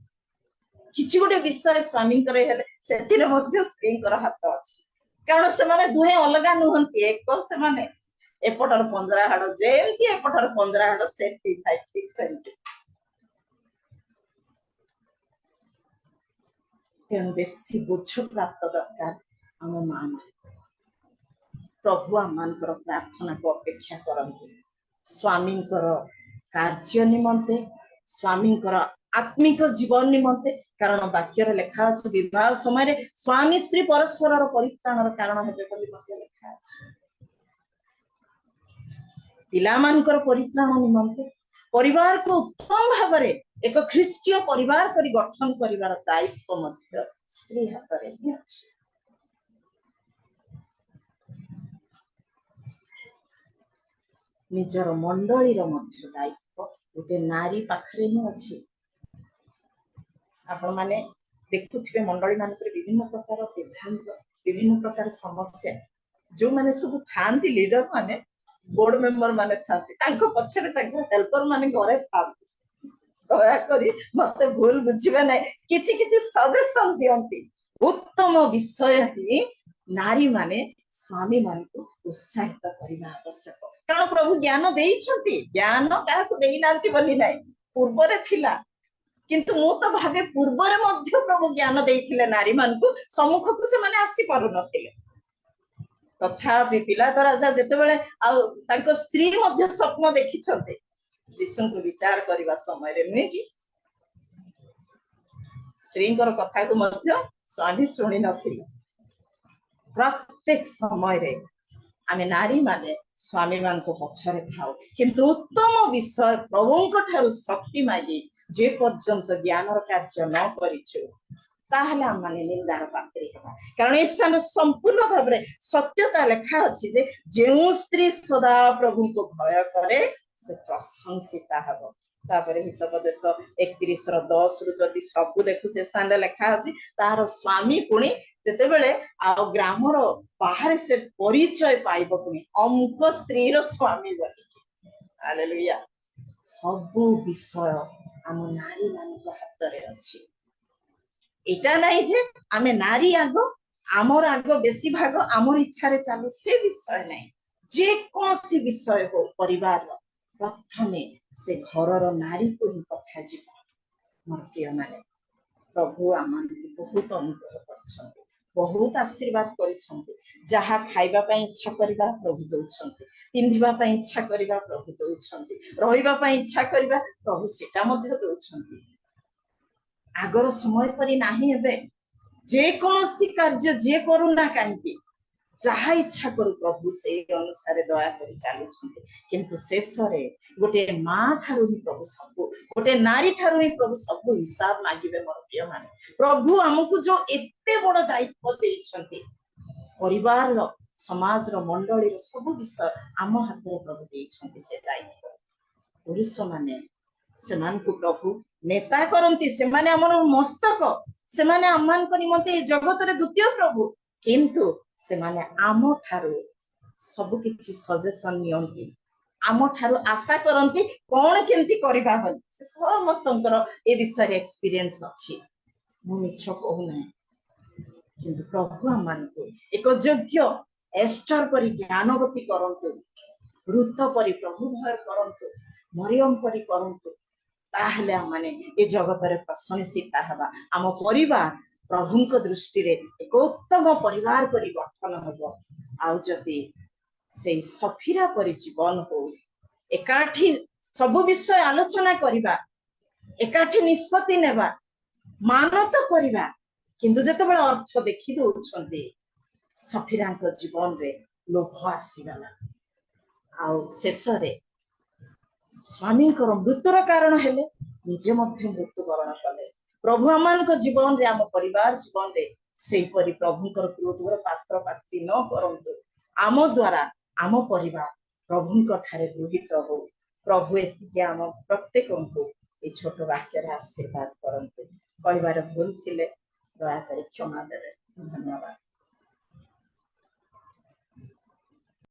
किछि गोटे विषय स्वामी करे हेले सेतिरे मध्ये स्त्री कर हाथ अछि कारण से माने दुहे अलगा नुहंती एक से माने एपटर पंजरा हाड़ जेमती एपटर पंजरा हाड़ सेठी थाए ठीक सेमती तेणु बेसी बुझ प्राप्त दरकार आम मां प्रभु आमनकर प्रार्थना को अपेक्षा करंती स्वामींकर कार्य निमंते स्वामींकर आत्मिक जीवन निमंते कारण वाक्य रे लेखा अछि विवाह समय रे स्वामी स्त्री परस्पर परित्राणर कारण हेबे बोली मध्ये लेखा अछि पिलामानकर परित्राण निमंते परिवार को उत्तम भाव रे एक ख्रीष्टीय परिवार करी गठन करिवार दायित्व मध्ये स्त्री हाथ रे ही अछि निजर मंडली रो मध्ये दायित्व गोटे नारी पाखरे ही अछि आपण माने देखुथिबे मंडली मानकर विभिन्न प्रकार विभ्रांत विभिन्न प्रकार समस्या जो माने सब थांती लीडर माने बोर्ड मेंबर माने थांती तांको पछरे तांको हेल्पर माने घरे थांती दया करी मते भूल बुझिबे नै किछि किछि सजेशन दियंती उत्तम विषय ही नारी माने स्वामी मान को उत्साहित करिबा आवश्यक कारण प्रभु ज्ञान देइछंती ज्ञान काहाकू देई नांती बोली नै पूर्व रे थिला किंतु मु तो भावे पूर्वरे मध्य प्रभु ज्ञान देइथिले नारी मानकु सम्मुखकु से माने आसी पारु नथिले तथापि पिलातो राजा जेतेबेले आ तांको स्त्री मध्य स्वप्न देखिछन्ते यीशु विचार करने समय नुहे कि स्त्री कथा को मध्य स्वामी शुणी नथिले प्रत्येक समय रे आमे नारी माने स्वामी मान को पछरे थाउ किंतु उत्तम विषय प्रभुंक ठारु शक्ति मागी जे पर्यंत ज्ञानर कार्य न करिछु ताहले हम माने निंदार पात्री हेबा कारण ए स्थान संपूर्ण भाव रे सत्यता लिखा अछि जे जेउ स्त्री सदा प्रभु को भय करे से प्रशंसिता हबो तापरे हितोपदेश 31:10 रु जदि सब देखु से स्थान लिखा अछि तार स्वामी पुणी जेतेबेले आ ग्रामर बाहर से परिचय पाइबो पुणी अमुक स्त्री रो स्वामी बोली हालेलुया सब विषय हम नारी मान हाथ रे अछि एटा नहीं जे आमे नारी आगो आमर आगो बेसी भाग आमर इच्छा रे चालू से विषय नहीं जे कोसी विषय हो परिवार प्रथमे से घरर नारी को ही कथा जीव मोर प्रिय माने प्रभु आमन बहुत अनुग्रह करछन्ते बहुत आशीर्वाद करछन्ते जहा खाइबा पई इच्छा करबा प्रभु दउछन्ते पिंधिबा पई इच्छा करबा प्रभु दउछन्ते रहिबा पई इच्छा करबा प्रभु सेटा मध्य दउछन्ते आगर समय परि नाही हेबे जे कोनसी कार्य जे करूना कांकी जहा इच्छा करू प्रभु से अनुसार दया करी चालू छन्ते किंतु शेष रे गोटे मां ठारू ही प्रभु सब गोटे नारी ठारू ही प्रभु सब हिसाब मागिबे मोर प्रिय माने प्रभु हमकु जो एते बड़ दायित्व देइ छन्ते परिवार रो समाज रो मंडली रो सब विषय आम हाथ रे प्रभु देइ छन्ते से दायित्व पुरुष माने सेमान को प्रभु नेता करंती से माने हमर मस्तक से माने अम्मान को निमंते जगत रे द्वितीय प्रभु किंतु से माने आमो ठारू सब किछि सजेशन नियंती आमो ठारू आशा करंती कोन केमती करबा हल से समस्तंकर ए विषय एक्सपीरियंस अछि मु मिछ कहू नै किंतु प्रभु अम्मान को एक योग्य एस्टर परि ज्ञानवती करंतु रुत परि प्रभु भय करंतु मरियम परि करंतु ताहले माने ए जगत रे प्रशंसिता हबा आम परिवार प्रभुंक दृष्टि रे एक उत्तम परिवार परि गठन हबो आउ जति से सफीरा परि जीवन हो एकाठी सब विषय आलोचना करिबा एकाठी निष्पत्ति नेबा मानत करिबा किंतु जेतेबेले अर्थ देखि दउछन्ते सफीरांक जीवन रे लोभ आसीगला आउ शेष रे स्वामी मृत्युर कारण हेले निजे मध्य मृत्युवरण कले प्रभु अमान जीवन रे आम परिवार जीवन रे से परि प्रभुंकर क्रोधर पात्र पात्री न करंतु आम द्वारा आम परिवार प्रभुंक ठारे गृहीत हो प्रभु एतिके आम प्रत्येक को ए छोट वाक्य रे आशीर्वाद करंतु कहबार भूल थिले दया करी क्षमा देबे धन्यवाद।